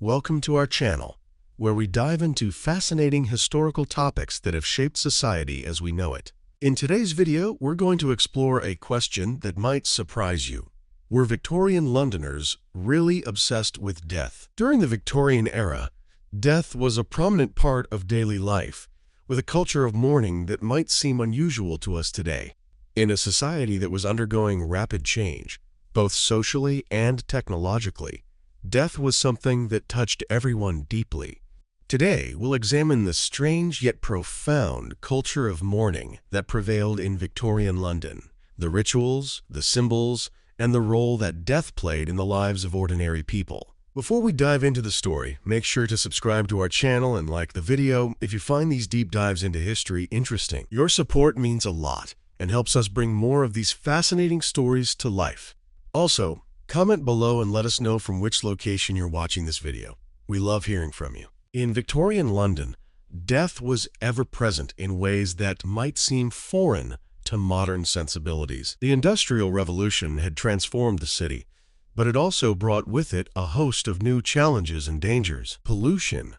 Welcome to our channel, where we dive into fascinating historical topics that have shaped society as we know it. In today's video, we're going to explore a question that might surprise you. Were Victorian Londoners really obsessed with death? During the Victorian era, death was a prominent part of daily life, with a culture of mourning that might seem unusual to us today. In a society that was undergoing rapid change, both socially and technologically, death was something that touched everyone deeply. Today, we'll examine the strange yet profound culture of mourning that prevailed in Victorian London, the rituals, the symbols, and the role that death played in the lives of ordinary people. Before we dive into the story, make sure to subscribe to our channel and like the video if you find these deep dives into history interesting. Your support means a lot and helps us bring more of these fascinating stories to life. Also, comment below and let us know from which location you're watching this video. We love hearing from you. In Victorian London, death was ever present in ways that might seem foreign to modern sensibilities. The Industrial Revolution had transformed the city, but it also brought with it a host of new challenges and dangers. Pollution,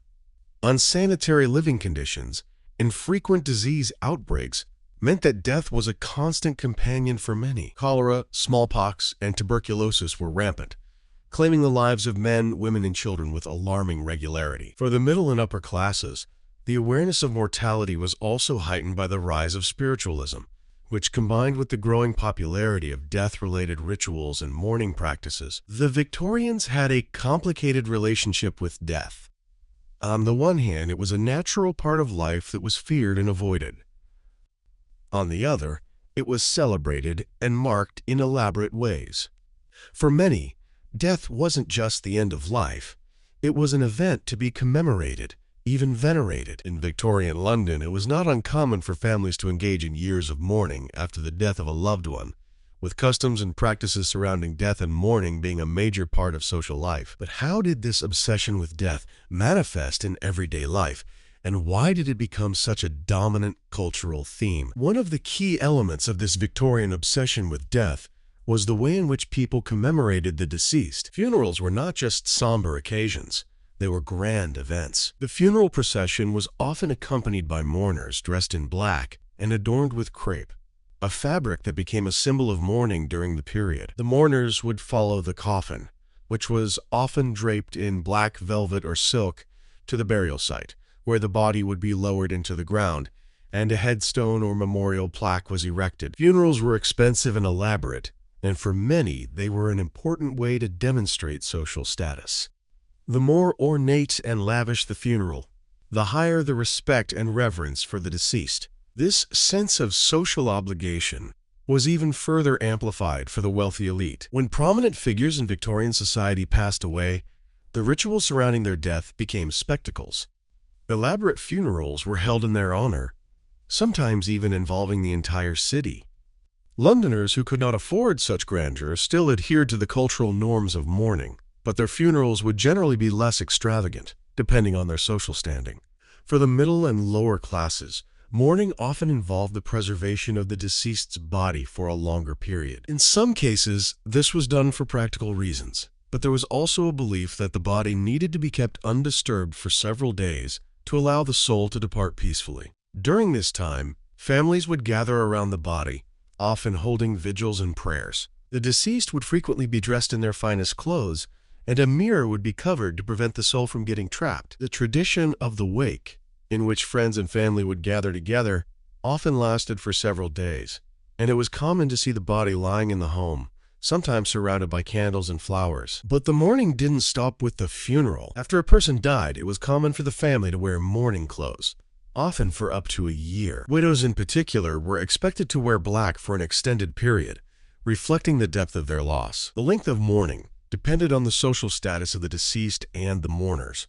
unsanitary living conditions, and frequent disease outbreaks meant that death was a constant companion for many. Cholera, smallpox, and tuberculosis were rampant, claiming the lives of men, women, and children with alarming regularity. For the middle and upper classes, the awareness of mortality was also heightened by the rise of spiritualism, which combined with the growing popularity of death-related rituals and mourning practices. The Victorians had a complicated relationship with death. On the one hand, it was a natural part of life that was feared and avoided. On the other, it was celebrated and marked in elaborate ways. For many, death wasn't just the end of life. It was an event to be commemorated, even venerated. In Victorian London, it was not uncommon for families to engage in years of mourning after the death of a loved one, with customs and practices surrounding death and mourning being a major part of social life. But how did this obsession with death manifest in everyday life? And why did it become such a dominant cultural theme? One of the key elements of this Victorian obsession with death was the way in which people commemorated the deceased. Funerals were not just somber occasions. They were grand events. The funeral procession was often accompanied by mourners dressed in black and adorned with crepe, a fabric that became a symbol of mourning during the period. The mourners would follow the coffin, which was often draped in black velvet or silk, to the burial site, where the body would be lowered into the ground, and a headstone or memorial plaque was erected. Funerals were expensive and elaborate, and for many, they were an important way to demonstrate social status. The more ornate and lavish the funeral, the higher the respect and reverence for the deceased. This sense of social obligation was even further amplified for the wealthy elite. When prominent figures in Victorian society passed away, the rituals surrounding their death became spectacles. Elaborate funerals were held in their honor, sometimes even involving the entire city. Londoners who could not afford such grandeur still adhered to the cultural norms of mourning, but their funerals would generally be less extravagant, depending on their social standing. For the middle and lower classes, mourning often involved the preservation of the deceased's body for a longer period. In some cases, this was done for practical reasons, but there was also a belief that the body needed to be kept undisturbed for several days to allow the soul to depart peacefully. During this time, families would gather around the body, often holding vigils and prayers. The deceased would frequently be dressed in their finest clothes, and a mirror would be covered to prevent the soul from getting trapped. The tradition of the wake, in which friends and family would gather together, often lasted for several days, and it was common to see the body lying in the home, sometimes surrounded by candles and flowers. But the mourning didn't stop with the funeral. After a person died, it was common for the family to wear mourning clothes, often for up to a year. Widows in particular were expected to wear black for an extended period, reflecting the depth of their loss. The length of mourning depended on the social status of the deceased and the mourners,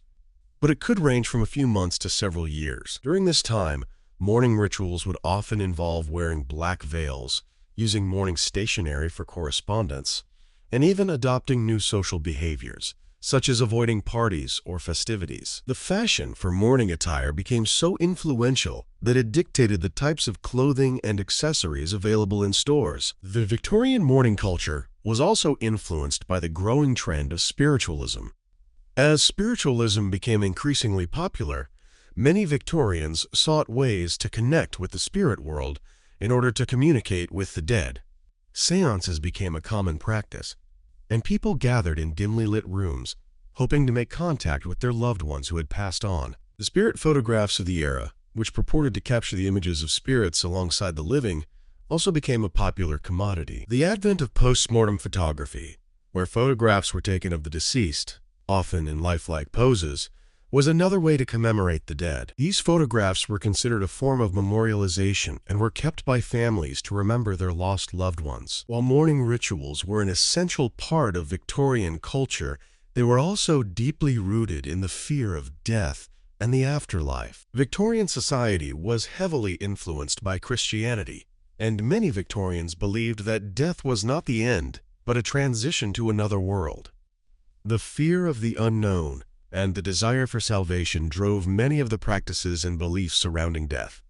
but it could range from a few months to several years. During this time, mourning rituals would often involve wearing black veils, using mourning stationery for correspondence, and even adopting new social behaviors, such as avoiding parties or festivities. The fashion for mourning attire became so influential that it dictated the types of clothing and accessories available in stores. The Victorian mourning culture was also influenced by the growing trend of spiritualism, As spiritualism became increasingly popular, many Victorians sought ways to connect with the spirit world in order to communicate with the dead. Seances became a common practice, and people gathered in dimly lit rooms, hoping to make contact with their loved ones who had passed on. The spirit photographs of the era, which purported to capture the images of spirits alongside the living, also became a popular commodity. The advent of post-mortem photography, where photographs were taken of the deceased, often in lifelike poses, was another way to commemorate the dead. These photographs were considered a form of memorialization and were kept by families to remember their lost loved ones. While mourning rituals were an essential part of Victorian culture, they were also deeply rooted in the fear of death and the afterlife. Victorian society was heavily influenced by Christianity, and many Victorians believed that death was not the end, but a transition to another world. The fear of the unknown and the desire for salvation drove many of the practices and beliefs surrounding death.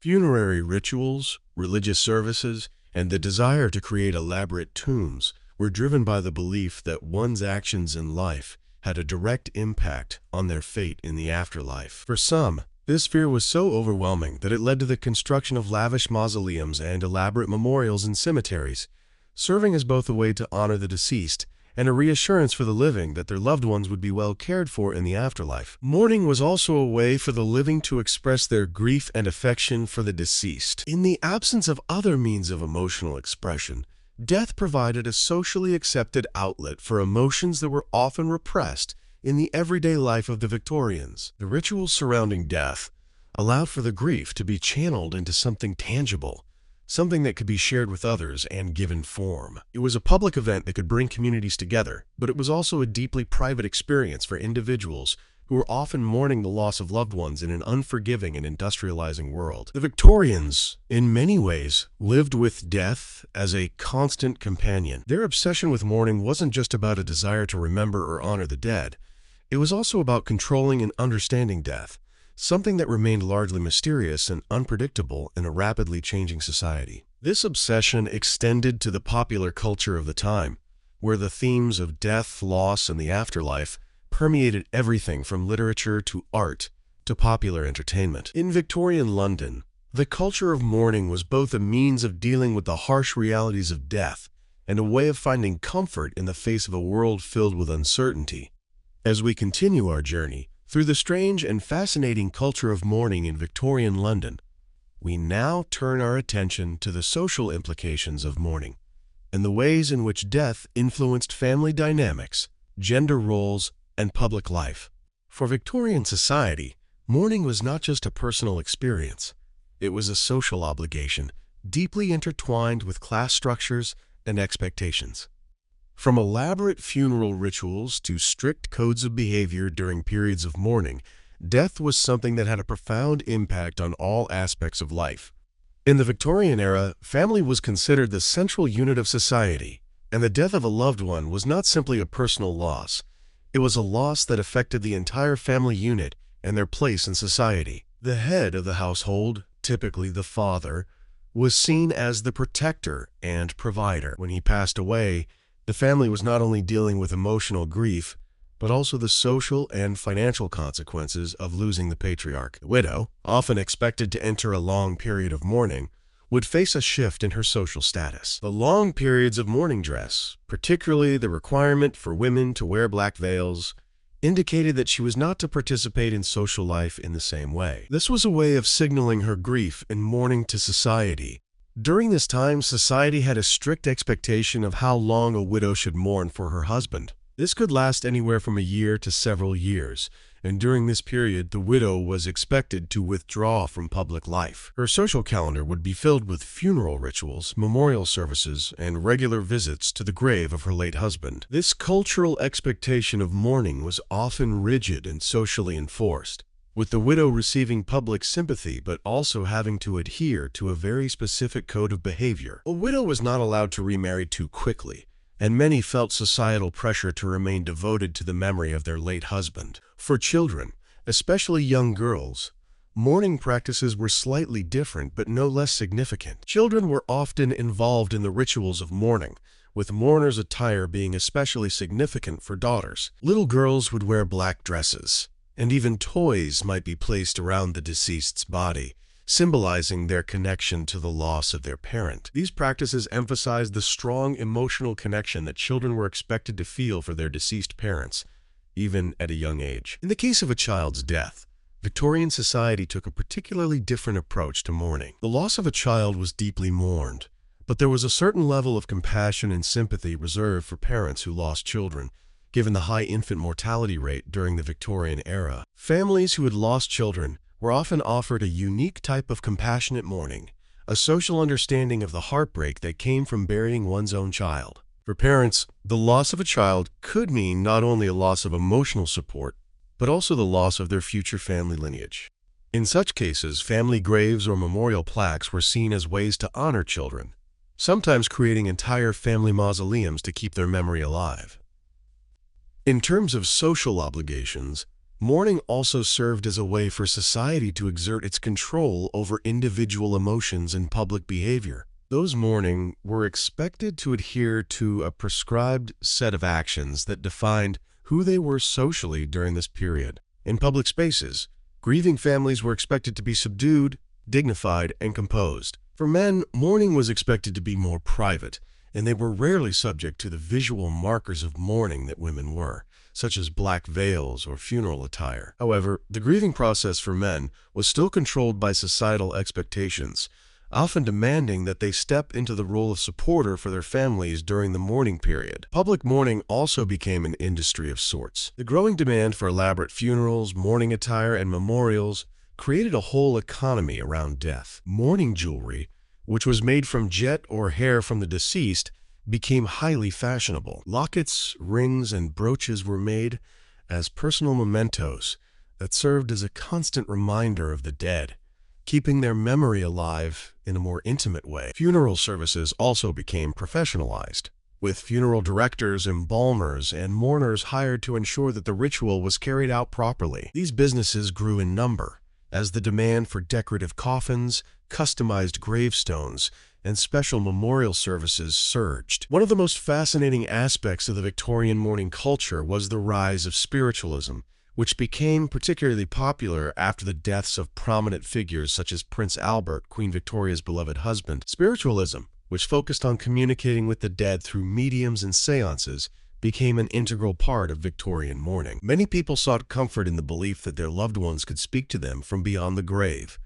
Funerary rituals, religious services, and the desire to create elaborate tombs were driven by the belief that one's actions in life had a direct impact on their fate in the afterlife. For some, this fear was so overwhelming that it led to the construction of lavish mausoleums and elaborate memorials in cemeteries, serving as both a way to honor the deceased and a reassurance for the living that their loved ones would be well cared for in the afterlife. Mourning was also a way for the living to express their grief and affection for the deceased. In the absence of other means of emotional expression, death provided a socially accepted outlet for emotions that were often repressed in the everyday life of the Victorians. The rituals surrounding death allowed for the grief to be channeled into something tangible, something that could be shared with others and given form. It was a public event that could bring communities together, but it was also a deeply private experience for individuals who were often mourning the loss of loved ones in an unforgiving and industrializing world. The Victorians, in many ways, lived with death as a constant companion. Their obsession with mourning wasn't just about a desire to remember or honor the dead. It was also about controlling and understanding death, something that remained largely mysterious and unpredictable in a rapidly changing society. This obsession extended to the popular culture of the time, where the themes of death, loss, and the afterlife permeated everything from literature to art to popular entertainment. In Victorian London, the culture of mourning was both a means of dealing with the harsh realities of death and a way of finding comfort in the face of a world filled with uncertainty. As we continue our journey through the strange and fascinating culture of mourning in Victorian London, we now turn our attention to the social implications of mourning and the ways in which death influenced family dynamics, gender roles, and public life. For Victorian society, mourning was not just a personal experience. It was a social obligation, deeply intertwined with class structures and expectations. From elaborate funeral rituals to strict codes of behavior during periods of mourning, death was something that had a profound impact on all aspects of life. In the Victorian era, family was considered the central unit of society, and the death of a loved one was not simply a personal loss. It was a loss that affected the entire family unit and their place in society. The head of the household, typically the father, was seen as the protector and provider. When he passed away, the family was not only dealing with emotional grief, but also the social and financial consequences of losing the patriarch. The widow, often expected to enter a long period of mourning, would face a shift in her social status. The long periods of mourning dress, particularly the requirement for women to wear black veils, indicated that she was not to participate in social life in the same way. This was a way of signaling her grief and mourning to society. During this time, society had a strict expectation of how long a widow should mourn for her husband. This could last anywhere from a year to several years, and during this period, the widow was expected to withdraw from public life. Her social calendar would be filled with funeral rituals, memorial services, and regular visits to the grave of her late husband. This cultural expectation of mourning was often rigid and socially enforced, with the widow receiving public sympathy but also having to adhere to a very specific code of behavior. A widow was not allowed to remarry too quickly, and many felt societal pressure to remain devoted to the memory of their late husband. For children, especially young girls, mourning practices were slightly different but no less significant. Children were often involved in the rituals of mourning, with mourners' attire being especially significant for daughters. Little girls would wear black dresses, and even toys might be placed around the deceased's body, symbolizing their connection to the loss of their parent. These practices emphasized the strong emotional connection that children were expected to feel for their deceased parents, even at a young age. In the case of a child's death, Victorian society took a particularly different approach to mourning. The loss of a child was deeply mourned, but there was a certain level of compassion and sympathy reserved for parents who lost children, given the high infant mortality rate during the Victorian era. Families who had lost children were often offered a unique type of compassionate mourning, a social understanding of the heartbreak that came from burying one's own child. For parents, the loss of a child could mean not only a loss of emotional support, but also the loss of their future family lineage. In such cases, family graves or memorial plaques were seen as ways to honor children, sometimes creating entire family mausoleums to keep their memory alive. In terms of social obligations, mourning also served as a way for society to exert its control over individual emotions and public behavior. Those mourning were expected to adhere to a prescribed set of actions that defined who they were socially during this period. In public spaces, grieving families were expected to be subdued, dignified, and composed. For men, mourning was expected to be more private, and they were rarely subject to the visual markers of mourning that women were, such as black veils or funeral attire. However, the grieving process for men was still controlled by societal expectations, often demanding that they step into the role of supporter for their families during the mourning period. Public mourning also became an industry of sorts. The growing demand for elaborate funerals, mourning attire, and memorials created a whole economy around death. Mourning jewelry, which was made from jet or hair from the deceased, became highly fashionable. Lockets, rings, and brooches were made as personal mementos that served as a constant reminder of the dead, keeping their memory alive in a more intimate way. Funeral services also became professionalized, with funeral directors, embalmers, and mourners hired to ensure that the ritual was carried out properly. These businesses grew in number as the demand for decorative coffins, customized gravestones, and special memorial services surged. One of the most fascinating aspects of the Victorian mourning culture was the rise of spiritualism, which became particularly popular after the deaths of prominent figures such as Prince Albert, Queen Victoria's beloved husband. Spiritualism, which focused on communicating with the dead through mediums and seances, became an integral part of Victorian mourning. Many people sought comfort in the belief that their loved ones could speak to them from beyond the grave,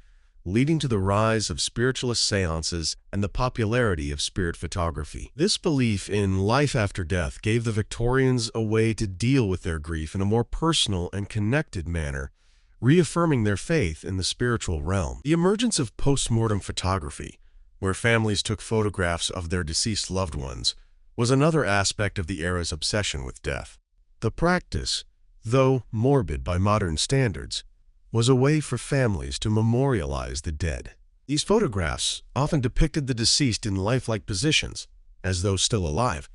leading to the rise of spiritualist seances and the popularity of spirit photography. This belief in life after death gave the Victorians a way to deal with their grief in a more personal and connected manner, reaffirming their faith in the spiritual realm. The emergence of post-mortem photography, where families took photographs of their deceased loved ones, was another aspect of the era's obsession with death. The practice, though morbid by modern standards, was a way for families to memorialize the dead. These photographs often depicted the deceased in lifelike positions, as though still alive,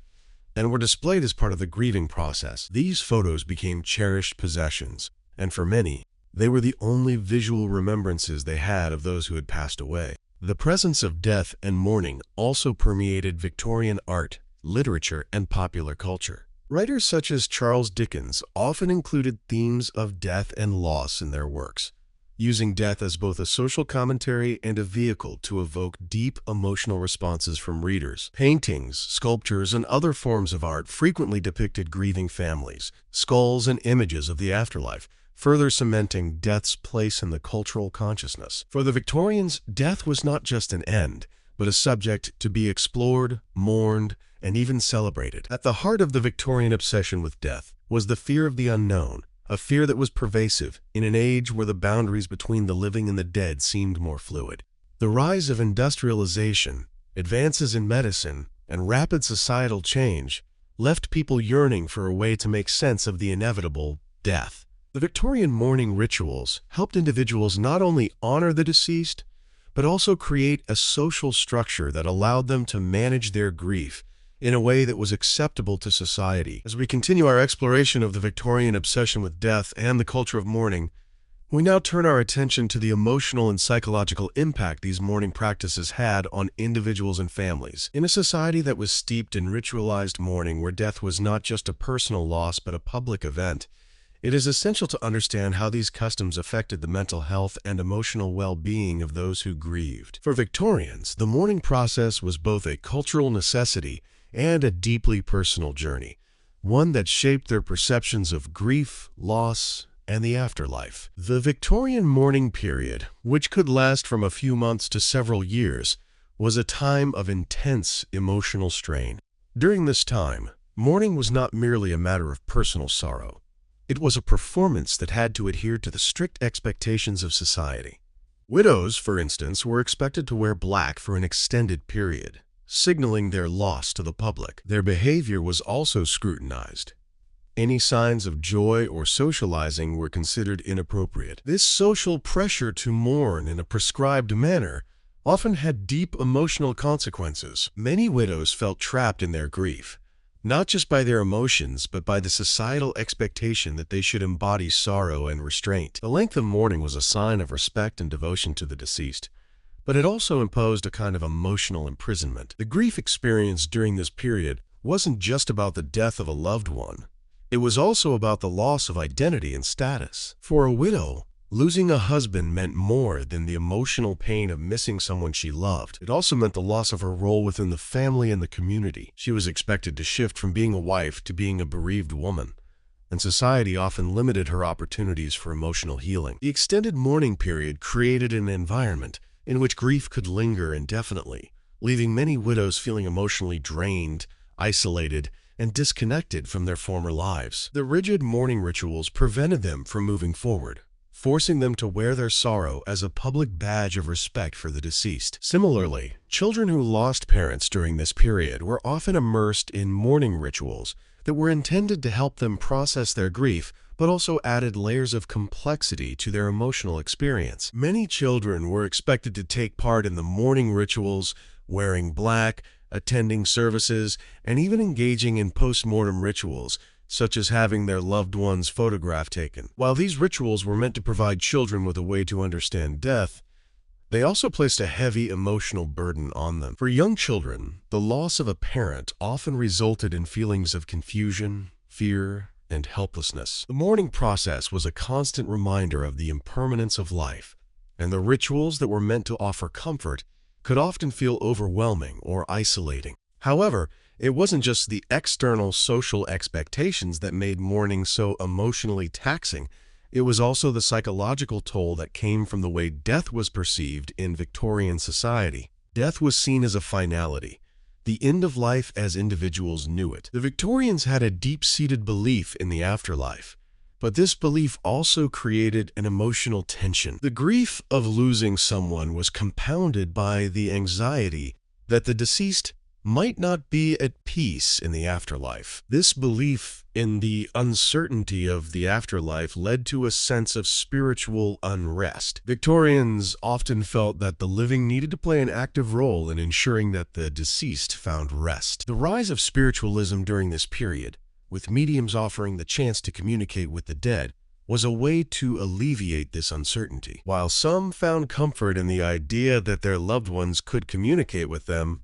and were displayed as part of the grieving process. These photos became cherished possessions, and for many, they were the only visual remembrances they had of those who had passed away. The presence of death and mourning also permeated Victorian art, literature, and popular culture. Writers such as Charles Dickens often included themes of death and loss in their works, using death as both a social commentary and a vehicle to evoke deep emotional responses from readers. Paintings, sculptures, and other forms of art frequently depicted grieving families, skulls, and images of the afterlife, further cementing death's place in the cultural consciousness. For the Victorians, death was not just an end, but a subject to be explored, mourned, and even celebrated. At the heart of the Victorian obsession with death was the fear of the unknown, a fear that was pervasive in an age where the boundaries between the living and the dead seemed more fluid. The rise of industrialization, advances in medicine, and rapid societal change left people yearning for a way to make sense of the inevitable death. The Victorian mourning rituals helped individuals not only honor the deceased, but also create a social structure that allowed them to manage their grief in a way that was acceptable to society. As we continue our exploration of the Victorian obsession with death and the culture of mourning, We now turn our attention to the emotional and psychological impact these mourning practices had on individuals and families. In a society that was steeped in ritualized mourning, where death was not just a personal loss but a public event, it is essential to understand how these customs affected the mental health and emotional well-being of those who grieved. For Victorians, the mourning process was both a cultural necessity and a deeply personal journey, one that shaped their perceptions of grief, loss, and the afterlife. The Victorian mourning period, which could last from a few months to several years, was a time of intense emotional strain. During this time, mourning was not merely a matter of personal sorrow. It was a performance that had to adhere to the strict expectations of society. Widows, for instance, were expected to wear black for an extended period, signaling their loss to the public. Their behavior was also scrutinized. Any signs of joy or socializing were considered inappropriate. This social pressure to mourn in a prescribed manner often had deep emotional consequences. Many widows felt trapped in their grief, not just by their emotions, but by the societal expectation that they should embody sorrow and restraint. The length of mourning was a sign of respect and devotion to the deceased, but it also imposed a kind of emotional imprisonment. The grief experienced during this period wasn't just about the death of a loved one. It was also about the loss of identity and status. For a widow, losing a husband meant more than the emotional pain of missing someone she loved. It also meant the loss of her role within the family and the community. She was expected to shift from being a wife to being a bereaved woman, and society often limited her opportunities for emotional healing. The extended mourning period created an environment in which grief could linger indefinitely, leaving many widows feeling emotionally drained, isolated, and disconnected from their former lives. The rigid mourning rituals prevented them from moving forward, forcing them to wear their sorrow as a public badge of respect for the deceased. Similarly, children who lost parents during this period were often immersed in mourning rituals that were intended to help them process their grief, but also added layers of complexity to their emotional experience. Many children were expected to take part in the mourning rituals, wearing black, attending services, and even engaging in post-mortem rituals, such as having their loved one's photograph taken. While these rituals were meant to provide children with a way to understand death, they also placed a heavy emotional burden on them. For young children, the loss of a parent often resulted in feelings of confusion, fear, and helplessness. The mourning process was a constant reminder of the impermanence of life, and the rituals that were meant to offer comfort could often feel overwhelming or isolating. However, it wasn't just the external social expectations that made mourning so emotionally taxing. It was also the psychological toll that came from the way death was perceived in Victorian society. Death was seen as a finality, the end of life as individuals knew it. The Victorians had a deep-seated belief in the afterlife, but this belief also created an emotional tension. The grief of losing someone was compounded by the anxiety that the deceased might not be at peace in the afterlife. This belief in the uncertainty of the afterlife led to a sense of spiritual unrest. Victorians often felt that the living needed to play an active role in ensuring that the deceased found rest. The rise of spiritualism during this period, with mediums offering the chance to communicate with the dead, was a way to alleviate this uncertainty. While some found comfort in the idea that their loved ones could communicate with them,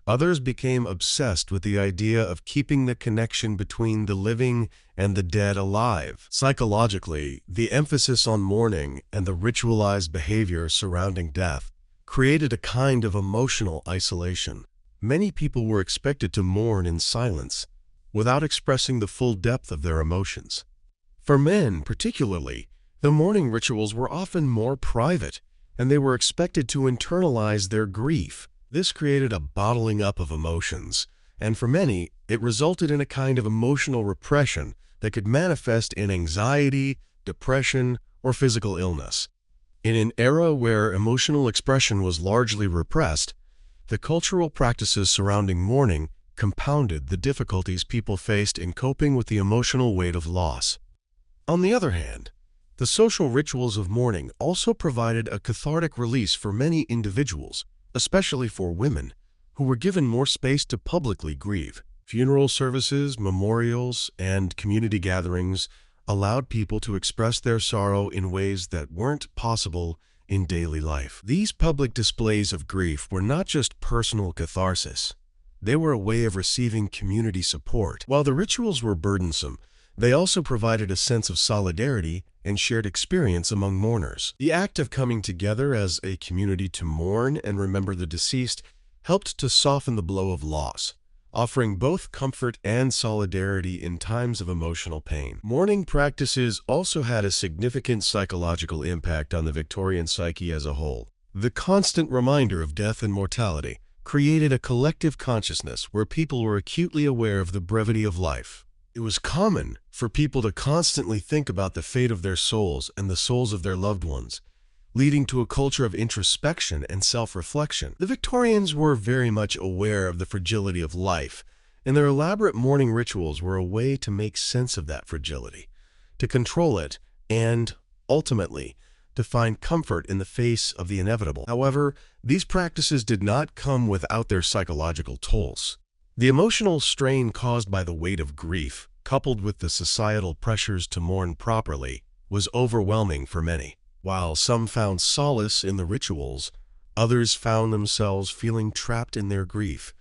others became obsessed with the idea of keeping the connection between the living and the dead alive. Psychologically, the emphasis on mourning and the ritualized behavior surrounding death created a kind of emotional isolation. Many people were expected to mourn in silence, without expressing the full depth of their emotions. For men, particularly, the mourning rituals were often more private, and they were expected to internalize their grief. This created a bottling up of emotions, and for many, it resulted in a kind of emotional repression that could manifest in anxiety, depression, or physical illness. In an era where emotional expression was largely repressed, the cultural practices surrounding mourning compounded the difficulties people faced in coping with the emotional weight of loss. On the other hand, the social rituals of mourning also provided a cathartic release for many individuals, especially for women, who were given more space to publicly grieve. Funeral services, memorials, and community gatherings allowed people to express their sorrow in ways that weren't possible in daily life. These public displays of grief were not just personal catharsis. They were a way of receiving community support. While the rituals were burdensome, they also provided a sense of solidarity and shared experience among mourners. The act of coming together as a community to mourn and remember the deceased helped to soften the blow of loss, offering both comfort and solidarity in times of emotional pain. Mourning practices also had a significant psychological impact on the Victorian psyche as a whole. The constant reminder of death and mortality created a collective consciousness where people were acutely aware of the brevity of life. It was common for people to constantly think about the fate of their souls and the souls of their loved ones, leading to a culture of introspection and self-reflection. The Victorians were very much aware of the fragility of life, and their elaborate mourning rituals were a way to make sense of that fragility, to control it, and, ultimately, to find comfort in the face of the inevitable. However, these practices did not come without their psychological tolls. The emotional strain caused by the weight of grief, coupled with the societal pressures to mourn properly, was overwhelming for many. While some found solace in the rituals, others found themselves feeling trapped in their grief,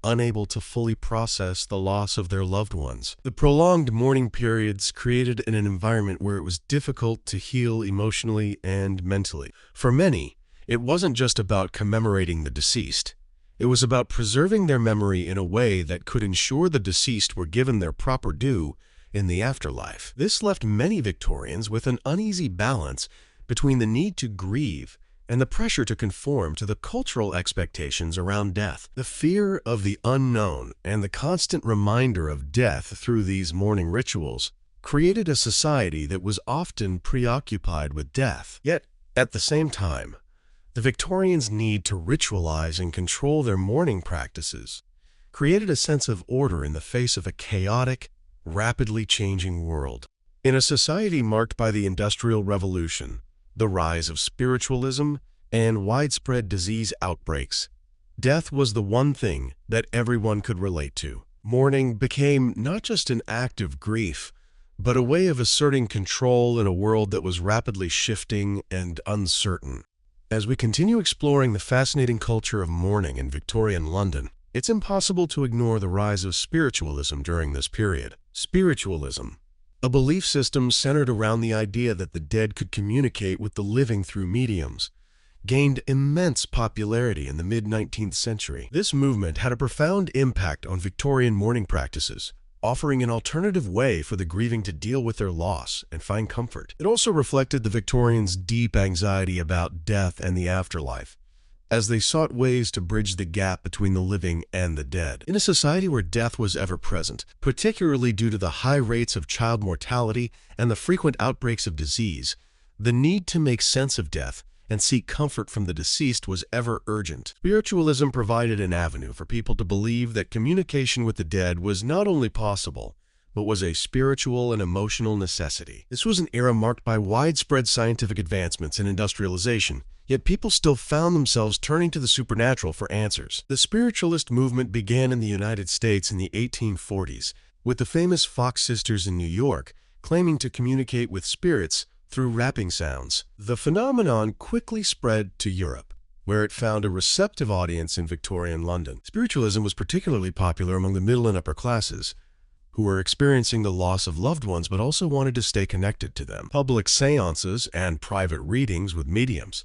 unable to fully process the loss of their loved ones. The prolonged mourning periods created an environment where it was difficult to heal emotionally and mentally. For many, it wasn't just about commemorating the deceased. It was about preserving their memory in a way that could ensure the deceased were given their proper due in the afterlife. This left many Victorians with an uneasy balance between the need to grieve and the pressure to conform to the cultural expectations around death. The fear of the unknown and the constant reminder of death through these mourning rituals created a society that was often preoccupied with death. Yet, at the same time, the Victorians' need to ritualize and control their mourning practices created a sense of order in the face of a chaotic, rapidly changing world. In a society marked by the Industrial Revolution, the rise of spiritualism, and widespread disease outbreaks, death was the one thing that everyone could relate to. Mourning became not just an act of grief, but a way of asserting control in a world that was rapidly shifting and uncertain. As we continue exploring the fascinating culture of mourning in Victorian London, it's impossible to ignore the rise of spiritualism during this period. Spiritualism, a belief system centered around the idea that the dead could communicate with the living through mediums, gained immense popularity in the mid-19th century. This movement had a profound impact on Victorian mourning practices, offering an alternative way for the grieving to deal with their loss and find comfort. It also reflected the Victorians' deep anxiety about death and the afterlife, as they sought ways to bridge the gap between the living and the dead. In a society where death was ever present, particularly due to the high rates of child mortality and the frequent outbreaks of disease, the need to make sense of death and seek comfort from the deceased was ever urgent. Spiritualism provided an avenue for people to believe that communication with the dead was not only possible, but was a spiritual and emotional necessity. This was an era marked by widespread scientific advancements and industrialization, yet people still found themselves turning to the supernatural for answers. The spiritualist movement began in the United States in the 1840s, with the famous Fox sisters in New York claiming to communicate with spirits through rapping sounds. The phenomenon quickly spread to Europe, where it found a receptive audience in Victorian London. Spiritualism was particularly popular among the middle and upper classes, who were experiencing the loss of loved ones but also wanted to stay connected to them. Public seances and private readings with mediums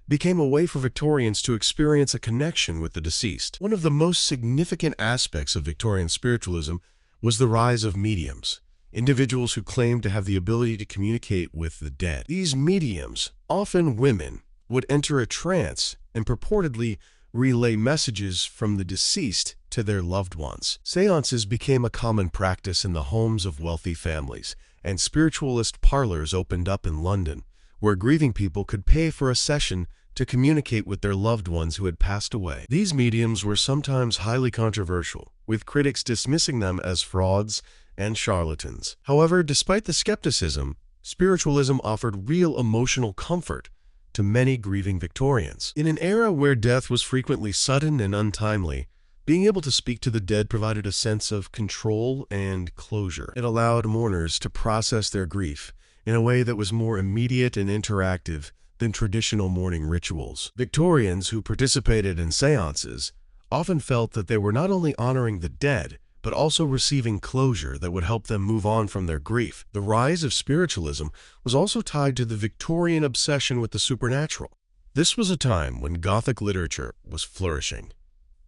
became a way for Victorians to experience a connection with the deceased. One of the most significant aspects of Victorian spiritualism was the rise of mediums, individuals who claimed to have the ability to communicate with the dead. These mediums, often women, would enter a trance and purportedly relay messages from the deceased to their loved ones. Seances became a common practice in the homes of wealthy families, and spiritualist parlors opened up in London, where grieving people could pay for a session to communicate with their loved ones who had passed away. These mediums were sometimes highly controversial, with critics dismissing them as frauds and charlatans. However, despite the skepticism, spiritualism offered real emotional comfort to many grieving Victorians. In an era where death was frequently sudden and untimely, Being able to speak to the dead provided a sense of control and closure. It allowed mourners to process their grief in a way that was more immediate and interactive than traditional mourning rituals. Victorians who participated in seances often felt that they were not only honoring the dead, but also receiving closure that would help them move on from their grief. The rise of spiritualism was also tied to the Victorian obsession with the supernatural. This was a time when Gothic literature was flourishing,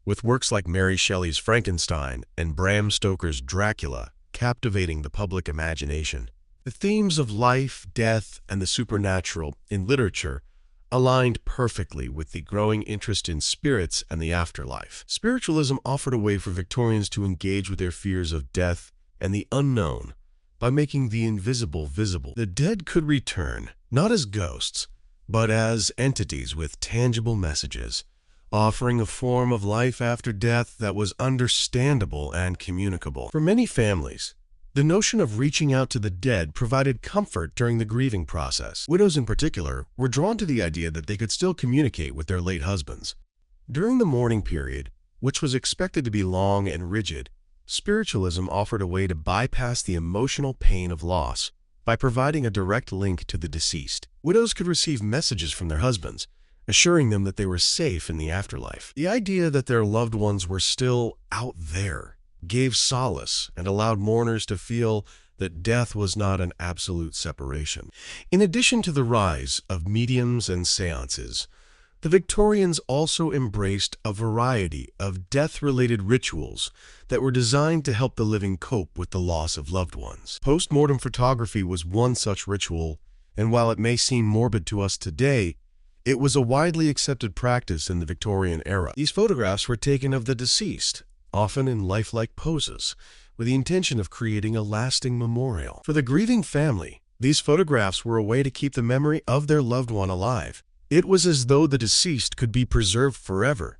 with works like Mary Shelley's Frankenstein and Bram Stoker's Dracula captivating the public imagination. The themes of life, death, and the supernatural in literature aligned perfectly with the growing interest in spirits and the afterlife. Spiritualism offered a way for Victorians to engage with their fears of death and the unknown by making the invisible visible. The dead could return, not as ghosts, but as entities with tangible messages, offering a form of life after death that was understandable and communicable. For many families, the notion of reaching out to the dead provided comfort during the grieving process. Widows in particular were drawn to the idea that they could still communicate with their late husbands. During the mourning period, which was expected to be long and rigid, spiritualism offered a way to bypass the emotional pain of loss by providing a direct link to the deceased. Widows could receive messages from their husbands, assuring them that they were safe in the afterlife. The idea that their loved ones were still out there gave solace and allowed mourners to feel that death was not an absolute separation. In addition to the rise of mediums and seances, the Victorians also embraced a variety of death-related rituals that were designed to help the living cope with the loss of loved ones. Post-mortem photography was one such ritual, and while it may seem morbid to us today, it was a widely accepted practice in the Victorian era. These photographs were taken of the deceased, often in lifelike poses, with the intention of creating a lasting memorial. For the grieving family, these photographs were a way to keep the memory of their loved one alive. It was as though the deceased could be preserved forever,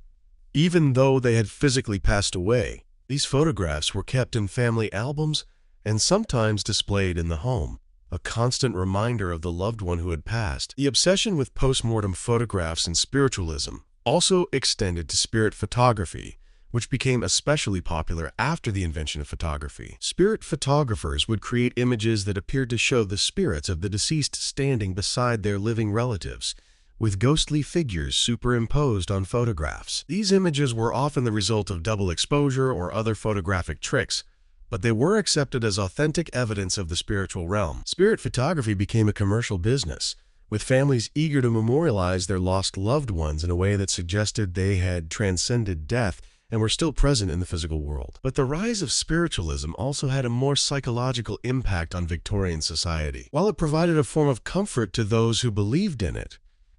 even though they had physically passed away. These photographs were kept in family albums and sometimes displayed in the home, a constant reminder of the loved one who had passed. The obsession with post-mortem photographs in spiritualism also extended to spirit photography, which became especially popular after the invention of photography. Spirit photographers would create images that appeared to show the spirits of the deceased standing beside their living relatives, with ghostly figures superimposed on photographs. These images were often the result of double exposure or other photographic tricks, but they were accepted as authentic evidence of the spiritual realm. Spirit photography became a commercial business, with families eager to memorialize their lost loved ones in a way that suggested they had transcended death and were still present in the physical world. But the rise of spiritualism also had a more psychological impact on Victorian society. While it provided a form of comfort to those who believed in it,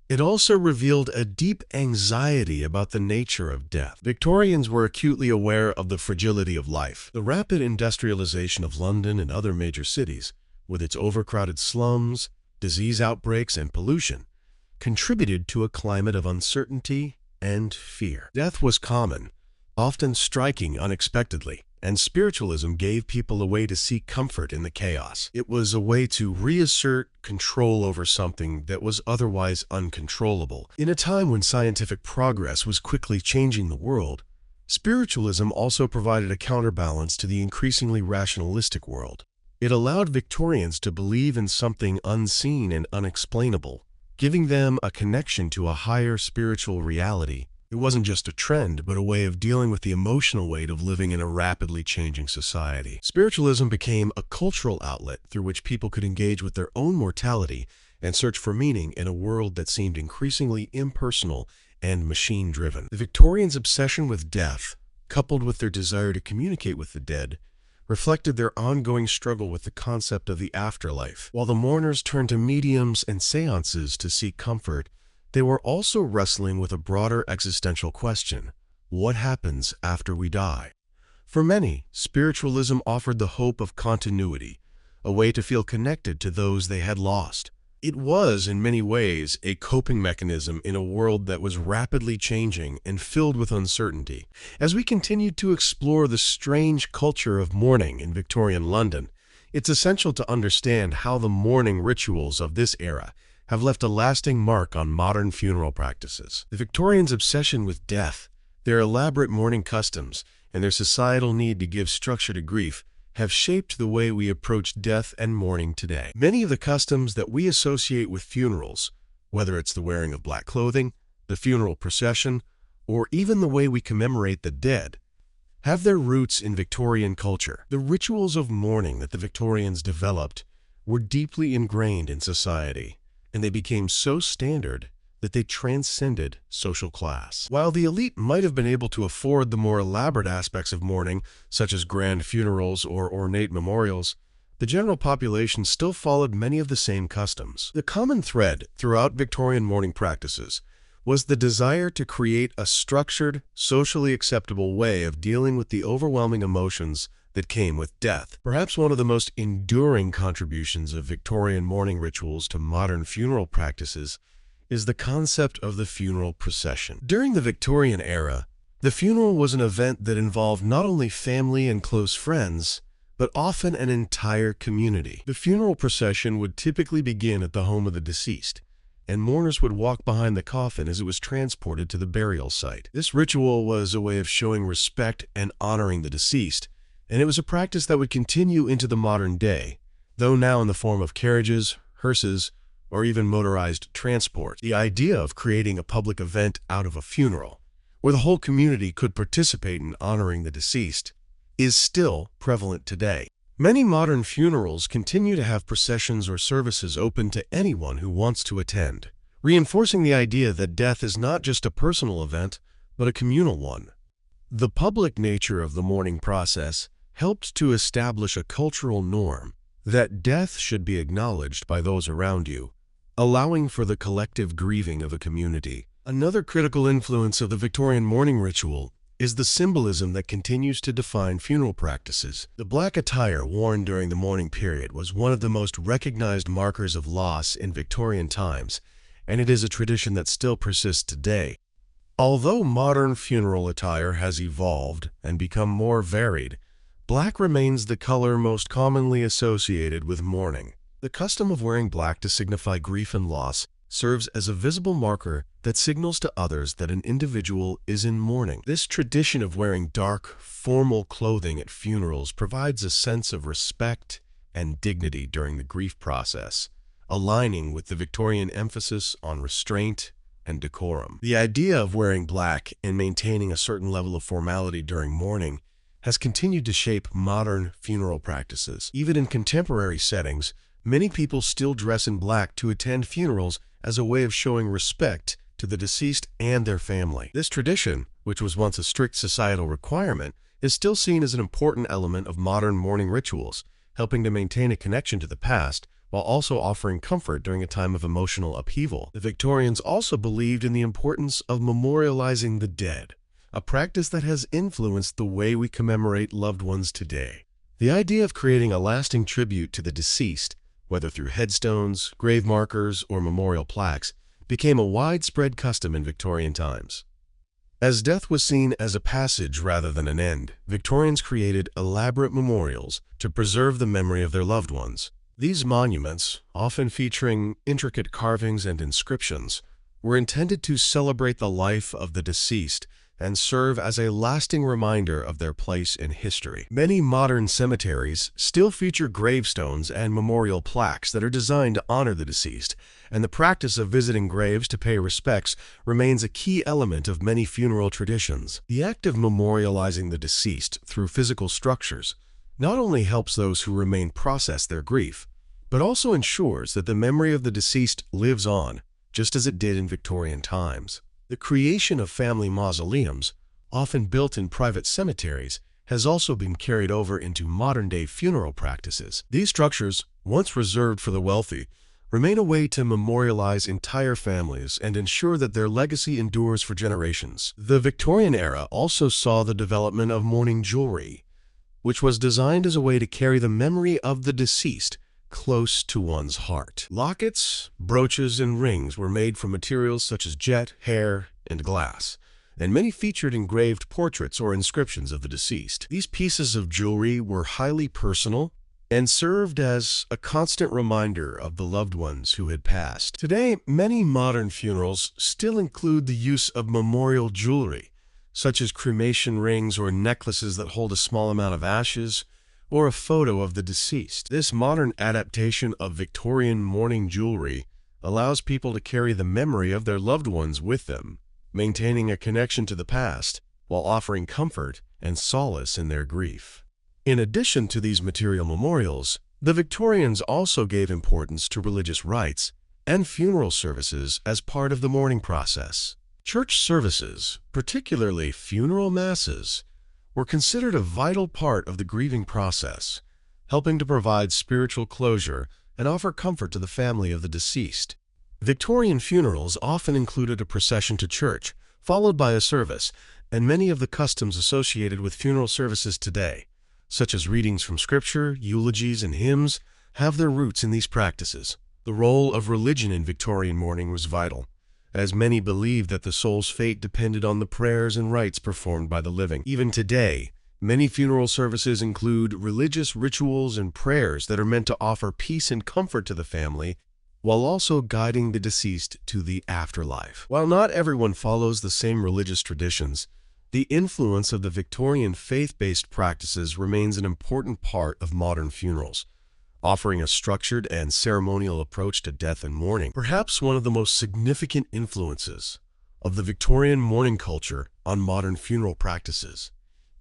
it also revealed a deep anxiety about the nature of death. Victorians were acutely aware of the fragility of life. The rapid industrialization of London and other major cities, with its overcrowded slums, disease outbreaks, and pollution, contributed to a climate of uncertainty and fear. Death was common, often striking unexpectedly, and spiritualism gave people a way to seek comfort in the chaos. It was a way to reassert control over something that was otherwise uncontrollable. In a time when scientific progress was quickly changing the world, spiritualism also provided a counterbalance to the increasingly rationalistic world. It allowed Victorians to believe in something unseen and unexplainable, giving them a connection to a higher spiritual reality. It wasn't just a trend, but a way of dealing with the emotional weight of living in a rapidly changing society. Spiritualism became a cultural outlet through which people could engage with their own mortality and search for meaning in a world that seemed increasingly impersonal and machine-driven. The Victorians' obsession with death, coupled with their desire to communicate with the dead, reflected their ongoing struggle with the concept of the afterlife. While the mourners turned to mediums and seances to seek comfort, they were also wrestling with a broader existential question: what happens after we die? For many, spiritualism offered the hope of continuity, a way to feel connected to those they had lost. It was, in many ways, a coping mechanism in a world that was rapidly changing and filled with uncertainty. As we continue to explore the strange culture of mourning in Victorian London, it's essential to understand how the mourning rituals of this era have left a lasting mark on modern funeral practices. The Victorians' obsession with death Their elaborate mourning customs and their societal need to give structure to grief have shaped the way we approach death and mourning today. Many of the customs that we associate with funerals, whether it's the wearing of black clothing, the funeral procession, or even the way we commemorate the dead, have their roots in Victorian culture. The rituals of mourning that the Victorians developed were deeply ingrained in society, and they became so standard that they transcended social class. While the elite might have been able to afford the more elaborate aspects of mourning, such as grand funerals or ornate memorials, the general population still followed many of the same customs. The common thread throughout Victorian mourning practices was the desire to create a structured, socially acceptable way of dealing with the overwhelming emotions that came with death. Perhaps one of the most enduring contributions of Victorian mourning rituals to modern funeral practices is the concept of the funeral procession. During the Victorian era, the funeral was an event that involved not only family and close friends, but often an entire community. The funeral procession would typically begin at the home of the deceased, and mourners would walk behind the coffin as it was transported to the burial site. This ritual was a way of showing respect and honoring the deceased, and it was a practice that would continue into the modern day, though now in the form of carriages, hearses, or even motorized transport. The idea of creating a public event out of a funeral, where the whole community could participate in honoring the deceased, is still prevalent today. Many modern funerals continue to have processions or services open to anyone who wants to attend, reinforcing the idea that death is not just a personal event, but a communal one. The public nature of the mourning process helped to establish a cultural norm that death should be acknowledged by those around you, allowing for the collective grieving of a community. Another critical influence of the Victorian mourning ritual is the symbolism that continues to define funeral practices. The black attire worn during the mourning period was one of the most recognized markers of loss in Victorian times, and it is a tradition that still persists today. Although modern funeral attire has evolved and become more varied, black remains the color most commonly associated with mourning. The custom of wearing black to signify grief and loss serves as a visible marker that signals to others that an individual is in mourning. This tradition of wearing dark, formal clothing at funerals provides a sense of respect and dignity during the grief process, aligning with the Victorian emphasis on restraint and decorum. The idea of wearing black and maintaining a certain level of formality during mourning has continued to shape modern funeral practices. Even in contemporary settings, many people still dress in black to attend funerals as a way of showing respect to the deceased and their family. This tradition, which was once a strict societal requirement, is still seen as an important element of modern mourning rituals, helping to maintain a connection to the past while also offering comfort during a time of emotional upheaval. The Victorians also believed in the importance of memorializing the dead, a practice that has influenced the way we commemorate loved ones today. The idea of creating a lasting tribute to the deceased, whether through headstones, grave markers, or memorial plaques, became a widespread custom in Victorian times. As death was seen as a passage rather than an end, Victorians created elaborate memorials to preserve the memory of their loved ones. These monuments, often featuring intricate carvings and inscriptions, were intended to celebrate the life of the deceased and serve as a lasting reminder of their place in history. Many modern cemeteries still feature gravestones and memorial plaques that are designed to honor the deceased, and the practice of visiting graves to pay respects remains a key element of many funeral traditions. The act of memorializing the deceased through physical structures not only helps those who remain process their grief, but also ensures that the memory of the deceased lives on, just as it did in Victorian times. The creation of family mausoleums, often built in private cemeteries, has also been carried over into modern-day funeral practices. These structures, once reserved for the wealthy, remain a way to memorialize entire families and ensure that their legacy endures for generations. The Victorian era also saw the development of mourning jewelry, which was designed as a way to carry the memory of the deceased close to one's heart. Lockets, brooches, and rings were made from materials such as jet, hair, and glass, and many featured engraved portraits or inscriptions of the deceased. These pieces of jewelry were highly personal and served as a constant reminder of the loved ones who had passed. Today, many modern funerals still include the use of memorial jewelry, such as cremation rings or necklaces that hold a small amount of ashes, or a photo of the deceased. This modern adaptation of Victorian mourning jewelry allows people to carry the memory of their loved ones with them, maintaining a connection to the past while offering comfort and solace in their grief. In addition to these material memorials, the Victorians also gave importance to religious rites and funeral services as part of the mourning process. Church services, particularly funeral masses, were considered a vital part of the grieving process, helping to provide spiritual closure and offer comfort to the family of the deceased. Victorian funerals often included a procession to church, followed by a service, and many of the customs associated with funeral services today, such as readings from scripture, eulogies, and hymns, have their roots in these practices. The role of religion in Victorian mourning was vital, as many believed that the soul's fate depended on the prayers and rites performed by the living. Even today, many funeral services include religious rituals and prayers that are meant to offer peace and comfort to the family, while also guiding the deceased to the afterlife. While not everyone follows the same religious traditions, the influence of the Victorian faith-based practices remains an important part of modern funerals, offering a structured and ceremonial approach to death and mourning. Perhaps one of the most significant influences of the Victorian mourning culture on modern funeral practices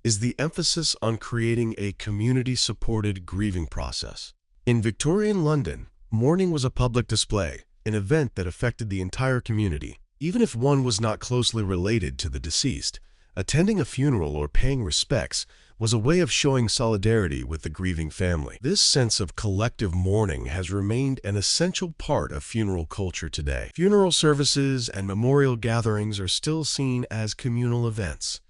is the emphasis on creating a community-supported grieving process. In Victorian London, mourning was a public display, an event that affected the entire community. Even if one was not closely related to the deceased, attending a funeral or paying respects was a way of showing solidarity with the grieving family. This sense of collective mourning has remained an essential part of funeral culture today. Funeral services and memorial gatherings are still seen as communal events,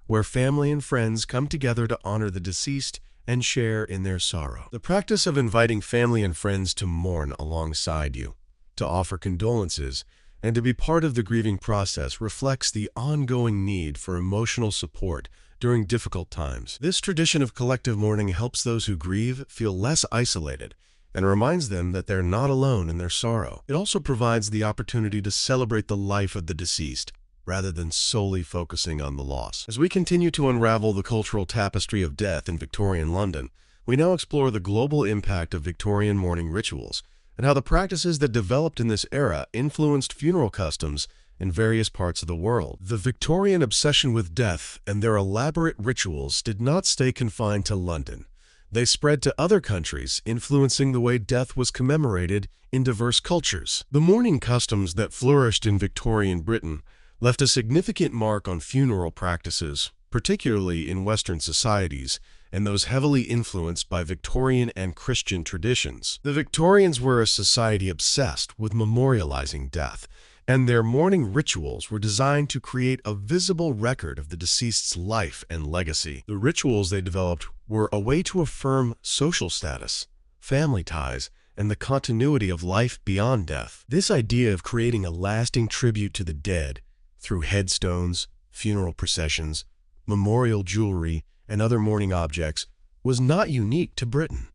where family and friends come together to honor the deceased and share in their sorrow. The practice of inviting family and friends to mourn alongside you, to offer condolences, and to be part of the grieving process reflects the ongoing need for emotional support during difficult times. This tradition of collective mourning helps those who grieve feel less isolated and reminds them that they're not alone in their sorrow. It also provides the opportunity to celebrate the life of the deceased rather than solely focusing on the loss. As we continue to unravel the cultural tapestry of death in Victorian London, we now explore the global impact of Victorian mourning rituals and how the practices that developed in this era influenced funeral customs in various parts of the world. The Victorian obsession with death and their elaborate rituals did not stay confined to London. They spread to other countries, influencing the way death was commemorated in diverse cultures. The mourning customs that flourished in Victorian Britain left a significant mark on funeral practices, particularly in Western societies, and those heavily influenced by Victorian and Christian traditions. The Victorians were a society obsessed with memorializing death, and their mourning rituals were designed to create a visible record of the deceased's life and legacy. The rituals they developed were a way to affirm social status, family ties, and the continuity of life beyond death. This idea of creating a lasting tribute to the dead through headstones, funeral processions, memorial jewelry, and other mourning objects was not unique to Britain.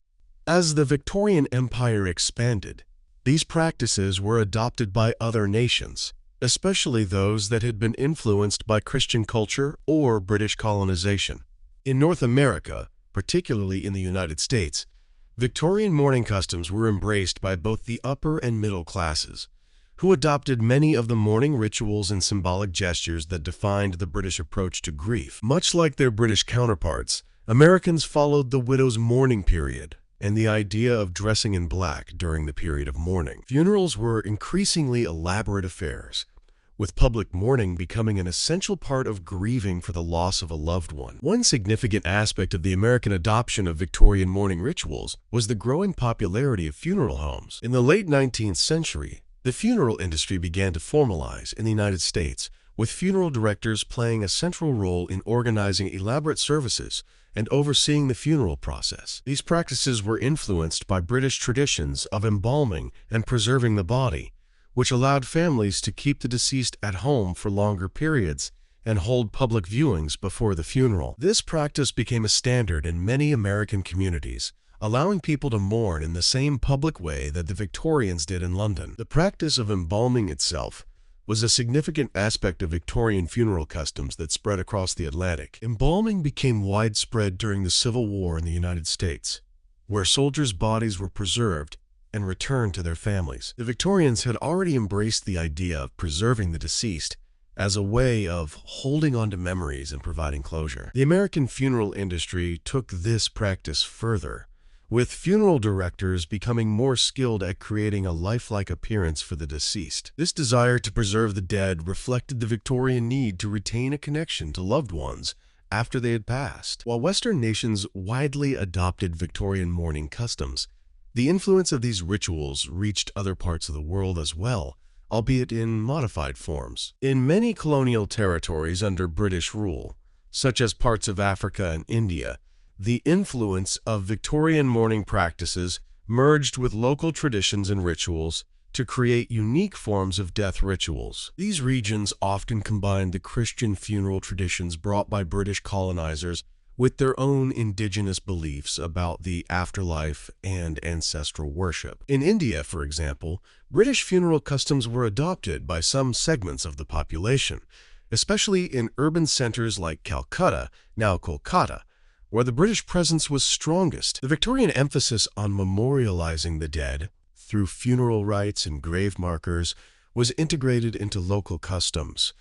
As the Victorian Empire expanded, these practices were adopted by other nations, especially those that had been influenced by Christian culture or British colonization. In North America, particularly in the United States, Victorian mourning customs were embraced by both the upper and middle classes, who adopted many of the mourning rituals and symbolic gestures that defined the British approach to grief. Much like their British counterparts, Americans followed the widow's mourning period and the idea of dressing in black during the period of mourning. Funerals were increasingly elaborate affairs, with public mourning becoming an essential part of grieving for the loss of a loved one. One significant aspect of the American adoption of Victorian mourning rituals was the growing popularity of funeral homes. In the late 19th century, the funeral industry began to formalize in the United States, with funeral directors playing a central role in organizing elaborate services and overseeing the funeral process. These practices were influenced by British traditions of embalming and preserving the body, which allowed families to keep the deceased at home for longer periods and hold public viewings before the funeral. This practice became a standard in many American communities, allowing people to mourn in the same public way that the Victorians did in London. The practice of embalming itself was a significant aspect of Victorian funeral customs that spread across the Atlantic. Embalming became widespread during the Civil War in the United States, where soldiers' bodies were preserved and returned to their families. The Victorians had already embraced the idea of preserving the deceased as a way of holding on to memories and providing closure. The American funeral industry took this practice further, with funeral directors becoming more skilled at creating a lifelike appearance for the deceased. This desire to preserve the dead reflected the Victorian need to retain a connection to loved ones after they had passed. While Western nations widely adopted Victorian mourning customs, the influence of these rituals reached other parts of the world as well, albeit in modified forms. In many colonial territories under British rule, such as parts of Africa and India, the influence of Victorian mourning practices merged with local traditions and rituals to create unique forms of death rituals. These regions often combined the Christian funeral traditions brought by British colonizers with their own indigenous beliefs about the afterlife and ancestral worship. In India, for example, British funeral customs were adopted by some segments of the population, especially in urban centers like Calcutta, now Kolkata, where the British presence was strongest. The Victorian emphasis on memorializing the dead through funeral rites and grave markers was integrated into local customs,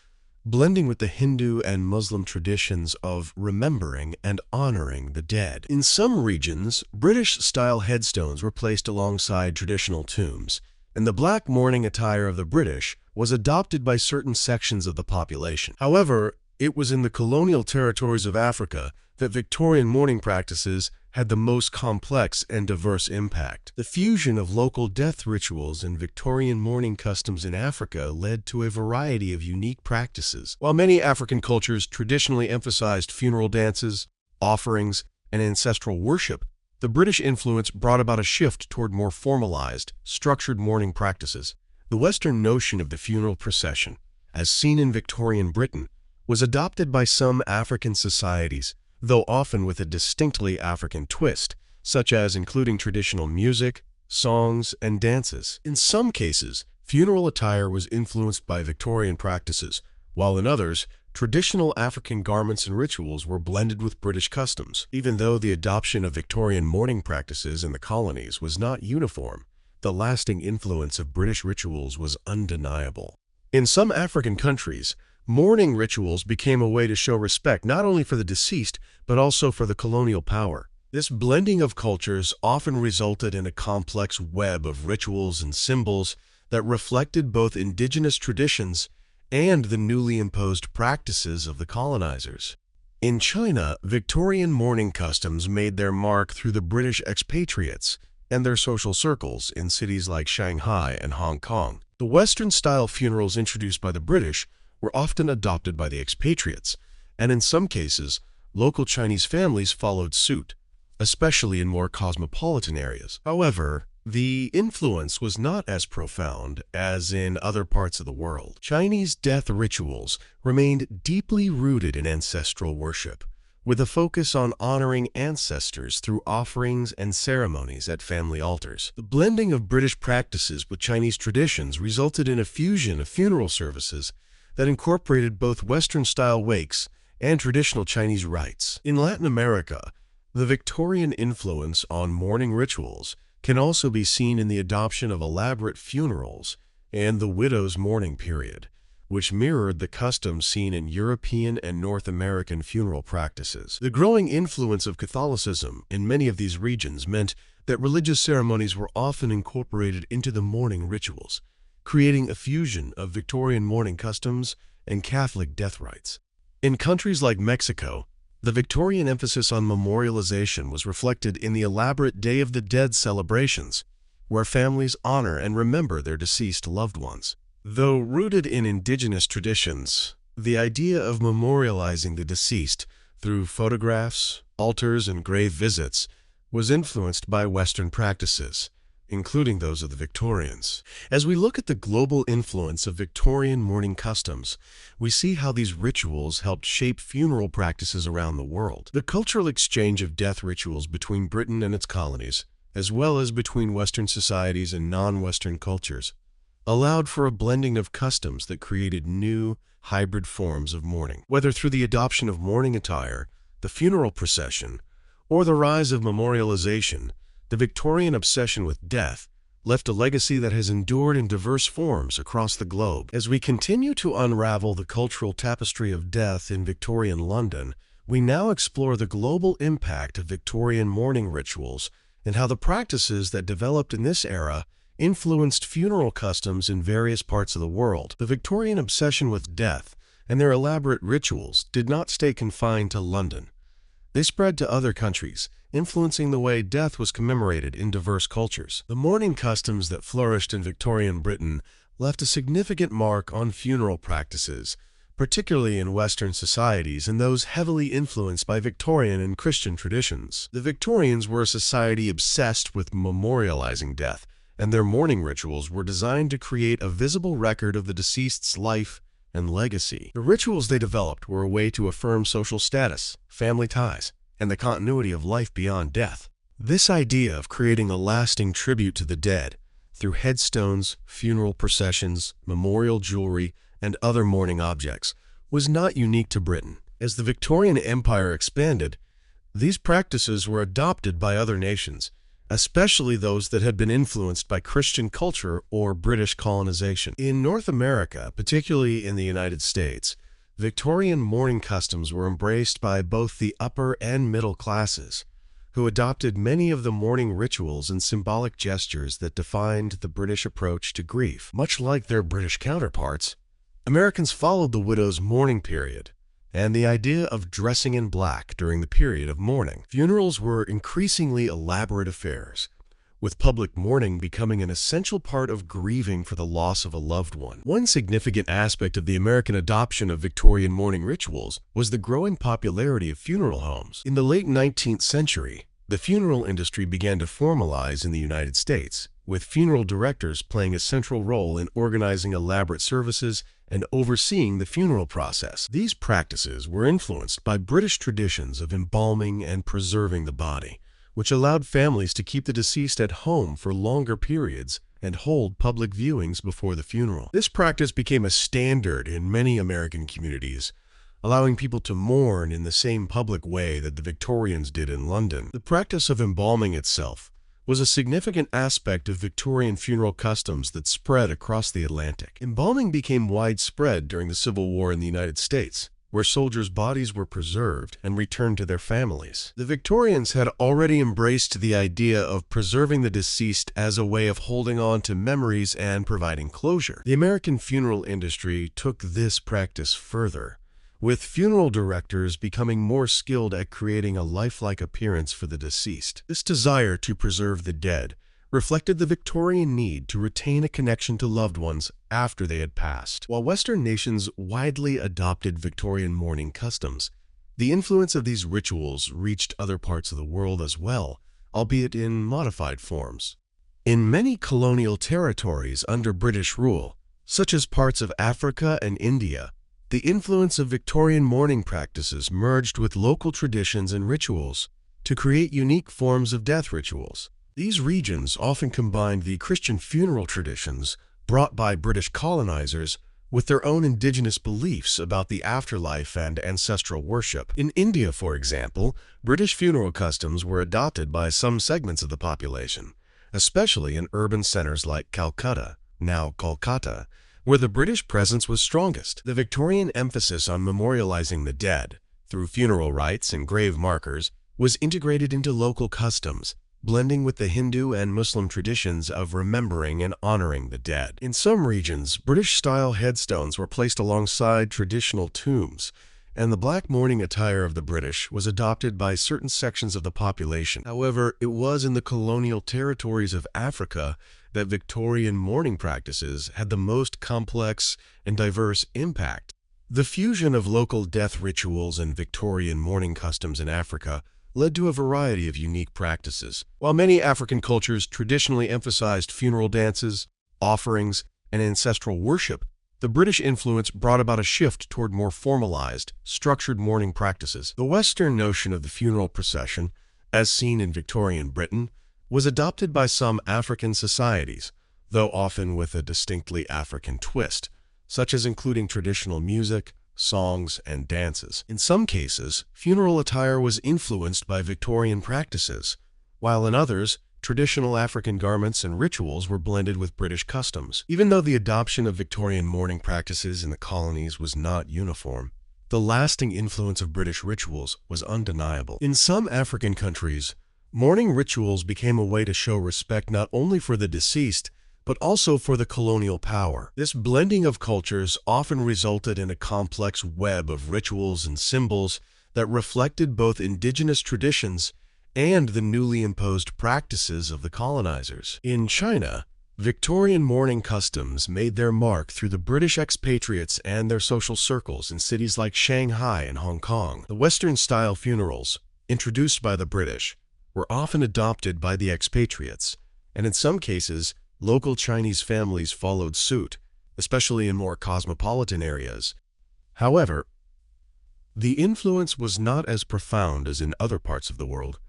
blending with the Hindu and Muslim traditions of remembering and honoring the dead. In some regions, British-style headstones were placed alongside traditional tombs, and the black mourning attire of the British was adopted by certain sections of the population. However, it was in the colonial territories of Africa that Victorian mourning practices had the most complex and diverse impact. The fusion of local death rituals and Victorian mourning customs in Africa led to a variety of unique practices. While many African cultures traditionally emphasized funeral dances, offerings, and ancestral worship, the British influence brought about a shift toward more formalized, structured mourning practices. The Western notion of the funeral procession, as seen in Victorian Britain, was adopted by some African societies, though often with a distinctly African twist, such as including traditional music, songs, and dances. In some cases, funeral attire was influenced by Victorian practices, while in others, traditional African garments and rituals were blended with British customs. Even though the adoption of Victorian mourning practices in the colonies was not uniform, the lasting influence of British rituals was undeniable. In some African countries, mourning rituals became a way to show respect not only for the deceased, but also for the colonial power. This blending of cultures often resulted in a complex web of rituals and symbols that reflected both indigenous traditions and the newly imposed practices of the colonizers. In China, Victorian mourning customs made their mark through the British expatriates and their social circles in cities like Shanghai and Hong Kong. The Western-style funerals introduced by the British were often adopted by the expatriates, and in some cases, local Chinese families followed suit, especially in more cosmopolitan areas. However, the influence was not as profound as in other parts of the world. Chinese death rituals remained deeply rooted in ancestral worship, with a focus on honoring ancestors through offerings and ceremonies at family altars. The blending of British practices with Chinese traditions resulted in a fusion of funeral services that incorporated both Western-style wakes and traditional Chinese rites. In Latin America, the Victorian influence on mourning rituals can also be seen in the adoption of elaborate funerals and the widow's mourning period, which mirrored the customs seen in European and North American funeral practices. The growing influence of Catholicism in many of these regions meant that religious ceremonies were often incorporated into the mourning rituals, creating a fusion of Victorian mourning customs and Catholic death rites. In countries like Mexico, the Victorian emphasis on memorialization was reflected in the elaborate Day of the Dead celebrations, where families honor and remember their deceased loved ones. Though rooted in indigenous traditions, the idea of memorializing the deceased through photographs, altars, and grave visits was influenced by Western practices, including those of the Victorians. As we look at the global influence of Victorian mourning customs, we see how these rituals helped shape funeral practices around the world. The cultural exchange of death rituals between Britain and its colonies, as well as between Western societies and non-Western cultures, allowed for a blending of customs that created new, hybrid forms of mourning. Whether through the adoption of mourning attire, the funeral procession, or the rise of memorialization, the Victorian obsession with death left a legacy that has endured in diverse forms across the globe. As we continue to unravel the cultural tapestry of death in Victorian London, we now explore the global impact of Victorian mourning rituals and how the practices that developed in this era influenced funeral customs in various parts of the world. The Victorian obsession with death and their elaborate rituals did not stay confined to London. They spread to other countries, influencing the way death was commemorated in diverse cultures. The mourning customs that flourished in Victorian Britain left a significant mark on funeral practices, particularly in Western societies and those heavily influenced by Victorian and Christian traditions. The Victorians were a society obsessed with memorializing death, and their mourning rituals were designed to create a visible record of the deceased's life and legacy. The rituals they developed were a way to affirm social status, family ties, and the continuity of life beyond death. This idea of creating a lasting tribute to the dead through headstones, funeral processions, memorial jewelry, and other mourning objects was not unique to Britain. As the Victorian Empire expanded, these practices were adopted by other nations, especially those that had been influenced by Christian culture or British colonization. In North America, particularly in the United States, Victorian mourning customs were embraced by both the upper and middle classes, who adopted many of the mourning rituals and symbolic gestures that defined the British approach to grief. Much like their British counterparts, Americans followed the widow's mourning period and the idea of dressing in black during the period of mourning. Funerals were increasingly elaborate affairs, with public mourning becoming an essential part of grieving for the loss of a loved one. One significant aspect of the American adoption of Victorian mourning rituals was the growing popularity of funeral homes. In the late 19th century, the funeral industry began to formalize in the United States, with funeral directors playing a central role in organizing elaborate services and overseeing the funeral process. These practices were influenced by British traditions of embalming and preserving the body, which allowed families to keep the deceased at home for longer periods and hold public viewings before the funeral. This practice became a standard in many American communities, allowing people to mourn in the same public way that the Victorians did in London. The practice of embalming itself was a significant aspect of Victorian funeral customs that spread across the Atlantic. Embalming became widespread during the Civil War in the United States, where soldiers' bodies were preserved and returned to their families. The Victorians had already embraced the idea of preserving the deceased as a way of holding on to memories and providing closure. The American funeral industry took this practice further, with funeral directors becoming more skilled at creating a lifelike appearance for the deceased. This desire to preserve the dead reflected the Victorian need to retain a connection to loved ones after they had passed. While Western nations widely adopted Victorian mourning customs, the influence of these rituals reached other parts of the world as well, albeit in modified forms. In many colonial territories under British rule, such as parts of Africa and India, the influence of Victorian mourning practices merged with local traditions and rituals to create unique forms of death rituals. These regions often combined the Christian funeral traditions brought by British colonizers with their own indigenous beliefs about the afterlife and ancestral worship. In India, for example, British funeral customs were adopted by some segments of the population, especially in urban centers like Calcutta, now Kolkata, where the British presence was strongest. The Victorian emphasis on memorializing the dead through funeral rites and grave markers was integrated into local customs, blending with the Hindu and Muslim traditions of remembering and honoring the dead. In some regions, British-style headstones were placed alongside traditional tombs, and the black mourning attire of the British was adopted by certain sections of the population. However, it was in the colonial territories of Africa that Victorian mourning practices had the most complex and diverse impact. The fusion of local death rituals and Victorian mourning customs in Africa led to a variety of unique practices. While many African cultures traditionally emphasized funeral dances, offerings, and ancestral worship, the British influence brought about a shift toward more formalized, structured mourning practices. The Western notion of the funeral procession, as seen in Victorian Britain, was adopted by some African societies, though often with a distinctly African twist, such as including traditional music, songs, and dances. In some cases, funeral attire was influenced by Victorian practices, while in others, traditional African garments and rituals were blended with British customs. Even though the adoption of Victorian mourning practices in the colonies was not uniform, the lasting influence of British rituals was undeniable. In some African countries, mourning rituals became a way to show respect not only for the deceased, but also for the colonial power. This blending of cultures often resulted in a complex web of rituals and symbols that reflected both indigenous traditions and the newly imposed practices of the colonizers. In China, Victorian mourning customs made their mark through the British expatriates and their social circles in cities like Shanghai and Hong Kong. The Western-style funerals, introduced by the British, were often adopted by the expatriates, and in some cases, local Chinese families followed suit, especially in more cosmopolitan areas. However, the influence was not as profound as in other parts of the world.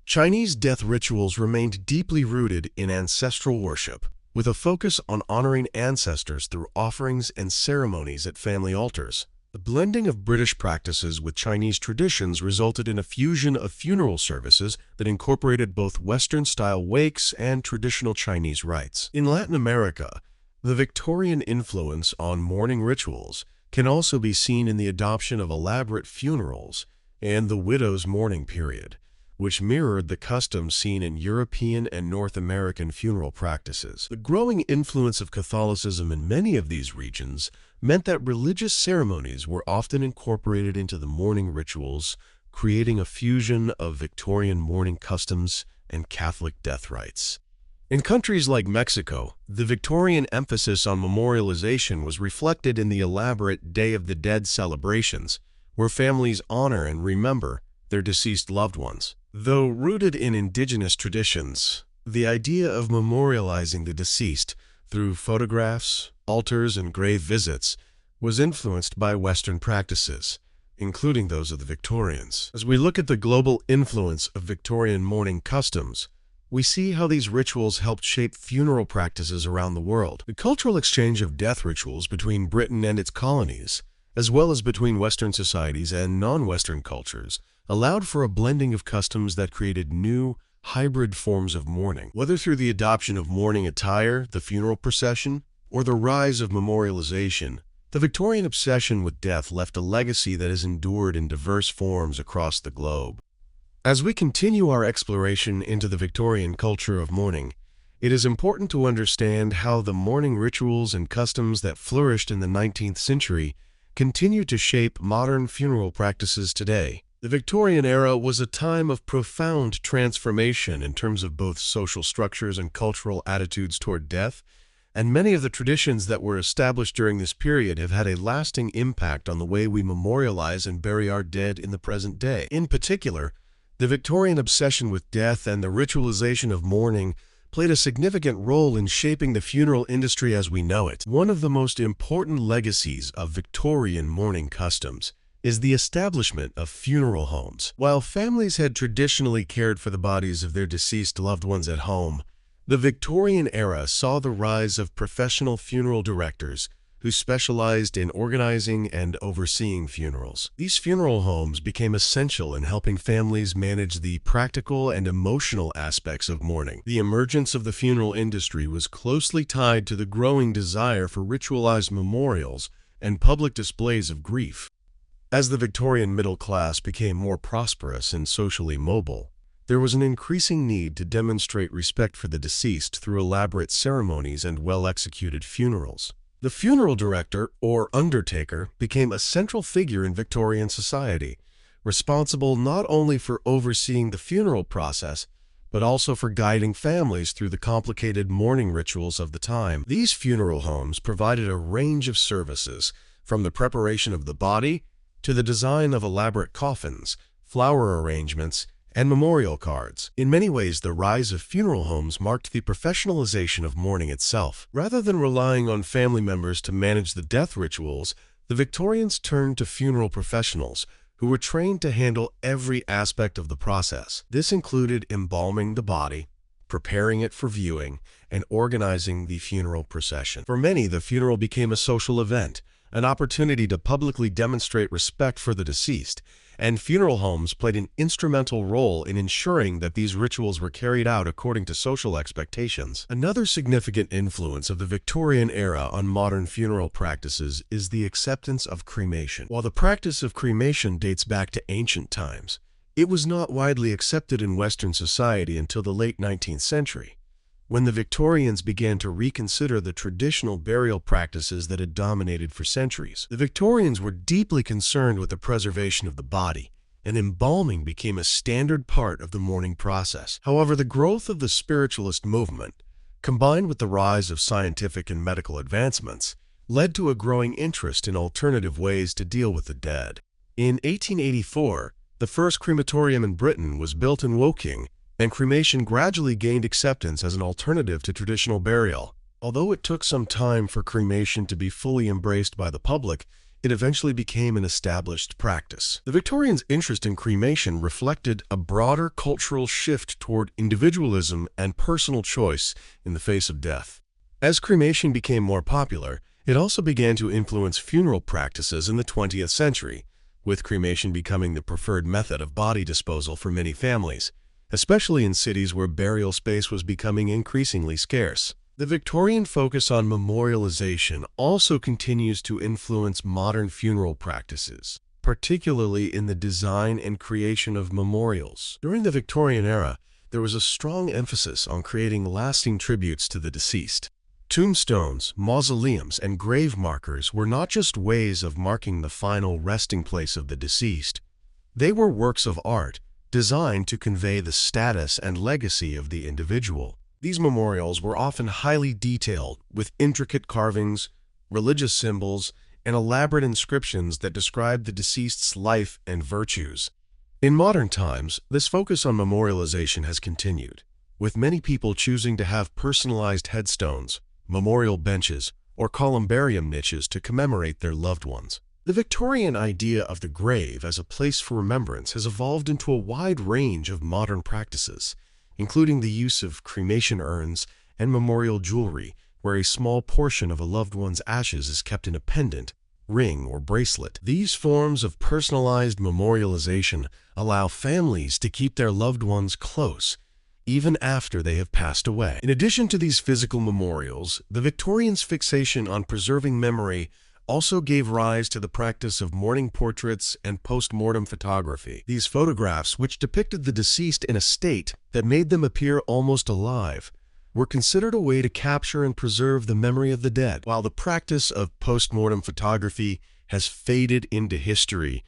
Chinese death rituals remained deeply rooted in ancestral worship, with a focus on honoring ancestors through offerings and ceremonies at family altars. The blending of British practices with Chinese traditions resulted in a fusion of funeral services that incorporated both Western-style wakes and traditional Chinese rites. In Latin America, the Victorian influence on mourning rituals can also be seen in the adoption of elaborate funerals and the widow's mourning period, which mirrored the customs seen in European and North American funeral practices. The growing influence of Catholicism in many of these regions meant that religious ceremonies were often incorporated into the mourning rituals, creating a fusion of Victorian mourning customs and Catholic death rites. In countries like Mexico, the Victorian emphasis on memorialization was reflected in the elaborate Day of the Dead celebrations, where families honor and remember their deceased loved ones. Though rooted in indigenous traditions, the idea of memorializing the deceased through photographs, altars, and grave visits was influenced by Western practices, including those of the Victorians. As we look at the global influence of Victorian mourning customs, we see how these rituals helped shape funeral practices around the world. The cultural exchange of death rituals between Britain and its colonies, as well as between Western societies and non-Western cultures, allowed for a blending of customs that created new, hybrid forms of mourning. Whether through the adoption of mourning attire, the funeral procession, or the rise of memorialization, the Victorian obsession with death left a legacy that has endured in diverse forms across the globe. As we continue our exploration into the Victorian culture of mourning, it is important to understand how the mourning rituals and customs that flourished in the 19th century continue to shape modern funeral practices today. The Victorian era was a time of profound transformation in terms of both social structures and cultural attitudes toward death, and many of the traditions that were established during this period have had a lasting impact on the way we memorialize and bury our dead in the present day. In particular, the Victorian obsession with death and the ritualization of mourning played a significant role in shaping the funeral industry as we know it. One of the most important legacies of Victorian mourning customs is the establishment of funeral homes. While families had traditionally cared for the bodies of their deceased loved ones at home, the Victorian era saw the rise of professional funeral directors who specialized in organizing and overseeing funerals. These funeral homes became essential in helping families manage the practical and emotional aspects of mourning. The emergence of the funeral industry was closely tied to the growing desire for ritualized memorials and public displays of grief. As the Victorian middle class became more prosperous and socially mobile, there was an increasing need to demonstrate respect for the deceased through elaborate ceremonies and well-executed funerals. The funeral director, or undertaker, became a central figure in Victorian society, responsible not only for overseeing the funeral process, but also for guiding families through the complicated mourning rituals of the time. These funeral homes provided a range of services, from the preparation of the body to the design of elaborate coffins, flower arrangements, and memorial cards. In many ways, the rise of funeral homes marked the professionalization of mourning itself. Rather than relying on family members to manage the death rituals, the Victorians turned to funeral professionals who were trained to handle every aspect of the process. This included embalming the body, preparing it for viewing, and organizing the funeral procession. For many, the funeral became a social event, an opportunity to publicly demonstrate respect for the deceased, and funeral homes played an instrumental role in ensuring that these rituals were carried out according to social expectations. Another significant influence of the Victorian era on modern funeral practices is the acceptance of cremation. While the practice of cremation dates back to ancient times, it was not widely accepted in Western society until the late 19th century, when the Victorians began to reconsider the traditional burial practices that had dominated for centuries. The Victorians were deeply concerned with the preservation of the body, and embalming became a standard part of the mourning process. However, the growth of the spiritualist movement, combined with the rise of scientific and medical advancements, led to a growing interest in alternative ways to deal with the dead. In 1884, the first crematorium in Britain was built in Woking, and cremation gradually gained acceptance as an alternative to traditional burial. Although it took some time for cremation to be fully embraced by the public, it eventually became an established practice. The Victorians' interest in cremation reflected a broader cultural shift toward individualism and personal choice in the face of death. As cremation became more popular, it also began to influence funeral practices in the 20th century, with cremation becoming the preferred method of body disposal for many families, especially in cities where burial space was becoming increasingly scarce. The Victorian focus on memorialization also continues to influence modern funeral practices, particularly in the design and creation of memorials. During the Victorian era, there was a strong emphasis on creating lasting tributes to the deceased. Tombstones, mausoleums, and grave markers were not just ways of marking the final resting place of the deceased. They were works of art designed to convey the status and legacy of the individual. These memorials were often highly detailed, with intricate carvings, religious symbols, and elaborate inscriptions that described the deceased's life and virtues. In modern times, this focus on memorialization has continued, with many people choosing to have personalized headstones, memorial benches, or columbarium niches to commemorate their loved ones. The Victorian idea of the grave as a place for remembrance has evolved into a wide range of modern practices, including the use of cremation urns and memorial jewelry, where a small portion of a loved one's ashes is kept in a pendant, ring, or bracelet. These forms of personalized memorialization allow families to keep their loved ones close, even after they have passed away. In addition to these physical memorials, the Victorians' fixation on preserving memory also gave rise to the practice of mourning portraits and post-mortem photography. These photographs, which depicted the deceased in a state that made them appear almost alive, were considered a way to capture and preserve the memory of the dead. While the practice of post-mortem photography has faded into history,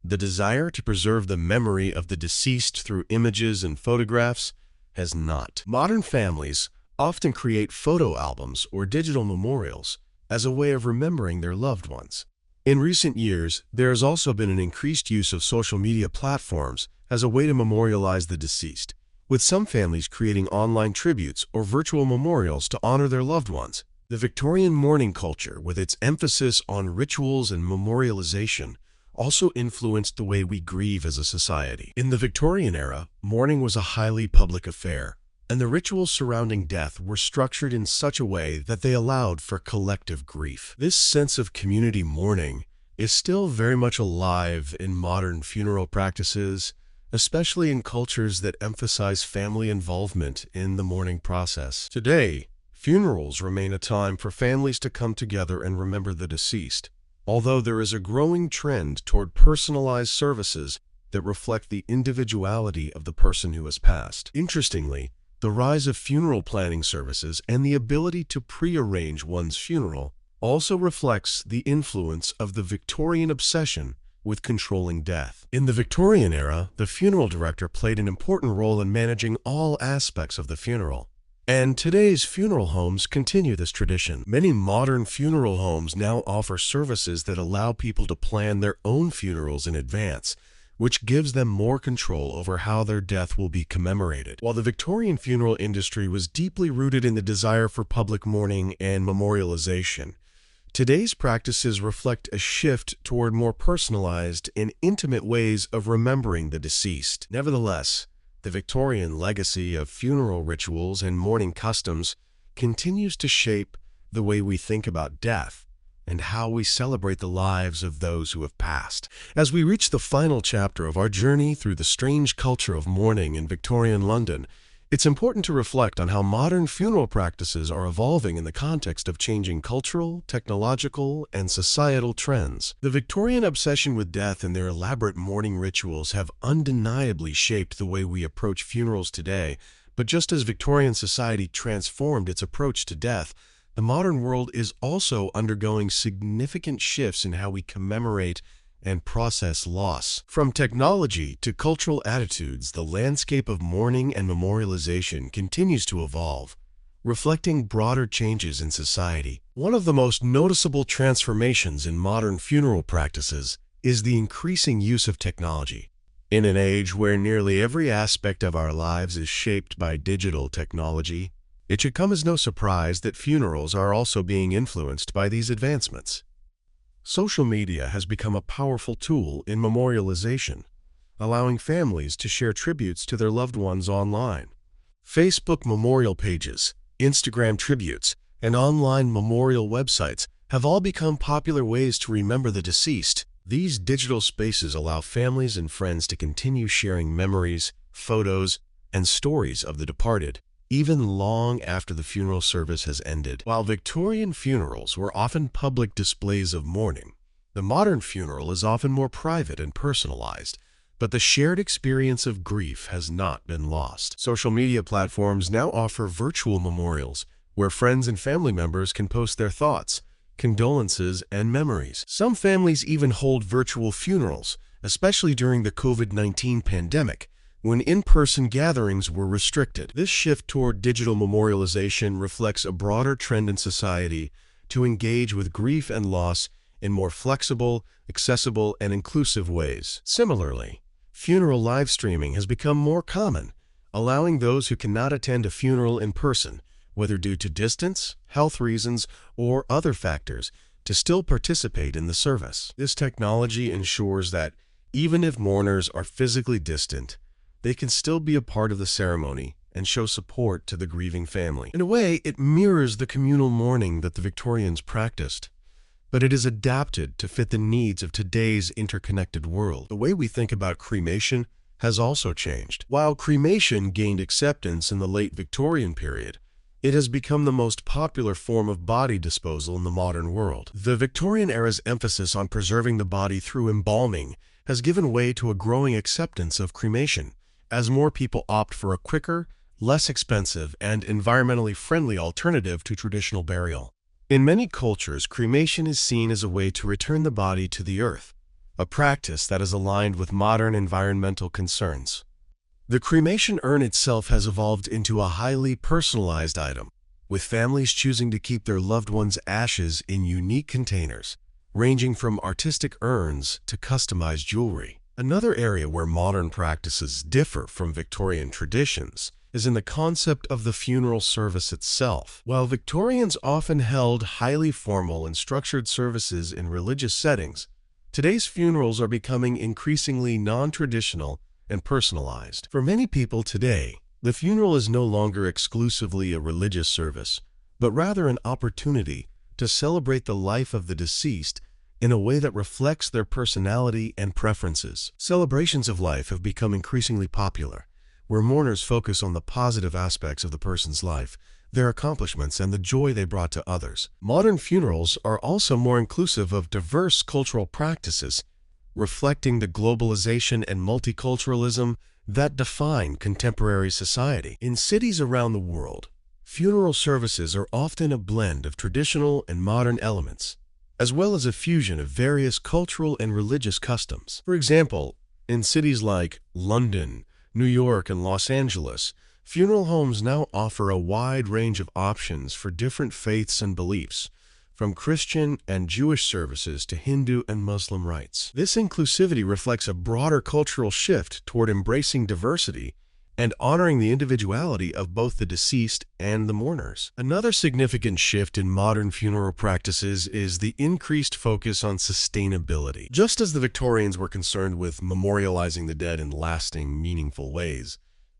the desire to preserve the memory of the deceased through images and photographs has not. Modern families often create photo albums or digital memorials as a way of remembering their loved ones. In recent years, there has also been an increased use of social media platforms as a way to memorialize the deceased, with some families creating online tributes or virtual memorials to honor their loved ones. The Victorian mourning culture, with its emphasis on rituals and memorialization, also influenced the way we grieve as a society. In the Victorian era, mourning was a highly public affair, and the rituals surrounding death were structured in such a way that they allowed for collective grief. This sense of community mourning is still very much alive in modern funeral practices, especially in cultures that emphasize family involvement in the mourning process. Today, funerals remain a time for families to come together and remember the deceased, although there is a growing trend toward personalized services that reflect the individuality of the person who has passed. Interestingly, the rise of funeral planning services and the ability to pre-arrange one's funeral also reflects the influence of the Victorian obsession with controlling death. In the Victorian era, the funeral director played an important role in managing all aspects of the funeral, and today's funeral homes continue this tradition. Many modern funeral homes now offer services that allow people to plan their own funerals in advance, which gives them more control over how their death will be commemorated. While the Victorian funeral industry was deeply rooted in the desire for public mourning and memorialization, today's practices reflect a shift toward more personalized and intimate ways of remembering the deceased. Nevertheless, The Victorian legacy of funeral rituals and mourning customs continues to shape the way we think about death and how we celebrate the lives of those who have passed. As we reach the final chapter of our journey through the strange culture of mourning in Victorian London, it's important to reflect on how modern funeral practices are evolving in the context of changing cultural, technological, and societal trends. The Victorian obsession with death and their elaborate mourning rituals have undeniably shaped the way we approach funerals today, but just as Victorian society transformed its approach to death, the modern world is also undergoing significant shifts in how we commemorate and process loss. From technology to cultural attitudes, the landscape of mourning and memorialization continues to evolve, reflecting broader changes in society. One of the most noticeable transformations in modern funeral practices is the increasing use of technology. In an age where nearly every aspect of our lives is shaped by digital technology, it should come as no surprise that funerals are also being influenced by these advancements. Social media has become a powerful tool in memorialization, allowing families to share tributes to their loved ones online. Facebook memorial pages, Instagram tributes, and online memorial websites have all become popular ways to remember the deceased. These digital spaces allow families and friends to continue sharing memories, photos, and stories of the departed, even long after the funeral service has ended. While Victorian funerals were often public displays of mourning, the modern funeral is often more private and personalized, but the shared experience of grief has not been lost. Social media platforms now offer virtual memorials, where friends and family members can post their thoughts, condolences, and memories. Some families even hold virtual funerals, especially during the COVID-19 pandemic, when in-person gatherings were restricted. This shift toward digital memorialization reflects a broader trend in society to engage with grief and loss in more flexible, accessible, and inclusive ways. Similarly, funeral live streaming has become more common, allowing those who cannot attend a funeral in person, whether due to distance, health reasons, or other factors, to still participate in the service. This technology ensures that even if mourners are physically distant, they can still be a part of the ceremony and show support to the grieving family. In a way, it mirrors the communal mourning that the Victorians practiced, but it is adapted to fit the needs of today's interconnected world. The way we think about cremation has also changed. While cremation gained acceptance in the late Victorian period, it has become the most popular form of body disposal in the modern world. The Victorian era's emphasis on preserving the body through embalming has given way to a growing acceptance of cremation, as more people opt for a quicker, less expensive, and environmentally friendly alternative to traditional burial. In many cultures, cremation is seen as a way to return the body to the earth, a practice that is aligned with modern environmental concerns. The cremation urn itself has evolved into a highly personalized item, with families choosing to keep their loved ones' ashes in unique containers, ranging from artistic urns to customized jewelry. Another area where modern practices differ from Victorian traditions is in the concept of the funeral service itself. While Victorians often held highly formal and structured services in religious settings, today's funerals are becoming increasingly non-traditional and personalized. For many people today, the funeral is no longer exclusively a religious service, but rather an opportunity to celebrate the life of the deceased in a way that reflects their personality and preferences. Celebrations of life have become increasingly popular, where mourners focus on the positive aspects of the person's life, their accomplishments, and the joy they brought to others. Modern funerals are also more inclusive of diverse cultural practices, reflecting the globalization and multiculturalism that define contemporary society. In cities around the world, funeral services are often a blend of traditional and modern elements, as well as a fusion of various cultural and religious customs. For example, in cities like London, New York, and Los Angeles, funeral homes now offer a wide range of options for different faiths and beliefs, from Christian and Jewish services to Hindu and Muslim rites. This inclusivity reflects a broader cultural shift toward embracing diversity and honoring the individuality of both the deceased and the mourners. Another significant shift in modern funeral practices is the increased focus on sustainability. Just as the Victorians were concerned with memorializing the dead in lasting, meaningful ways,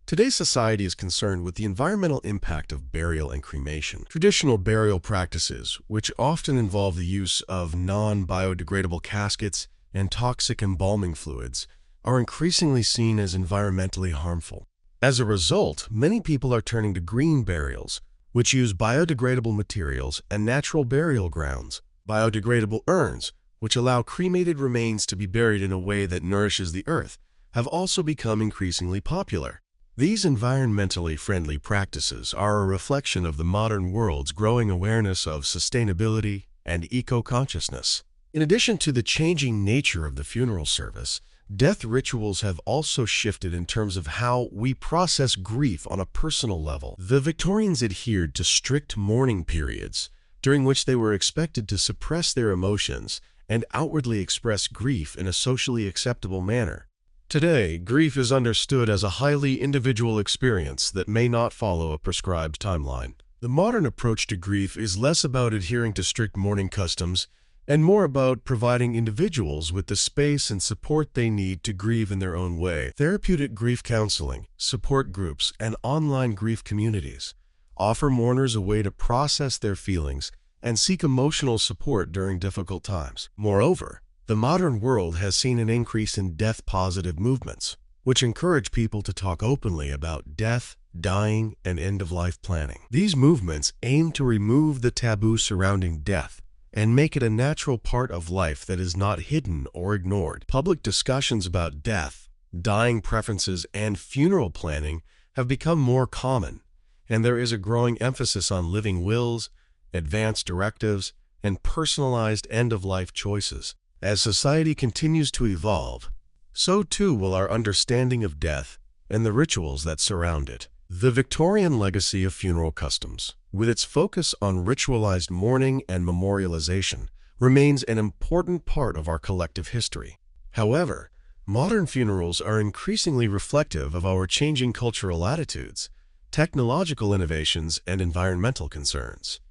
Today's society is concerned with the environmental impact of burial and cremation. Traditional burial practices, which often involve the use of non-biodegradable caskets and toxic embalming fluids, are increasingly seen as environmentally harmful. As a result, many people are turning to green burials, which use biodegradable materials and natural burial grounds. Biodegradable urns, which allow cremated remains to be buried in a way that nourishes the earth, have also become increasingly popular. These environmentally friendly practices are a reflection of the modern world's growing awareness of sustainability and eco-consciousness. In addition to the changing nature of the funeral service, death rituals have also shifted in terms of how we process grief on a personal level. The Victorians adhered to strict mourning periods, during which they were expected to suppress their emotions and outwardly express grief in a socially acceptable manner. Today, grief is understood as a highly individual experience that may not follow a prescribed timeline. The modern approach to grief is less about adhering to strict mourning customs and more about providing individuals with the space and support they need to grieve in their own way. Therapeutic grief counseling, support groups, and online grief communities offer mourners a way to process their feelings and seek emotional support during difficult times. Moreover, the modern world has seen an increase in death-positive movements, which encourage people to talk openly about death, dying, and end-of-life planning. These movements aim to remove the taboo surrounding death and make it a natural part of life that is not hidden or ignored. Public discussions about death, dying preferences, and funeral planning have become more common, and there is a growing emphasis on living wills, advance directives, and personalized end-of-life choices. As society continues to evolve, so too will our understanding of death and the rituals that surround it. The Victorian legacy of funeral customs, with its focus on ritualized mourning and memorialization, remains an important part of our collective history. However, modern funerals are increasingly reflective of our changing cultural attitudes, technological innovations, and environmental concerns.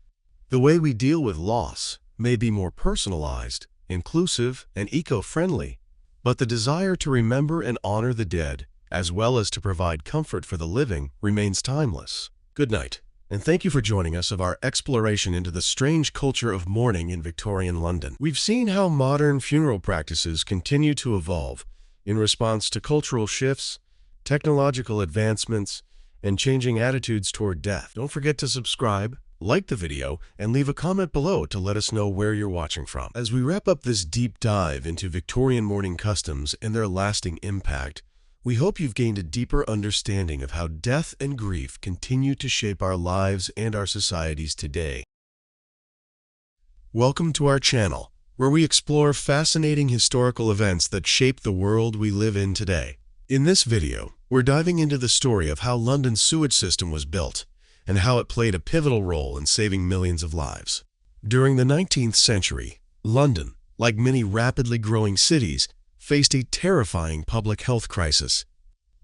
The way we deal with loss may be more personalized, inclusive, and eco-friendly, but the desire to remember and honor the dead, as well as to provide comfort for the living, remains timeless. Good night, and thank you for joining us of our exploration into the strange culture of mourning in Victorian London. We've seen how modern funeral practices continue to evolve in response to cultural shifts, technological advancements, and changing attitudes toward death. Don't forget to subscribe, like the video, and leave a comment below to let us know where you're watching from. As we wrap up this deep dive into Victorian mourning customs and their lasting impact, we hope you've gained a deeper understanding of how death and grief continue to shape our lives and our societies today. Welcome to our channel, where we explore fascinating historical events that shape the world we live in today. In this video, we're diving into the story of how London's sewage system was built and how it played a pivotal role in saving millions of lives. During the 19th century, London, like many rapidly growing cities, faced a terrifying public health crisis.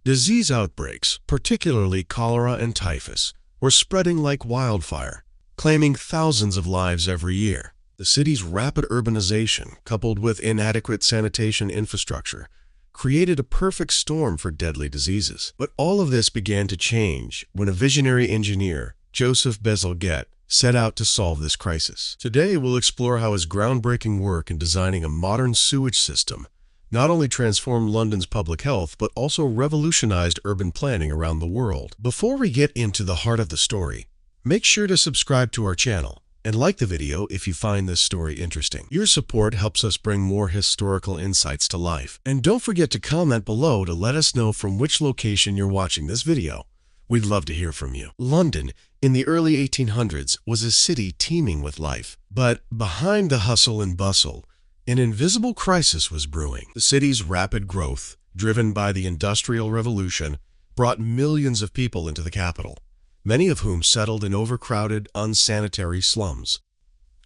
Disease outbreaks, particularly cholera and typhus, were spreading like wildfire, claiming thousands of lives every year. The city's rapid urbanization, coupled with inadequate sanitation infrastructure, created a perfect storm for deadly diseases. But all of this began to change when a visionary engineer, Joseph Bazalgette, set out to solve this crisis. Today, we'll explore how his groundbreaking work in designing a modern sewage system not only transformed London's public health, but also revolutionized urban planning around the world. Before we get into the heart of the story, make sure to subscribe to our channel and like the video if you find this story interesting. Your support helps us bring more historical insights to life. And don't forget to comment below to let us know from which location you're watching this video. We'd love to hear from you. London, in the early 1800s, was a city teeming with life. But behind the hustle and bustle, an invisible crisis was brewing. The city's rapid growth, driven by the Industrial Revolution, brought millions of people into the capital, many of whom settled in overcrowded, unsanitary slums.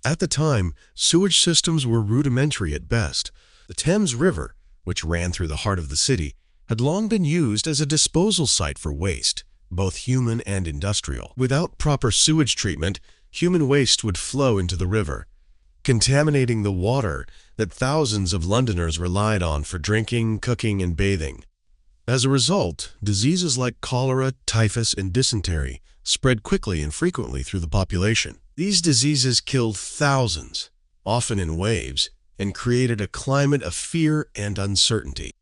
At the time, sewage systems were rudimentary at best. The Thames River, which ran through the heart of the city, had long been used as a disposal site for waste, both human and industrial. Without proper sewage treatment, human waste would flow into the river, contaminating the water that thousands of Londoners relied on for drinking, cooking, and bathing. As a result, diseases like cholera, typhus, and dysentery spread quickly and frequently through the population. These diseases killed thousands, often in waves, and created a climate of fear and uncertainty.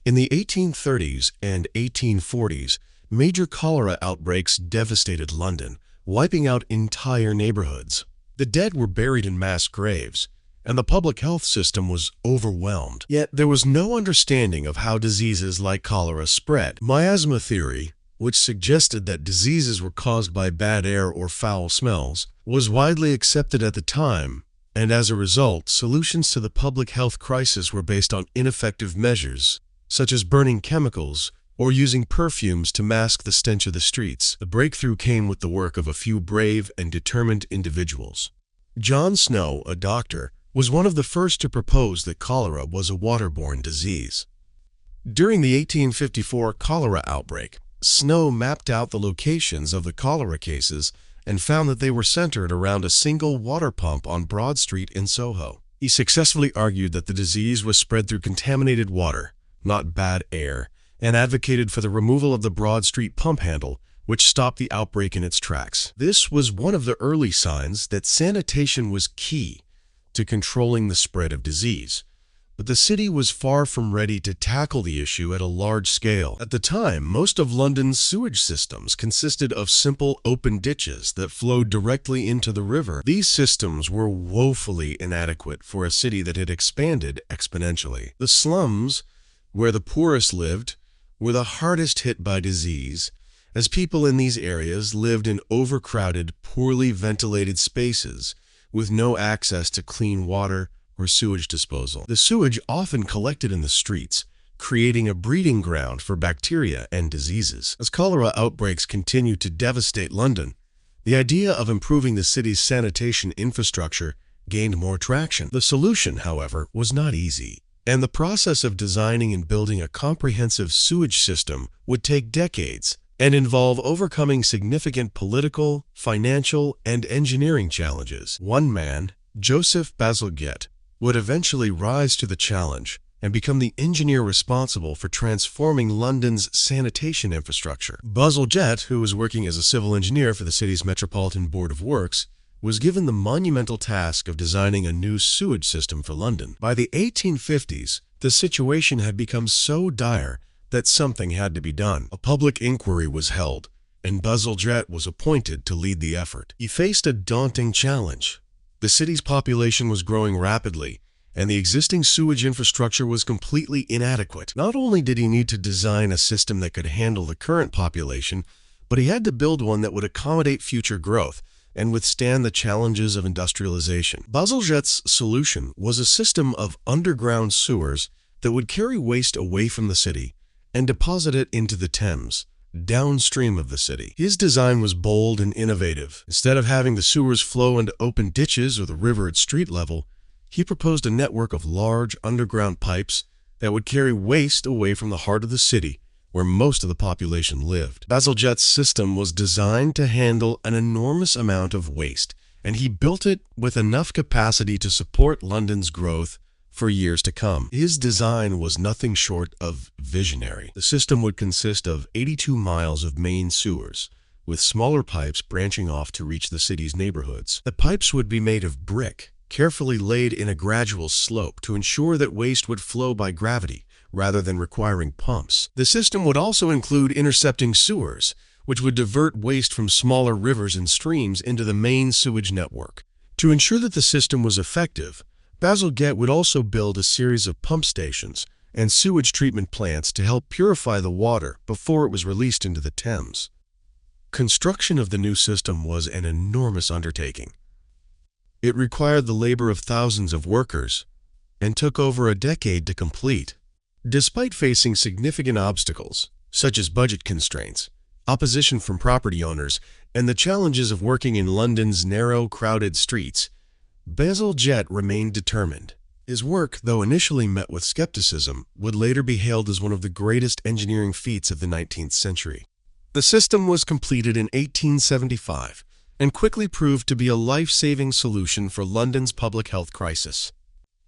In the 1830s and 1840s, major cholera outbreaks devastated London, wiping out entire neighborhoods. The dead were buried in mass graves, and the public health system was overwhelmed. Yet there was no understanding of how diseases like cholera spread. Miasma theory, which suggested that diseases were caused by bad air or foul smells, was widely accepted at the time, and as a result, solutions to the public health crisis were based on ineffective measures, such as burning chemicals or using perfumes to mask the stench of the streets. The breakthrough came with the work of a few brave and determined individuals. John Snow, a doctor, was one of the first to propose that cholera was a waterborne disease. During the 1854 cholera outbreak, Snow mapped out the locations of the cholera cases and found that they were centered around a single water pump on Broad Street in Soho. He successfully argued that the disease was spread through contaminated water, not bad air, and advocated for the removal of the Broad Street pump handle, which stopped the outbreak in its tracks. This was one of the early signs that sanitation was key to controlling the spread of disease. But the city was far from ready to tackle the issue at a large scale. At the time, most of London's sewage systems consisted of simple open ditches that flowed directly into the river. These systems were woefully inadequate for a city that had expanded exponentially. The slums, where the poorest lived, were the hardest hit by disease, as people in these areas lived in overcrowded, poorly ventilated spaces with no access to clean water or sewage disposal. The sewage often collected in the streets, creating a breeding ground for bacteria and diseases. As cholera outbreaks continued to devastate London, the idea of improving the city's sanitation infrastructure gained more traction. The solution, however, was not easy, and the process of designing and building a comprehensive sewage system would take decades and involve overcoming significant political, financial, and engineering challenges. One man, Joseph Bazalgette, would eventually rise to the challenge and become the engineer responsible for transforming London's sanitation infrastructure. Bazalgette, who was working as a civil engineer for the city's Metropolitan Board of Works, was given the monumental task of designing a new sewage system for London. By the 1850s, the situation had become so dire that something had to be done. A public inquiry was held, and Bazalgette was appointed to lead the effort. He faced a daunting challenge. The city's population was growing rapidly, and the existing sewage infrastructure was completely inadequate. Not only did he need to design a system that could handle the current population, but he had to build one that would accommodate future growth and withstand the challenges of industrialization. Bazalgette's solution was a system of underground sewers that would carry waste away from the city and deposit it into the Thames, downstream of the city. His design was bold and innovative. Instead of having the sewers flow into open ditches or the river at street level, he proposed a network of large underground pipes that would carry waste away from the heart of the city, where most of the population lived. Bazalgette's system was designed to handle an enormous amount of waste, and he built it with enough capacity to support London's growth for years to come. His design was nothing short of visionary. The system would consist of 82 miles of main sewers, with smaller pipes branching off to reach the city's neighborhoods. The pipes would be made of brick, carefully laid in a gradual slope to ensure that waste would flow by gravity rather than requiring pumps. The system would also include intercepting sewers, which would divert waste from smaller rivers and streams into the main sewage network. To ensure that the system was effective, Bazalgette would also build a series of pump stations and sewage treatment plants to help purify the water before it was released into the Thames. Construction of the new system was an enormous undertaking. It required the labor of thousands of workers and took over a decade to complete. Despite facing significant obstacles, such as budget constraints, opposition from property owners, and the challenges of working in London's narrow, crowded streets, Bazalgette remained determined. His work, though initially met with skepticism, would later be hailed as one of the greatest engineering feats of the 19th century. The system was completed in 1875 and quickly proved to be a life-saving solution for London's public health crisis.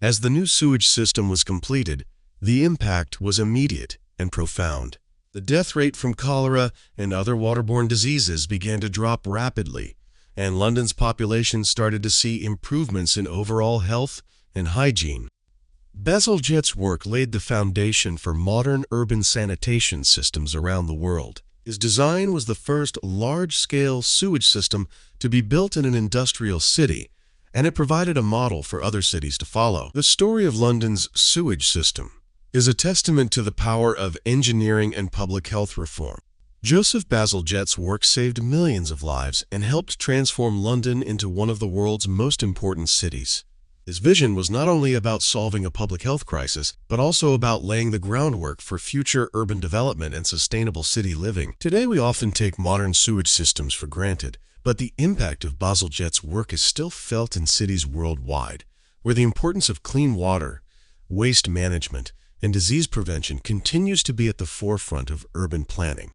As the new sewage system was completed, the impact was immediate and profound. The death rate from cholera and other waterborne diseases began to drop rapidly, and London's population started to see improvements in overall health and hygiene. Bazalgette's work laid the foundation for modern urban sanitation systems around the world. His design was the first large-scale sewage system to be built in an industrial city, and it provided a model for other cities to follow. The story of London's sewage system is a testament to the power of engineering and public health reform. Joseph Bazalgette's work saved millions of lives and helped transform London into one of the world's most important cities. His vision was not only about solving a public health crisis, but also about laying the groundwork for future urban development and sustainable city living. Today, we often take modern sewage systems for granted, but the impact of Bazalgette's work is still felt in cities worldwide, where the importance of clean water, waste management, and disease prevention continues to be at the forefront of urban planning.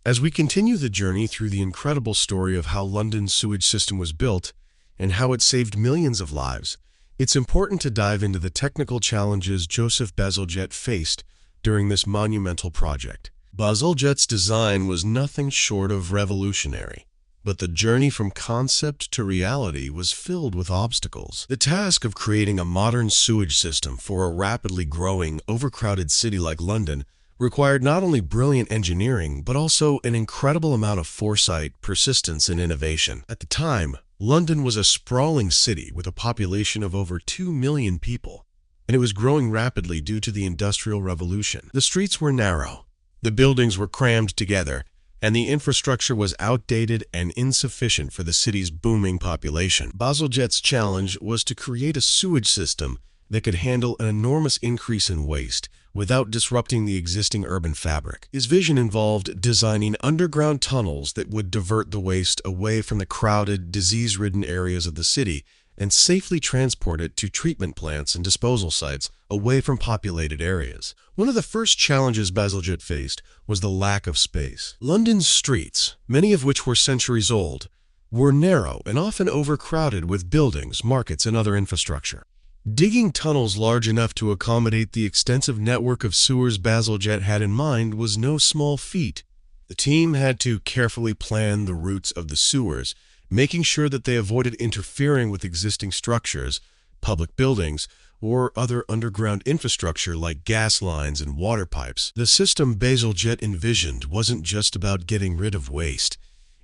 As we continue the journey through the incredible story of how London's sewage system was built and how it saved millions of lives, it's important to dive into the technical challenges Joseph Bazalgette faced during this monumental project. Bazalgette's design was nothing short of revolutionary, but the journey from concept to reality was filled with obstacles. The task of creating a modern sewage system for a rapidly growing, overcrowded city like London required not only brilliant engineering, but also an incredible amount of foresight, persistence, and innovation. At the time, London was a sprawling city with a population of over 2 million people, and it was growing rapidly due to the Industrial Revolution. The streets were narrow, the buildings were crammed together, and the infrastructure was outdated and insufficient for the city's booming population. Bazalgette's challenge was to create a sewage system that could handle an enormous increase in waste without disrupting the existing urban fabric. His vision involved designing underground tunnels that would divert the waste away from the crowded, disease-ridden areas of the city and safely transport it to treatment plants and disposal sites away from populated areas. One of the first challenges Bazalgette faced was the lack of space. London's streets, many of which were centuries old, were narrow and often overcrowded with buildings, markets, and other infrastructure. Digging tunnels large enough to accommodate the extensive network of sewers Bazalgette had in mind was no small feat. The team had to carefully plan the routes of the sewers, making sure that they avoided interfering with existing structures, public buildings, or other underground infrastructure like gas lines and water pipes. The system Bazalgette envisioned wasn't just about getting rid of waste.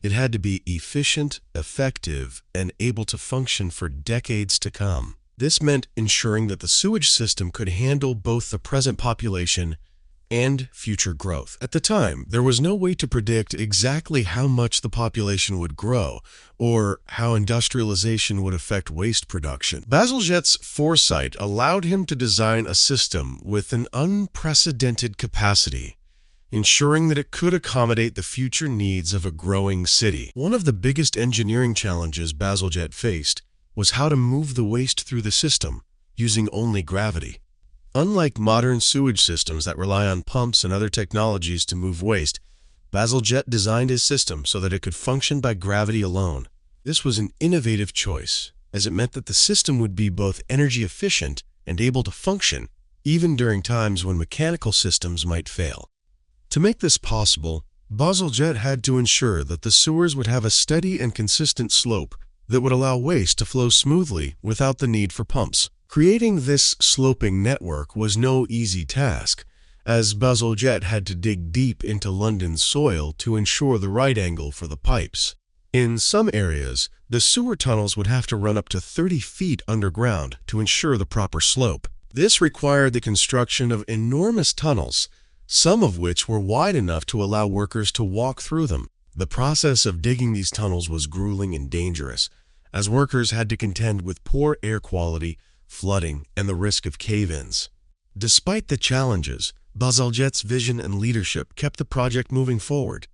It had to be efficient, effective, and able to function for decades to come. This meant ensuring that the sewage system could handle both the present population and future growth. At the time, there was no way to predict exactly how much the population would grow or how industrialization would affect waste production. Bazalgette's foresight allowed him to design a system with an unprecedented capacity, ensuring that it could accommodate the future needs of a growing city. One of the biggest engineering challenges Bazalgette faced was how to move the waste through the system using only gravity. Unlike modern sewage systems that rely on pumps and other technologies to move waste, Bazalgette designed his system so that it could function by gravity alone. This was an innovative choice, as it meant that the system would be both energy efficient and able to function, even during times when mechanical systems might fail. To make this possible, Bazalgette had to ensure that the sewers would have a steady and consistent slope that would allow waste to flow smoothly without the need for pumps. Creating this sloping network was no easy task, as Bazalgette had to dig deep into London's soil to ensure the right angle for the pipes. In some areas, the sewer tunnels would have to run up to 30 feet underground to ensure the proper slope. This required the construction of enormous tunnels, some of which were wide enough to allow workers to walk through them. The process of digging these tunnels was grueling and dangerous, as workers had to contend with poor air quality, flooding, and the risk of cave-ins. Despite the challenges, Bazalgette's vision and leadership kept the project moving forward.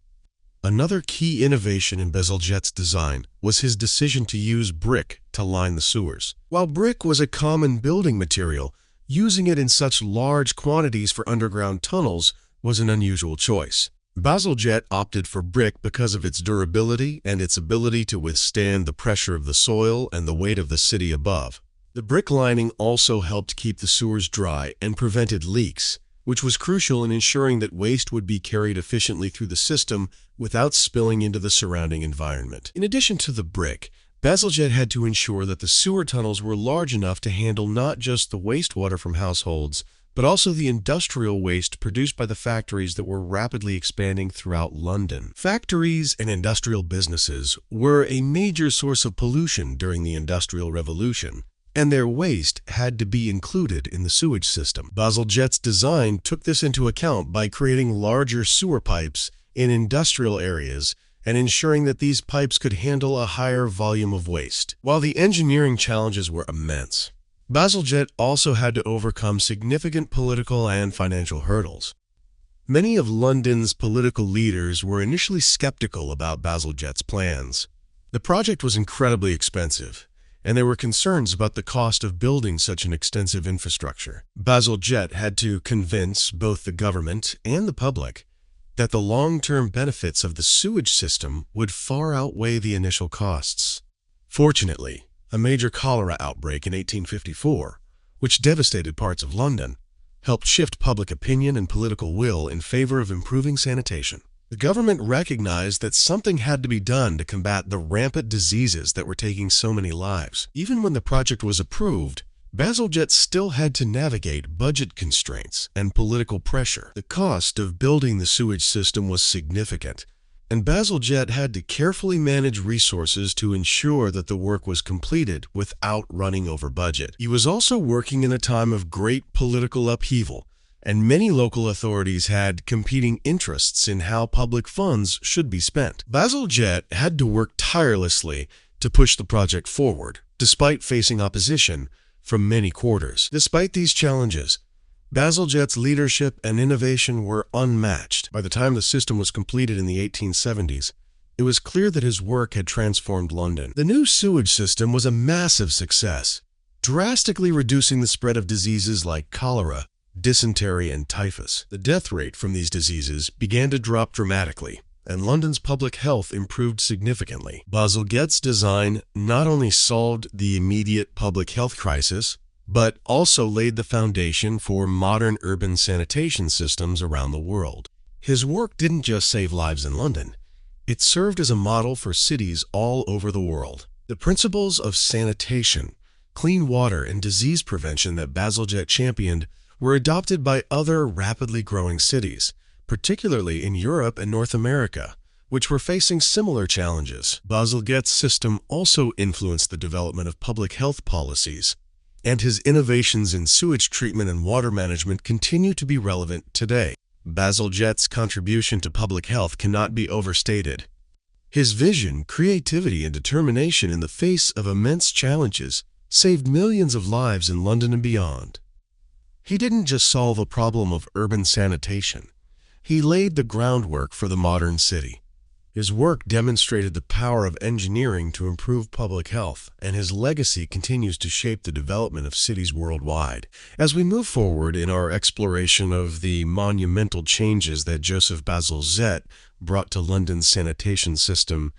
Another key innovation in Bazalgette's design was his decision to use brick to line the sewers. While brick was a common building material, using it in such large quantities for underground tunnels was an unusual choice. Bazalgette opted for brick because of its durability and its ability to withstand the pressure of the soil and the weight of the city above. The brick lining also helped keep the sewers dry and prevented leaks, which was crucial in ensuring that waste would be carried efficiently through the system without spilling into the surrounding environment. In addition to the brick, Bazalgette had to ensure that the sewer tunnels were large enough to handle not just the wastewater from households, but also the industrial waste produced by the factories that were rapidly expanding throughout London. Factories and industrial businesses were a major source of pollution during the Industrial Revolution, and their waste had to be included in the sewage system. Bazalgette's design took this into account by creating larger sewer pipes in industrial areas and ensuring that these pipes could handle a higher volume of waste. While the engineering challenges were immense, Bazalgette also had to overcome significant political and financial hurdles. Many of London's political leaders were initially skeptical about Bazalgette's plans. The project was incredibly expensive, and there were concerns about the cost of building such an extensive infrastructure. Bazalgette had to convince both the government and the public that the long-term benefits of the sewage system would far outweigh the initial costs. Fortunately, a major cholera outbreak in 1854, which devastated parts of London, helped shift public opinion and political will in favor of improving sanitation. The government recognized that something had to be done to combat the rampant diseases that were taking so many lives. Even when the project was approved, Bazalgette still had to navigate budget constraints and political pressure. The cost of building the sewage system was significant, and Bazalgette had to carefully manage resources to ensure that the work was completed without running over budget. He was also working in a time of great political upheaval, and many local authorities had competing interests in how public funds should be spent. Bazalgette had to work tirelessly to push the project forward, despite facing opposition from many quarters. Despite these challenges, Bazalgette's leadership and innovation were unmatched. By the time the system was completed in the 1870s, it was clear that his work had transformed London. The new sewage system was a massive success, drastically reducing the spread of diseases like cholera, dysentery, and typhus. The death rate from these diseases began to drop dramatically, and London's public health improved significantly. Bazalgette's design not only solved the immediate public health crisis, but also laid the foundation for modern urban sanitation systems around the world. His work didn't just save lives in London, it served as a model for cities all over the world. The principles of sanitation, clean water, and disease prevention that Bazalgette championed were adopted by other rapidly growing cities, particularly in Europe and North America, which were facing similar challenges. Bazalgette's system also influenced the development of public health policies, and his innovations in sewage treatment and water management continue to be relevant today. Bazalgette's contribution to public health cannot be overstated. His vision, creativity, and determination in the face of immense challenges saved millions of lives in London and beyond. He didn't just solve a problem of urban sanitation. He laid the groundwork for the modern city. His work demonstrated the power of engineering to improve public health, and his legacy continues to shape the development of cities worldwide. As we move forward in our exploration of the monumental changes that Joseph Bazalgette brought to London's sanitation system,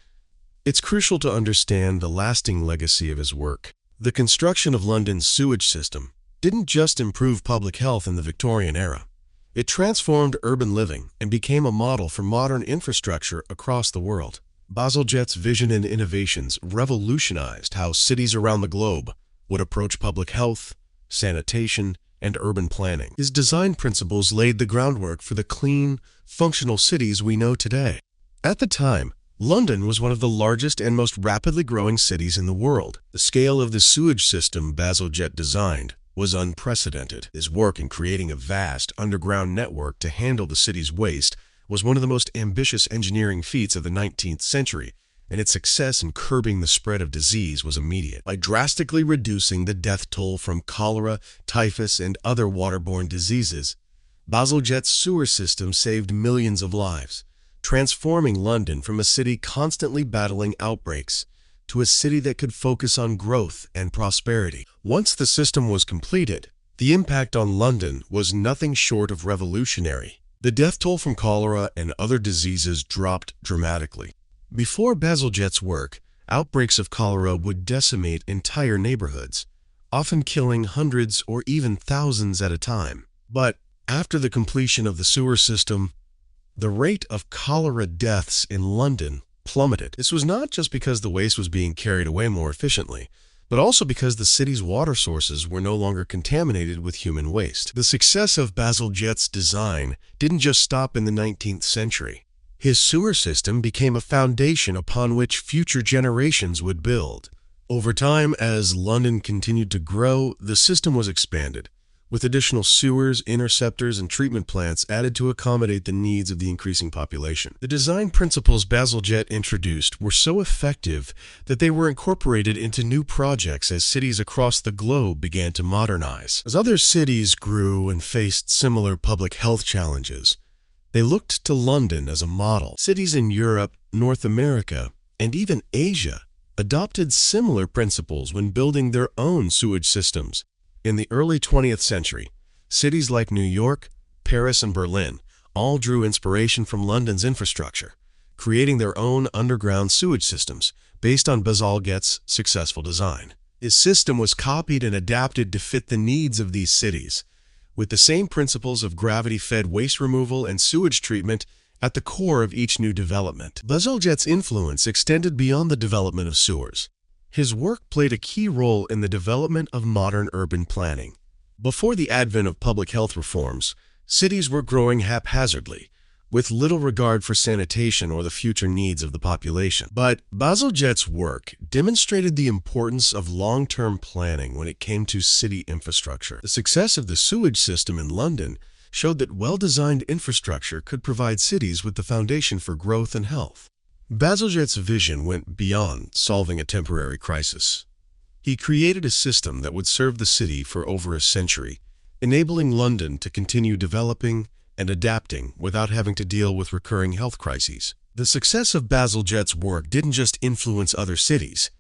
it's crucial to understand the lasting legacy of his work. The construction of London's sewage system didn't just improve public health in the Victorian era. It transformed urban living and became a model for modern infrastructure across the world. Bazalgette's vision and innovations revolutionized how cities around the globe would approach public health, sanitation, and urban planning. His design principles laid the groundwork for the clean, functional cities we know today. At the time, London was one of the largest and most rapidly growing cities in the world. The scale of the sewage system Bazalgette designed was unprecedented. His work in creating a vast underground network to handle the city's waste was one of the most ambitious engineering feats of the 19th century, and its success in curbing the spread of disease was immediate. By drastically reducing the death toll from cholera, typhus, and other waterborne diseases, Bazalgette's sewer system saved millions of lives, transforming London from a city constantly battling outbreaks to a city that could focus on growth and prosperity. Once the system was completed, the impact on London was nothing short of revolutionary. The death toll from cholera and other diseases dropped dramatically. Before Bazalgette's work, outbreaks of cholera would decimate entire neighborhoods, often killing hundreds or even thousands at a time. But After the completion of the sewer system, the rate of cholera deaths in London plummeted. This was not just because the waste was being carried away more efficiently, but also because the city's water sources were no longer contaminated with human waste. The success of Bazalgette's design didn't just stop in the 19th century. His sewer system became a foundation upon which future generations would build. Over time, as London continued to grow, the system was expanded, with additional sewers, interceptors, and treatment plants added to accommodate the needs of the increasing population. The design principles Bazalgette introduced were so effective that they were incorporated into new projects as cities across the globe began to modernize. As other cities grew and faced similar public health challenges, they looked to London as a model. Cities in Europe, North America, and even Asia adopted similar principles when building their own sewage systems. In the early 20th century, cities like New York, Paris, and Berlin all drew inspiration from London's infrastructure, creating their own underground sewage systems based on Bazalgette's successful design. His system was copied and adapted to fit the needs of these cities, with the same principles of gravity-fed waste removal and sewage treatment at the core of each new development. Bazalgette's influence extended beyond the development of sewers. His work played a key role in the development of modern urban planning. Before the advent of public health reforms, cities were growing haphazardly, with little regard for sanitation or the future needs of the population. But Bazalgette's work demonstrated the importance of long-term planning when it came to city infrastructure. The success of the sewage system in London showed that well-designed infrastructure could provide cities with the foundation for growth and health. Bazalgette's vision went beyond solving a temporary crisis. He created a system that would serve the city for over a century, enabling London to continue developing and adapting without having to deal with recurring health crises. The success of Bazalgette's work didn't just influence other cities.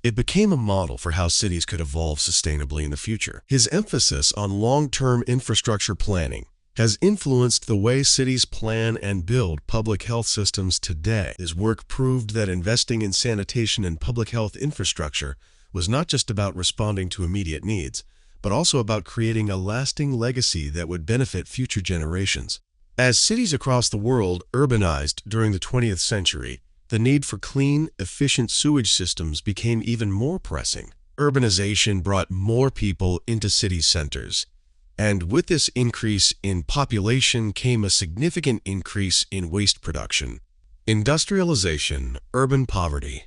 It became a model for how cities could evolve sustainably in the future. His emphasis on long-term infrastructure planning has influenced the way cities plan and build public health systems today. His work proved that investing in sanitation and public health infrastructure was not just about responding to immediate needs, but also about creating a lasting legacy that would benefit future generations. As cities across the world urbanized during the 20th century, the need for clean, efficient sewage systems became even more pressing. Urbanization brought more people into city centers, and with this increase in population came a significant increase in waste production. Industrialization, urban poverty,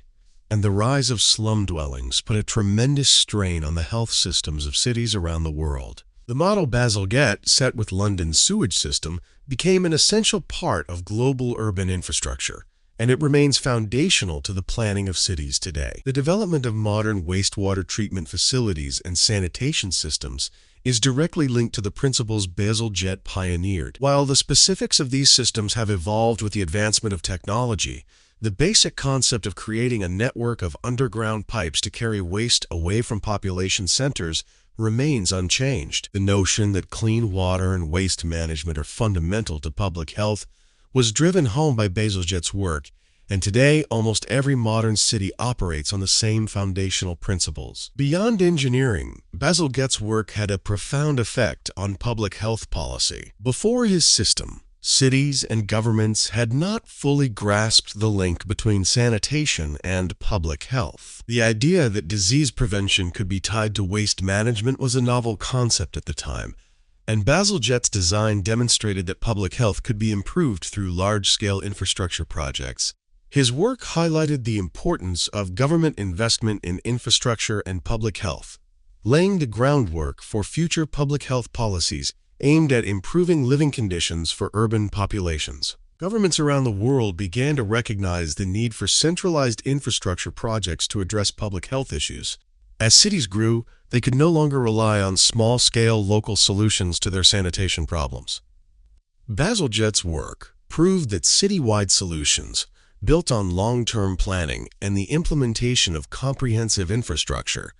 and the rise of slum dwellings put a tremendous strain on the health systems of cities around the world. The model Bazalgette set with London's sewage system became an essential part of global urban infrastructure, and it remains foundational to the planning of cities today. The development of modern wastewater treatment facilities and sanitation systems is directly linked to the principles Bazalgette pioneered. While the specifics of these systems have evolved with the advancement of technology, the basic concept of creating a network of underground pipes to carry waste away from population centers remains unchanged. The notion that clean water and waste management are fundamental to public health was driven home by Bazalgette's work, and today almost every modern city operates on the same foundational principles. Beyond engineering, Bazalgette's work had a profound effect on public health policy. Before his system, cities and governments had not fully grasped the link between sanitation and public health. The idea that disease prevention could be tied to waste management was a novel concept at the time, and Bazalgette's design demonstrated that public health could be improved through large-scale infrastructure projects. His work highlighted the importance of government investment in infrastructure and public health, laying the groundwork for future public health policies aimed at improving living conditions for urban populations. Governments around the world began to recognize the need for centralized infrastructure projects to address public health issues. As cities grew, they could no longer rely on small-scale local solutions to their sanitation problems. Bazalgette's work proved that citywide solutions, built on long-term planning and the implementation of comprehensive infrastructure,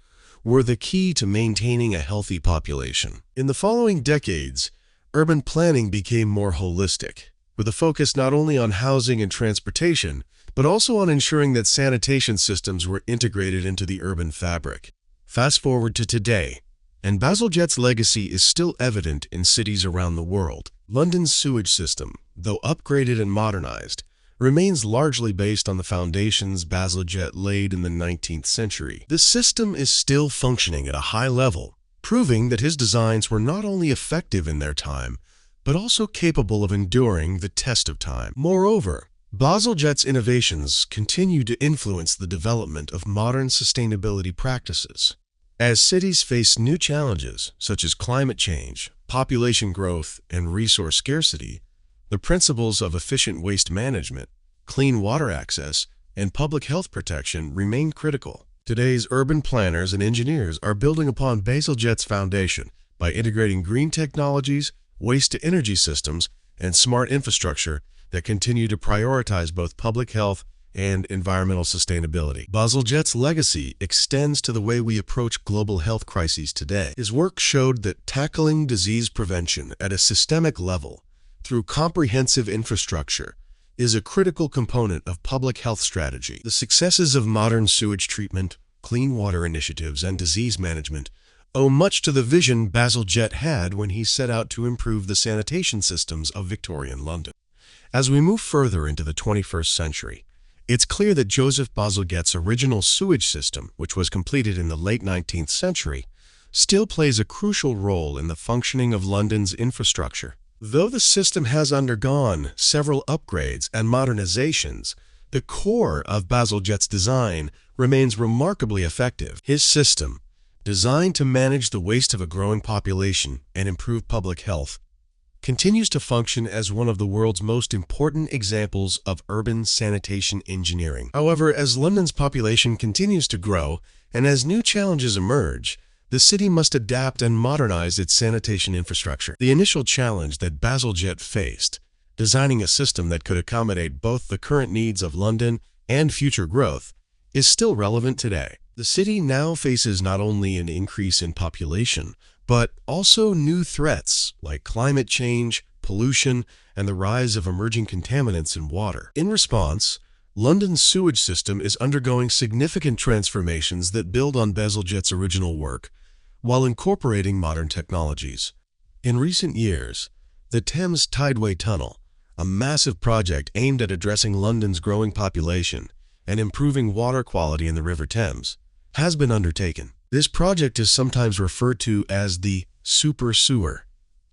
were the key to maintaining a healthy population. In the following decades, urban planning became more holistic, with a focus not only on housing and transportation, but also on ensuring that sanitation systems were integrated into the urban fabric. Fast forward to today, and Bazalgette's legacy is still evident in cities around the world. London's sewage system, though upgraded and modernized, remains largely based on the foundations Bazalgette laid in the 19th century. This system is still functioning at a high level, proving that his designs were not only effective in their time, but also capable of enduring the test of time. Moreover, Bazalgette's innovations continue to influence the development of modern sustainability practices. As cities face new challenges such as climate change, population growth, and resource scarcity, the principles of efficient waste management, clean water access, and public health protection remain critical. Today's urban planners and engineers are building upon Bazalgette's foundation by integrating green technologies, waste-to-energy systems, and smart infrastructure that continue to prioritize both public health and environmental sustainability. Bazalgette's legacy extends to the way we approach global health crises today. His work showed that tackling disease prevention at a systemic level through comprehensive infrastructure is a critical component of public health strategy. The successes of modern sewage treatment, clean water initiatives, and disease management owe much to the vision Bazalgette had when he set out to improve the sanitation systems of Victorian London. As we move further into the 21st century, it's clear that Joseph Bazalgette's original sewage system, which was completed in the late 19th century, still plays a crucial role in the functioning of London's infrastructure. Though the system has undergone several upgrades and modernizations, the core of Bazalgette's design remains remarkably effective. His system, designed to manage the waste of a growing population and improve public health, continues to function as one of the world's most important examples of urban sanitation engineering. However, as London's population continues to grow and as new challenges emerge, the city must adapt and modernize its sanitation infrastructure. The initial challenge that Bazalgette faced, designing a system that could accommodate both the current needs of London and future growth, is still relevant today. The city now faces not only an increase in population, but also new threats like climate change, pollution, and the rise of emerging contaminants in water. In response, London's sewage system is undergoing significant transformations that build on Bazalgette's original work, while incorporating modern technologies. In recent years, the Thames Tideway Tunnel, a massive project aimed at addressing London's growing population and improving water quality in the River Thames, has been undertaken. This project is sometimes referred to as the super sewer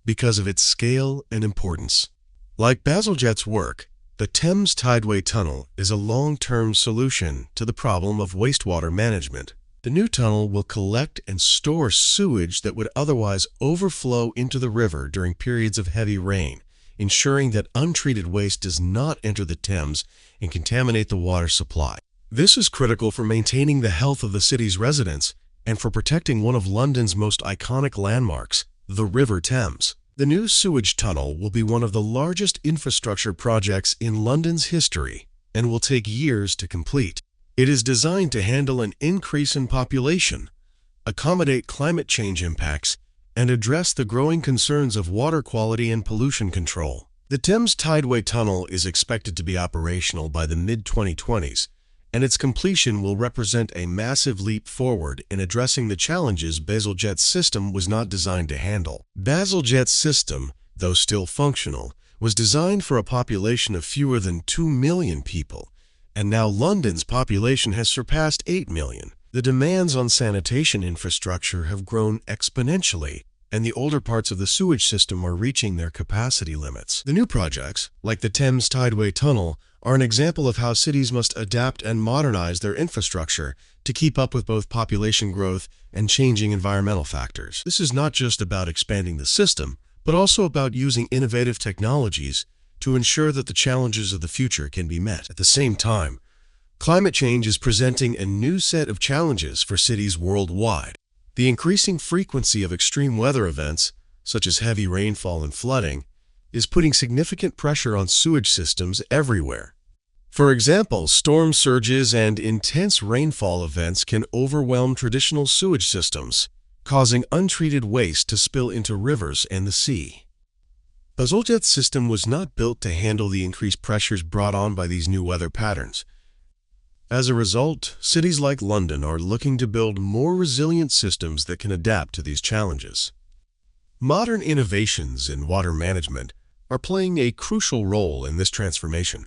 because of its scale and importance. Like Bazalgette's work, the Thames Tideway Tunnel is a long-term solution to the problem of wastewater management. The new tunnel will collect and store sewage that would otherwise overflow into the river during periods of heavy rain, ensuring that untreated waste does not enter the Thames and contaminate the water supply. This is critical for maintaining the health of the city's residents and for protecting one of London's most iconic landmarks, the River Thames. The new sewage tunnel will be one of the largest infrastructure projects in London's history and will take years to complete. It is designed to handle an increase in population, accommodate climate change impacts, and address the growing concerns of water quality and pollution control. The Thames Tideway Tunnel is expected to be operational by the mid-2020s, and its completion will represent a massive leap forward in addressing the challenges Bazalgette's system was not designed to handle. Bazalgette's system, though still functional, was designed for a population of fewer than 2 million people, and now London's population has surpassed 8 million. The demands on sanitation infrastructure have grown exponentially, and the older parts of the sewage system are reaching their capacity limits. The new projects, like the Thames Tideway Tunnel, are an example of how cities must adapt and modernize their infrastructure to keep up with both population growth and changing environmental factors. This is not just about expanding the system, but also about using innovative technologies to ensure that the challenges of the future can be met. At the same time, climate change is presenting a new set of challenges for cities worldwide. The increasing frequency of extreme weather events, such as heavy rainfall and flooding, is putting significant pressure on sewage systems everywhere. For example, storm surges and intense rainfall events can overwhelm traditional sewage systems, causing untreated waste to spill into rivers and the sea. Bazalgette's system was not built to handle the increased pressures brought on by these new weather patterns. As a result, cities like London are looking to build more resilient systems that can adapt to these challenges. Modern innovations in water management are playing a crucial role in this transformation.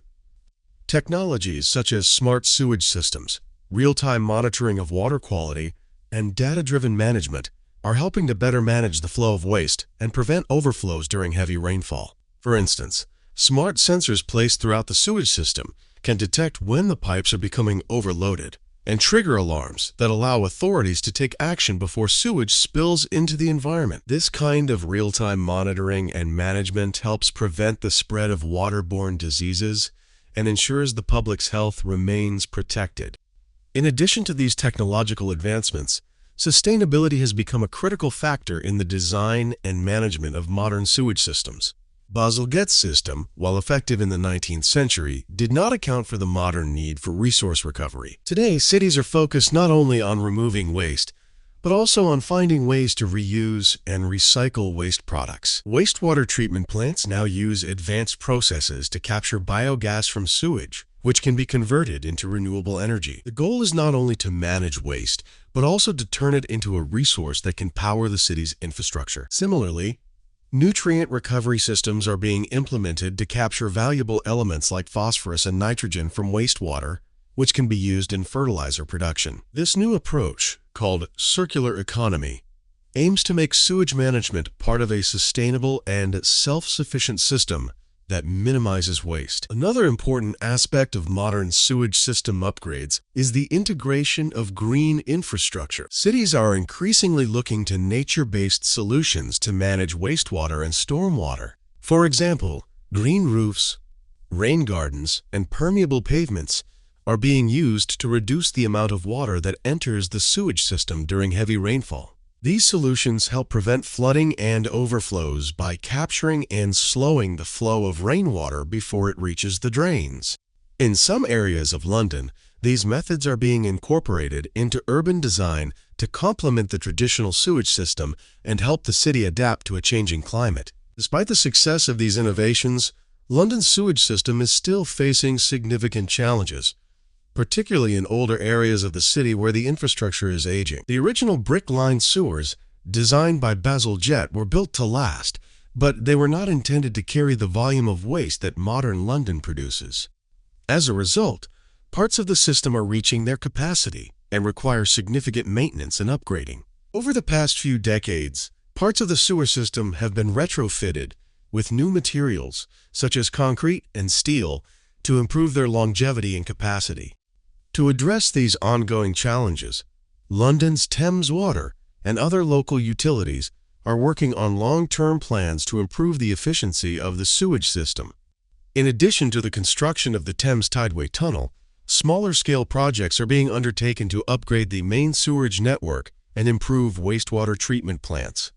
Technologies such as smart sewage systems, real-time monitoring of water quality, and data-driven management are helping to better manage the flow of waste and prevent overflows during heavy rainfall. For instance, smart sensors placed throughout the sewage system can detect when the pipes are becoming overloaded and trigger alarms that allow authorities to take action before sewage spills into the environment. This kind of real-time monitoring and management helps prevent the spread of waterborne diseases and ensures the public's health remains protected. In addition to these technological advancements, sustainability has become a critical factor in the design and management of modern sewage systems. Bazalgette's system, while effective in the 19th century, did not account for the modern need for resource recovery. Today, cities are focused not only on removing waste, but also on finding ways to reuse and recycle waste products. Wastewater treatment plants now use advanced processes to capture biogas from sewage, which can be converted into renewable energy. The goal is not only to manage waste, but also to turn it into a resource that can power the city's infrastructure. Similarly, nutrient recovery systems are being implemented to capture valuable elements like phosphorus and nitrogen from wastewater, which can be used in fertilizer production. This new approach, called circular economy, aims to make sewage management part of a sustainable and self-sufficient system that minimizes waste. Another important aspect of modern sewage system upgrades is the integration of green infrastructure. Cities are increasingly looking to nature-based solutions to manage wastewater and stormwater. For example, green roofs, rain gardens, and permeable pavements are being used to reduce the amount of water that enters the sewage system during heavy rainfall. These solutions help prevent flooding and overflows by capturing and slowing the flow of rainwater before it reaches the drains. In some areas of London, these methods are being incorporated into urban design to complement the traditional sewage system and help the city adapt to a changing climate. Despite the success of these innovations, London's sewage system is still facing significant challenges, particularly in older areas of the city where the infrastructure is aging. The original brick-lined sewers, designed by Bazalgette, were built to last, but they were not intended to carry the volume of waste that modern London produces. As a result, parts of the system are reaching their capacity and require significant maintenance and upgrading. Over the past few decades, parts of the sewer system have been retrofitted with new materials, such as concrete and steel, to improve their longevity and capacity. To address these ongoing challenges, London's Thames Water and other local utilities are working on long-term plans to improve the efficiency of the sewage system. In addition to the construction of the Thames Tideway Tunnel, smaller-scale projects are being undertaken to upgrade the main sewerage network and improve wastewater treatment plants.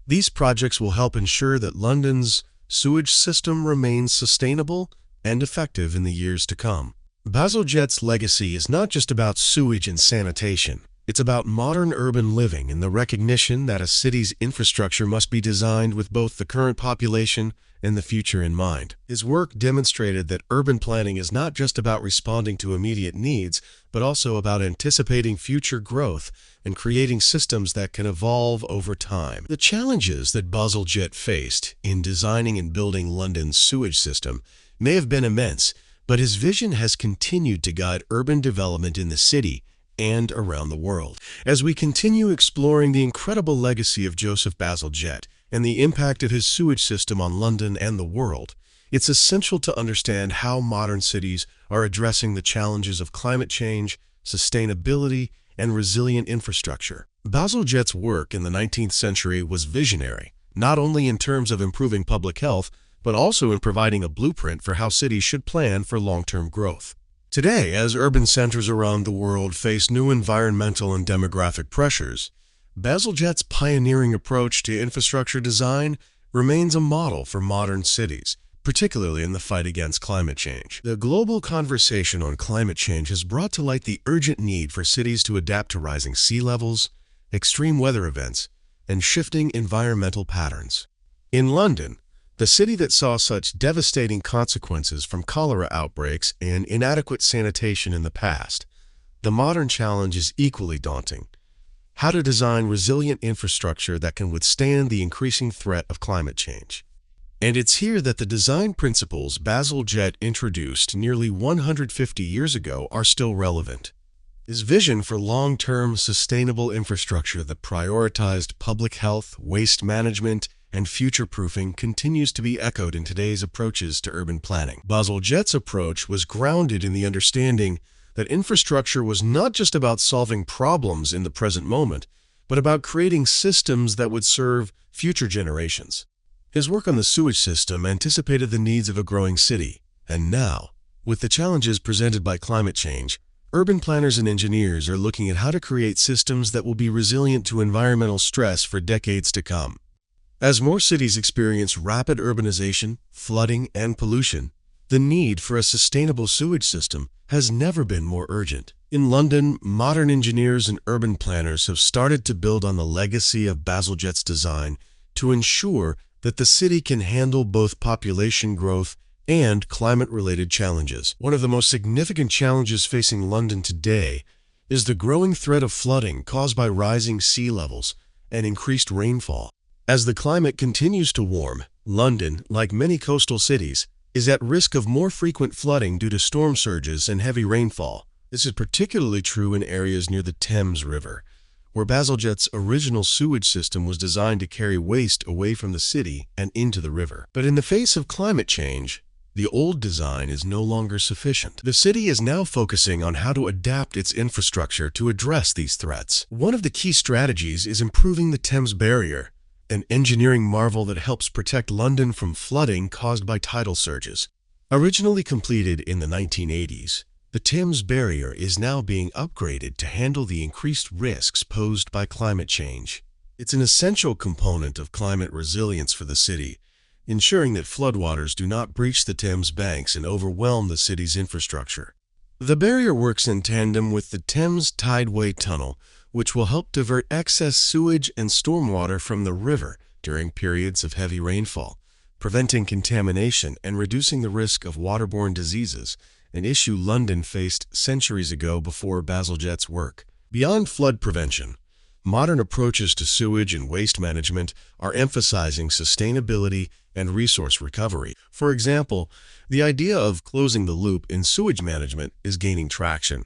These projects will help ensure that London's sewage system remains sustainable and effective in the years to come. Bazalgette's legacy is not just about sewage and sanitation. It's about modern urban living and the recognition that a city's infrastructure must be designed with both the current population and the future in mind. His work demonstrated that urban planning is not just about responding to immediate needs, but also about anticipating future growth and creating systems that can evolve over time. The challenges that Bazalgette faced in designing and building London's sewage system may have been immense, but his vision has continued to guide urban development in the city and around the world. As we continue exploring the incredible legacy of Joseph Bazalgette and the impact of his sewage system on London and the world, it's essential to understand how modern cities are addressing the challenges of climate change, sustainability, and resilient infrastructure. Bazalgette's work in the 19th century was visionary, not only in terms of improving public health, but also in providing a blueprint for how cities should plan for long-term growth. Today, as urban centers around the world face new environmental and demographic pressures, Bazalgette's pioneering approach to infrastructure design remains a model for modern cities, particularly in the fight against climate change. The global conversation on climate change has brought to light the urgent need for cities to adapt to rising sea levels, extreme weather events, and shifting environmental patterns. In London, the city that saw such devastating consequences from cholera outbreaks and inadequate sanitation in the past, the modern challenge is equally daunting: how to design resilient infrastructure that can withstand the increasing threat of climate change. And it's here that the design principles Bazalgette introduced nearly 150 years ago are still relevant. His vision for long-term sustainable infrastructure that prioritized public health, waste management, and future-proofing continues to be echoed in today's approaches to urban planning. Bazalgette's approach was grounded in the understanding that infrastructure was not just about solving problems in the present moment, but about creating systems that would serve future generations. His work on the sewage system anticipated the needs of a growing city, and now, with the challenges presented by climate change, urban planners and engineers are looking at how to create systems that will be resilient to environmental stress for decades to come. As more cities experience rapid urbanization, flooding, and pollution, the need for a sustainable sewage system has never been more urgent. In London, modern engineers and urban planners have started to build on the legacy of Bazalgette's design to ensure that the city can handle both population growth and climate-related challenges. One of the most significant challenges facing London today is the growing threat of flooding caused by rising sea levels and increased rainfall. As the climate continues to warm, London, like many coastal cities, is at risk of more frequent flooding due to storm surges and heavy rainfall. This is particularly true in areas near the Thames River, where Bazalgette's original sewage system was designed to carry waste away from the city and into the river. But in the face of climate change, the old design is no longer sufficient. The city is now focusing on how to adapt its infrastructure to address these threats. One of the key strategies is improving the Thames Barrier, an engineering marvel that helps protect London from flooding caused by tidal surges. Originally completed in the 1980s, the Thames Barrier is now being upgraded to handle the increased risks posed by climate change. It's an essential component of climate resilience for the city, ensuring that floodwaters do not breach the Thames banks and overwhelm the city's infrastructure. The barrier works in tandem with the Thames Tideway Tunnel, which will help divert excess sewage and stormwater from the river during periods of heavy rainfall, preventing contamination and reducing the risk of waterborne diseases, an issue London faced centuries ago before Bazalgette's work. Beyond flood prevention, modern approaches to sewage and waste management are emphasizing sustainability and resource recovery. For example, the idea of closing the loop in sewage management is gaining traction.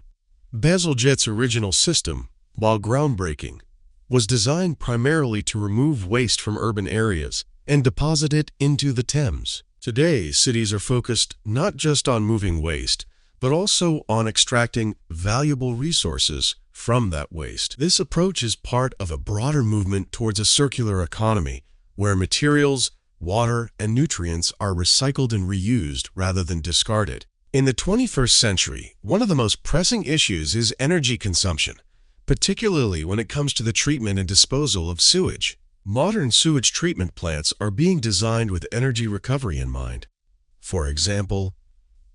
Bazalgette's original system, while groundbreaking, was designed primarily to remove waste from urban areas and deposit it into the Thames. Today, cities are focused not just on moving waste, but also on extracting valuable resources from that waste. This approach is part of a broader movement towards a circular economy, where materials, water, and nutrients are recycled and reused rather than discarded. In the 21st century, one of the most pressing issues is energy consumption, particularly when it comes to the treatment and disposal of sewage. Modern sewage treatment plants are being designed with energy recovery in mind. For example,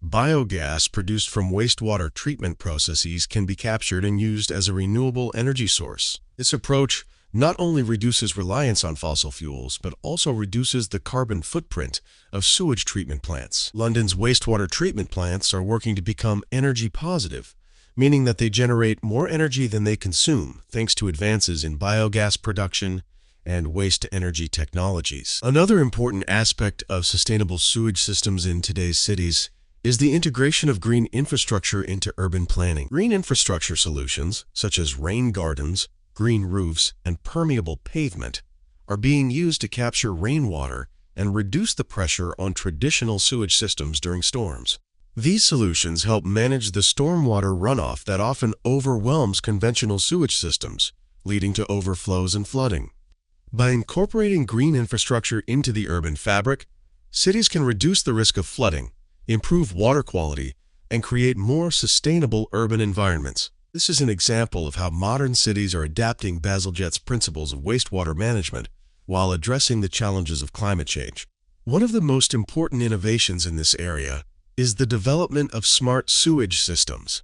biogas produced from wastewater treatment processes can be captured and used as a renewable energy source. This approach not only reduces reliance on fossil fuels, but also reduces the carbon footprint of sewage treatment plants. London's wastewater treatment plants are working to become energy positive, meaning that they generate more energy than they consume, thanks to advances in biogas production and waste-to-energy technologies. Another important aspect of sustainable sewage systems in today's cities is the integration of green infrastructure into urban planning. Green infrastructure solutions, such as rain gardens, green roofs, and permeable pavement, are being used to capture rainwater and reduce the pressure on traditional sewage systems during storms. These solutions help manage the stormwater runoff that often overwhelms conventional sewage systems, leading to overflows and flooding. By incorporating green infrastructure into the urban fabric, cities can reduce the risk of flooding, improve water quality, and create more sustainable urban environments. This is an example of how modern cities are adapting Bazalgette's principles of wastewater management while addressing the challenges of climate change. One of the most important innovations in this area is the development of smart sewage systems.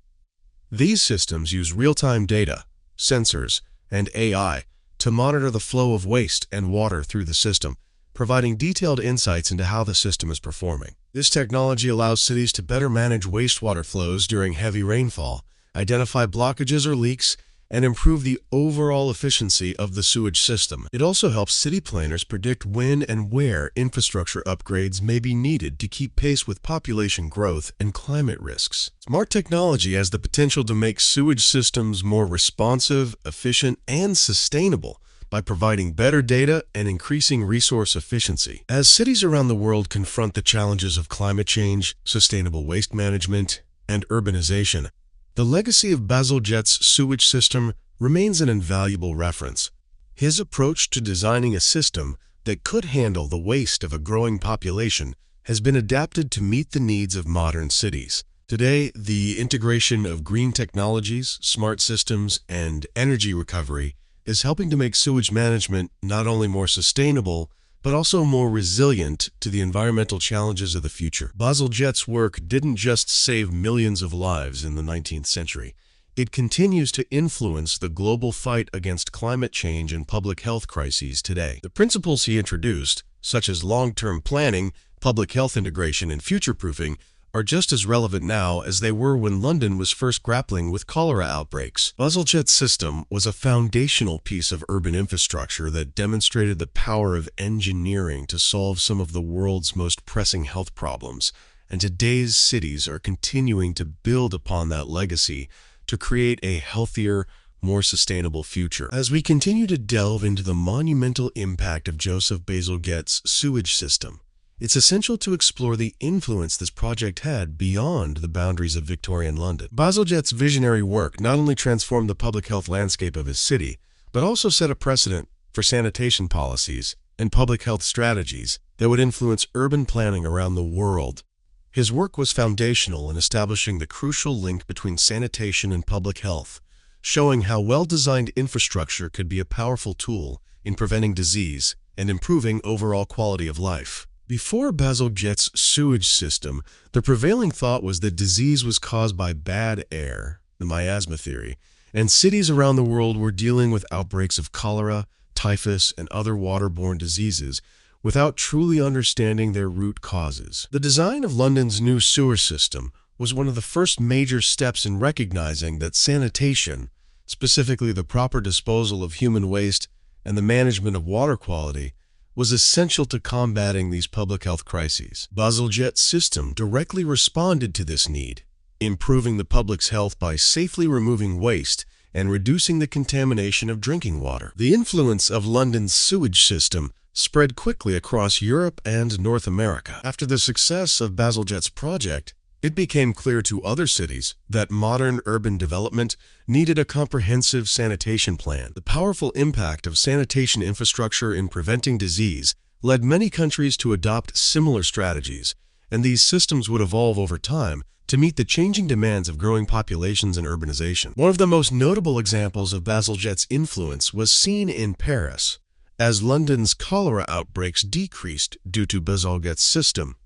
These systems use real-time data, sensors, and AI to monitor the flow of waste and water through the system, providing detailed insights into how the system is performing. This technology allows cities to better manage wastewater flows during heavy rainfall, identify blockages or leaks, and improve the overall efficiency of the sewage system. It also helps city planners predict when and where infrastructure upgrades may be needed to keep pace with population growth and climate risks. Smart technology has the potential to make sewage systems more responsive, efficient, and sustainable by providing better data and increasing resource efficiency. As cities around the world confront the challenges of climate change, sustainable waste management, and urbanization, the legacy of Bazalgette's sewage system remains an invaluable reference. His approach to designing a system that could handle the waste of a growing population has been adapted to meet the needs of modern cities. Today, the integration of green technologies, smart systems, and energy recovery is helping to make sewage management not only more sustainable, but also more resilient to the environmental challenges of the future. Bazalgette's work didn't just save millions of lives in the 19th century. It continues to influence the global fight against climate change and public health crises today. The principles he introduced, such as long-term planning, public health integration, and future-proofing, are just as relevant now as they were when London was first grappling with cholera outbreaks. Bazalgette's system was a foundational piece of urban infrastructure that demonstrated the power of engineering to solve some of the world's most pressing health problems, and today's cities are continuing to build upon that legacy to create a healthier, more sustainable future. As we continue to delve into the monumental impact of Joseph Bazalgette's sewage system, it's essential to explore the influence this project had beyond the boundaries of Victorian London. Bazalgette's visionary work not only transformed the public health landscape of his city, but also set a precedent for sanitation policies and public health strategies that would influence urban planning around the world. His work was foundational in establishing the crucial link between sanitation and public health, showing how well-designed infrastructure could be a powerful tool in preventing disease and improving overall quality of life. Before Bazalgette's sewage system, the prevailing thought was that disease was caused by bad air, the miasma theory, and cities around the world were dealing with outbreaks of cholera, typhus, and other waterborne diseases without truly understanding their root causes. The design of London's new sewer system was one of the first major steps in recognizing that sanitation, specifically the proper disposal of human waste and the management of water quality, was essential to combating these public health crises. Bazalgette's system directly responded to this need, improving the public's health by safely removing waste and reducing the contamination of drinking water. The influence of London's sewage system spread quickly across Europe and North America. After the success of Bazalgette's project, it became clear to other cities that modern urban development needed a comprehensive sanitation plan. The powerful impact of sanitation infrastructure in preventing disease led many countries to adopt similar strategies, and these systems would evolve over time to meet the changing demands of growing populations and urbanization. One of the most notable examples of Bazalgette's influence was seen in Paris, as London's cholera outbreaks decreased due to Bazalgette's system.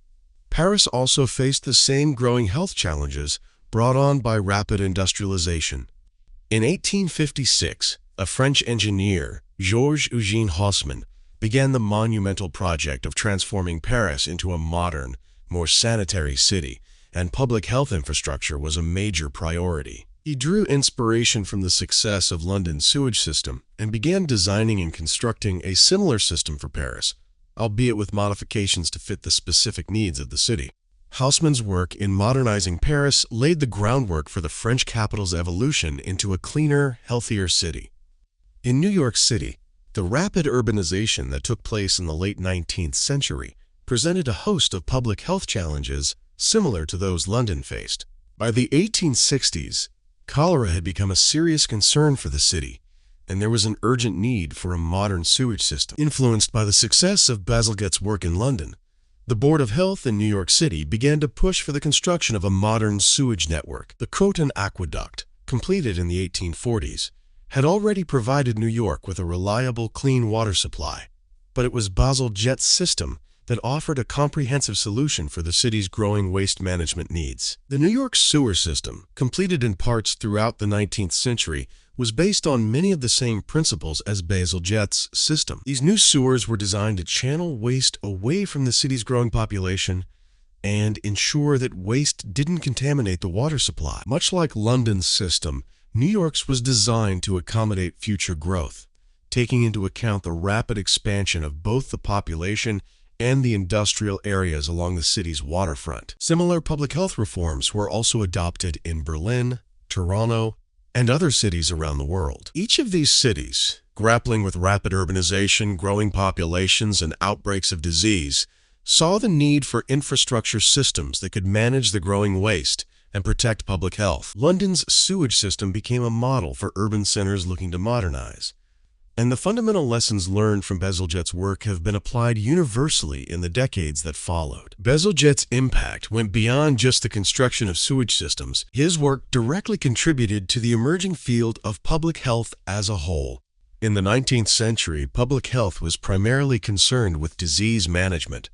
Paris also faced the same growing health challenges brought on by rapid industrialization. In 1856, a French engineer, Georges-Eugène Haussmann, began the monumental project of transforming Paris into a modern, more sanitary city, and public health infrastructure was a major priority. He drew inspiration from the success of London's sewage system and began designing and constructing a similar system for Paris, albeit with modifications to fit the specific needs of the city. Haussmann's work in modernizing Paris laid the groundwork for the French capital's evolution into a cleaner, healthier city. In New York City, the rapid urbanization that took place in the late 19th century presented a host of public health challenges similar to those London faced. By the 1860s, cholera had become a serious concern for the city, and there was an urgent need for a modern sewage system. Influenced by the success of Bazalgette's work in London, the Board of Health in New York City began to push for the construction of a modern sewage network. The Croton Aqueduct, completed in the 1840s, had already provided New York with a reliable, clean water supply, but it was Bazalgette's system that offered a comprehensive solution for the city's growing waste management needs. The New York sewer system, completed in parts throughout the 19th century, was based on many of the same principles as Bazalgette's system. These new sewers were designed to channel waste away from the city's growing population and ensure that waste didn't contaminate the water supply. Much like London's system, New York's was designed to accommodate future growth, taking into account the rapid expansion of both the population and the industrial areas along the city's waterfront. Similar public health reforms were also adopted in Berlin, Toronto, and other cities around the world. Each of these cities, grappling with rapid urbanization, growing populations, and outbreaks of disease, saw the need for infrastructure systems that could manage the growing waste and protect public health. London's sewage system became a model for urban centers looking to modernize, and the fundamental lessons learned from Bazalgette's work have been applied universally in the decades that followed. Bazalgette's impact went beyond just the construction of sewage systems. His work directly contributed to the emerging field of public health as a whole. In the 19th century, public health was primarily concerned with disease management,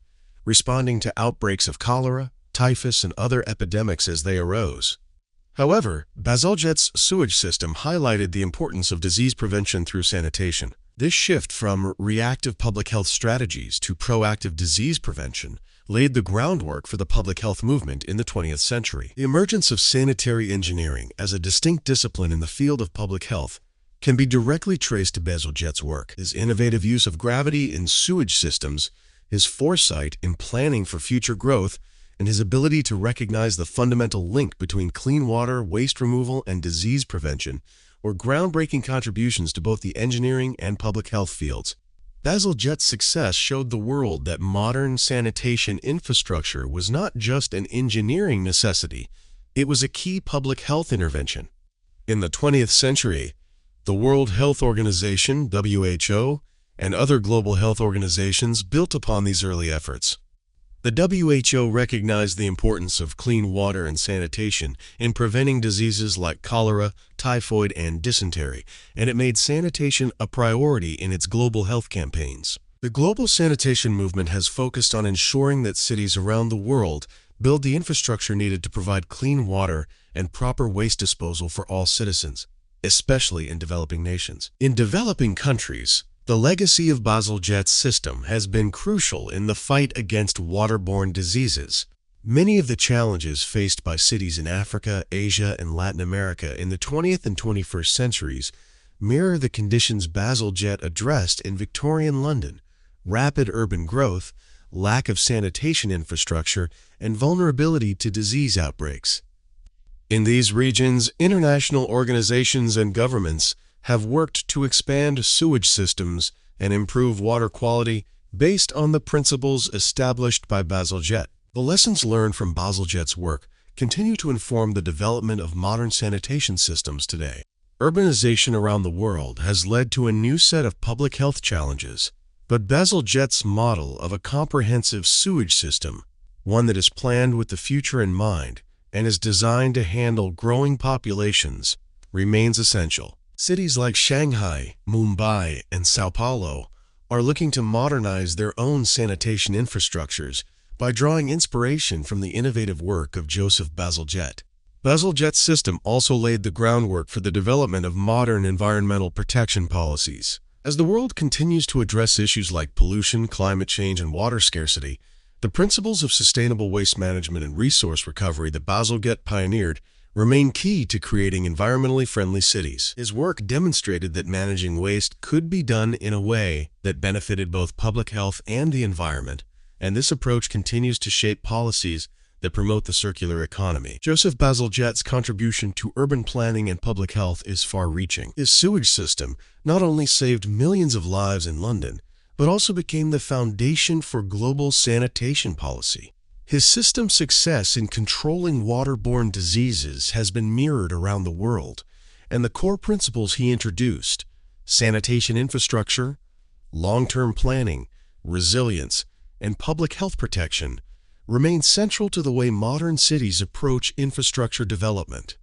responding to outbreaks of cholera, typhus, and other epidemics as they arose. However, Bazalgette's sewage system highlighted the importance of disease prevention through sanitation. This shift from reactive public health strategies to proactive disease prevention laid the groundwork for the public health movement in the 20th century. The emergence of sanitary engineering as a distinct discipline in the field of public health can be directly traced to Bazalgette's work. His innovative use of gravity in sewage systems, his foresight in planning for future growth, and his ability to recognize the fundamental link between clean water, waste removal, and disease prevention were groundbreaking contributions to both the engineering and public health fields. Bazalgette's success showed the world that modern sanitation infrastructure was not just an engineering necessity, it was a key public health intervention. In the 20th century, the World Health Organization, WHO, and other global health organizations built upon these early efforts. The WHO recognized the importance of clean water and sanitation in preventing diseases like cholera, typhoid, and dysentery, and it made sanitation a priority in its global health campaigns. The global sanitation movement has focused on ensuring that cities around the world build the infrastructure needed to provide clean water and proper waste disposal for all citizens, especially in developing nations. In developing countries, the legacy of Bazalgette's system has been crucial in the fight against waterborne diseases. Many of the challenges faced by cities in Africa, Asia, and Latin America in the 20th and 21st centuries mirror the conditions Bazalgette addressed in Victorian London: rapid urban growth, lack of sanitation infrastructure, and vulnerability to disease outbreaks. In these regions, international organizations and governments have worked to expand sewage systems and improve water quality based on the principles established by Bazalgette. The lessons learned from Bazalgette's work continue to inform the development of modern sanitation systems today. Urbanization around the world has led to a new set of public health challenges, but Bazalgette's model of a comprehensive sewage system, one that is planned with the future in mind and is designed to handle growing populations, remains essential. Cities like Shanghai, Mumbai, and Sao Paulo are looking to modernize their own sanitation infrastructures by drawing inspiration from the innovative work of Joseph Bazalgette. Bazalgette's system also laid the groundwork for the development of modern environmental protection policies. As the world continues to address issues like pollution, climate change, and water scarcity, the principles of sustainable waste management and resource recovery that Bazalgette pioneered remain key to creating environmentally friendly cities. His work demonstrated that managing waste could be done in a way that benefited both public health and the environment, and this approach continues to shape policies that promote the circular economy. Joseph Bazalgette's contribution to urban planning and public health is far-reaching. His sewage system not only saved millions of lives in London, but also became the foundation for global sanitation policy. His system's success in controlling waterborne diseases has been mirrored around the world, and the core principles he introduced, sanitation infrastructure, long-term planning, resilience, and public health protection, remain central to the way modern cities approach infrastructure development.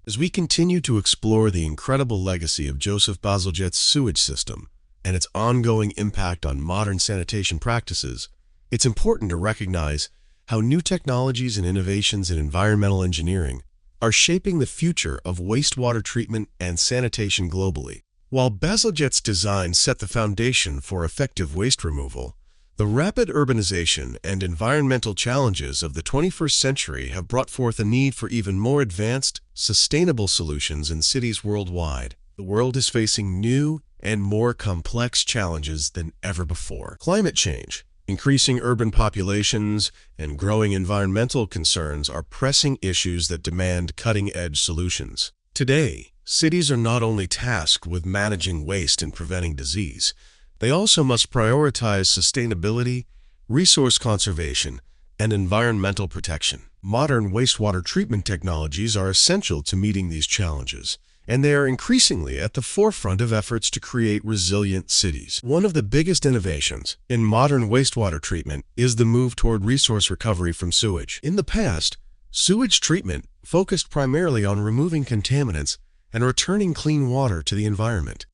As we continue to explore the incredible legacy of Joseph Bazalgette's sewage system and its ongoing impact on modern sanitation practices, it's important to recognize how new technologies and innovations in environmental engineering are shaping the future of wastewater treatment and sanitation globally. While Bazalgette's design set the foundation for effective waste removal, The rapid urbanization and environmental challenges of the 21st century have brought forth a need for even more advanced, sustainable solutions in cities worldwide. The world is facing new and more complex challenges than ever before. Climate change, increasing urban populations, and growing environmental concerns are pressing issues that demand cutting-edge solutions. Today, cities are not only tasked with managing waste and preventing disease, they also must prioritize sustainability, resource conservation, and environmental protection. Modern wastewater treatment technologies are essential to meeting these challenges, and they are increasingly at the forefront of efforts to create resilient cities. One of the biggest innovations in modern wastewater treatment is the move toward resource recovery from sewage. In the past, sewage treatment focused primarily on removing contaminants and returning clean water to the environment.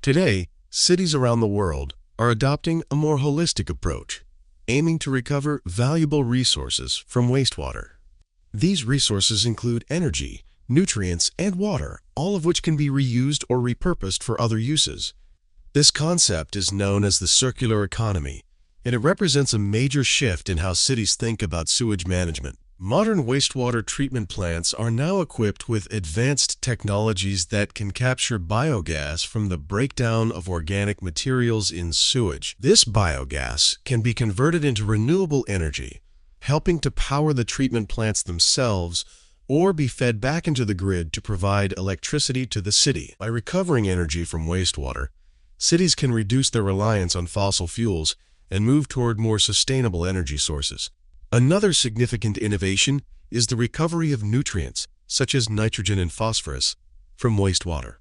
Today, cities around the world are adopting a more holistic approach, aiming to recover valuable resources from wastewater. These resources include energy, nutrients, and water, all of which can be reused or repurposed for other uses. This concept is known as the circular economy, and it represents a major shift in how cities think about sewage management. Modern wastewater treatment plants are now equipped with advanced technologies that can capture biogas from the breakdown of organic materials in sewage. This biogas can be converted into renewable energy, helping to power the treatment plants themselves or be fed back into the grid to provide electricity to the city. By recovering energy from wastewater, cities can reduce their reliance on fossil fuels and move toward more sustainable energy sources. Another significant innovation is the recovery of nutrients, such as nitrogen and phosphorus, from wastewater.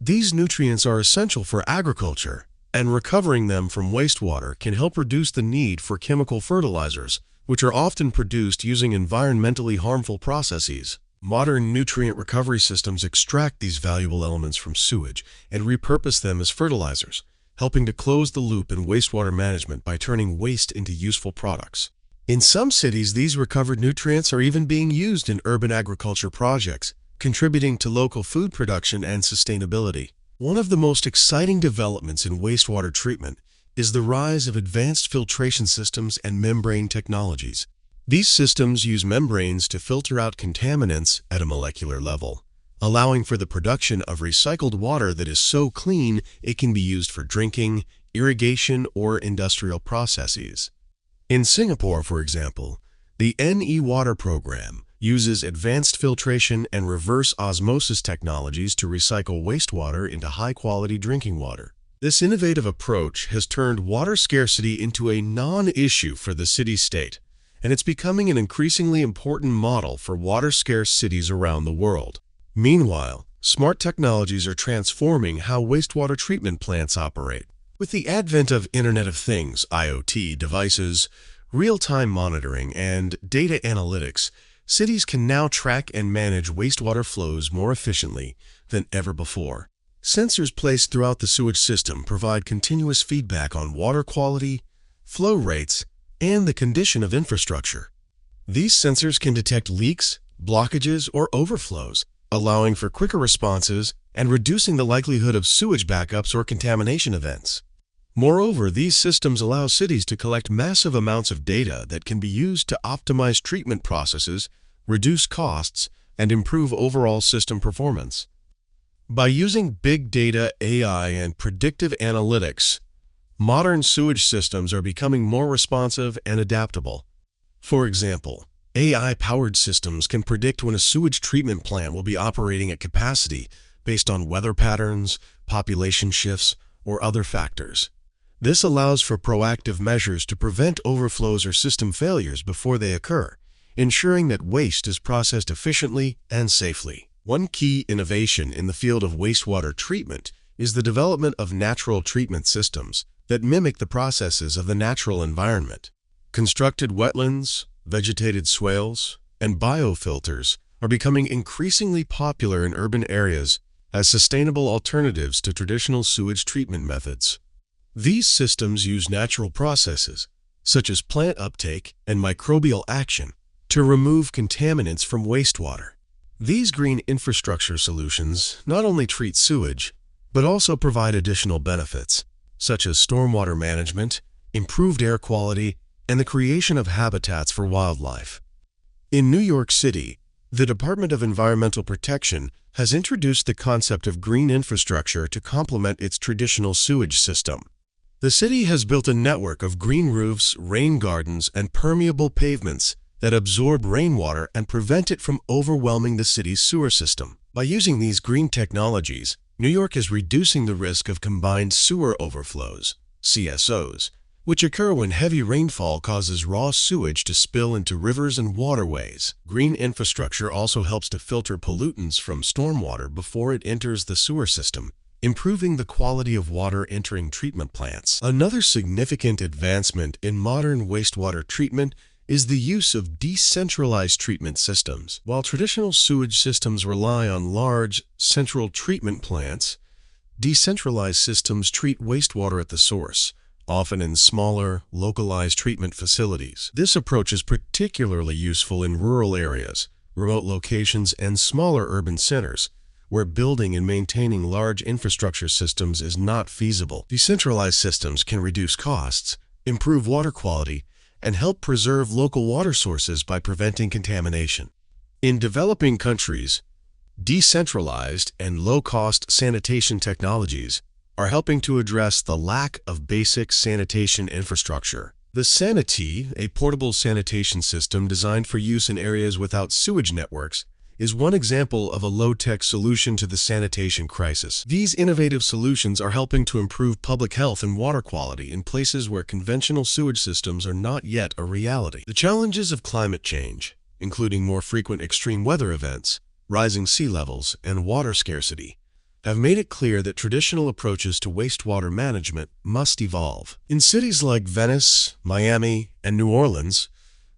These nutrients are essential for agriculture, and recovering them from wastewater can help reduce the need for chemical fertilizers, which are often produced using environmentally harmful processes. Modern nutrient recovery systems extract these valuable elements from sewage and repurpose them as fertilizers, helping to close the loop in wastewater management by turning waste into useful products. In some cities, these recovered nutrients are even being used in urban agriculture projects, contributing to local food production and sustainability. One of the most exciting developments in wastewater treatment is the rise of advanced filtration systems and membrane technologies. These systems use membranes to filter out contaminants at a molecular level, allowing for the production of recycled water that is so clean it can be used for drinking, irrigation, or industrial processes. In Singapore, for example, the NE Water program uses advanced filtration and reverse osmosis technologies to recycle wastewater into high-quality drinking water. This innovative approach has turned water scarcity into a non-issue for the city-state, and it's becoming an increasingly important model for water-scarce cities around the world. Meanwhile, smart technologies are transforming how wastewater treatment plants operate. With the advent of Internet of Things, IoT devices, real-time monitoring, and data analytics, cities can now track and manage wastewater flows more efficiently than ever before. Sensors placed throughout the sewage system provide continuous feedback on water quality, flow rates, and the condition of infrastructure. These sensors can detect leaks, blockages, or overflows, allowing for quicker responses and reducing the likelihood of sewage backups or contamination events. Moreover, these systems allow cities to collect massive amounts of data that can be used to optimize treatment processes, reduce costs, and improve overall system performance. By using big data, AI, and predictive analytics, modern sewage systems are becoming more responsive and adaptable. For example, AI-powered systems can predict when a sewage treatment plant will be operating at capacity based on weather patterns, population shifts, or other factors. This allows for proactive measures to prevent overflows or system failures before they occur, ensuring that waste is processed efficiently and safely. One key innovation in the field of wastewater treatment is the development of natural treatment systems that mimic the processes of the natural environment. Constructed wetlands, vegetated swales, and biofilters are becoming increasingly popular in urban areas as sustainable alternatives to traditional sewage treatment methods. These systems use natural processes, such as plant uptake and microbial action, to remove contaminants from wastewater. These green infrastructure solutions not only treat sewage, but also provide additional benefits, such as stormwater management improved air quality, and the creation of habitats for wildlife. In New York City, the Department of Environmental Protection has introduced the concept of green infrastructure to complement its traditional sewage system. The city has built a network of green roofs, rain gardens, and permeable pavements that absorb rainwater and prevent it from overwhelming the city's sewer system. By using these green technologies, New York is reducing the risk of combined sewer overflows, CSOs, which occur when heavy rainfall causes raw sewage to spill into rivers and waterways. Green infrastructure also helps to filter pollutants from stormwater before it enters the sewer system, improving the quality of water entering treatment plants. Another significant advancement in modern wastewater treatment is the use of decentralized treatment systems. While traditional sewage systems rely on large, central treatment plants, decentralized systems treat wastewater at the source, often in smaller, localized treatment facilities. This approach is particularly useful in rural areas, remote locations, and smaller urban centers, where building and maintaining large infrastructure systems is not feasible. Decentralized systems can reduce costs, improve water quality, and help preserve local water sources by preventing contamination. In developing countries, decentralized and low-cost sanitation technologies are helping to address the lack of basic sanitation infrastructure. The Sanity, a portable sanitation system designed for use in areas without sewage networks, is one example of a low-tech solution to the sanitation crisis. These innovative solutions are helping to improve public health and water quality in places where conventional sewage systems are not yet a reality. The challenges of climate change, including more frequent extreme weather events, rising sea levels, and water scarcity, have made it clear that traditional approaches to wastewater management must evolve. In cities like Venice, Miami, and New Orleans,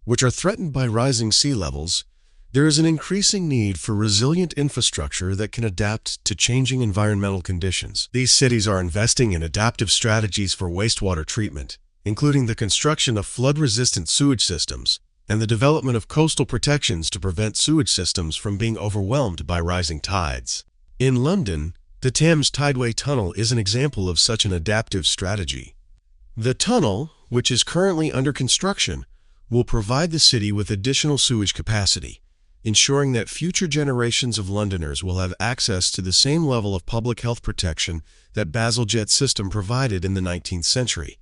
which are threatened by rising sea levels, there is an increasing need for resilient infrastructure that can adapt to changing environmental conditions. These cities are investing in adaptive strategies for wastewater treatment, including the construction of flood-resistant sewage systems and the development of coastal protections to prevent sewage systems from being overwhelmed by rising tides. In London, the Thames Tideway Tunnel is an example of such an adaptive strategy. The tunnel, which is currently under construction, will provide the city with additional sewage capacity, ensuring that future generations of Londoners will have access to the same level of public health protection that Bazalgette's system provided in the 19th century.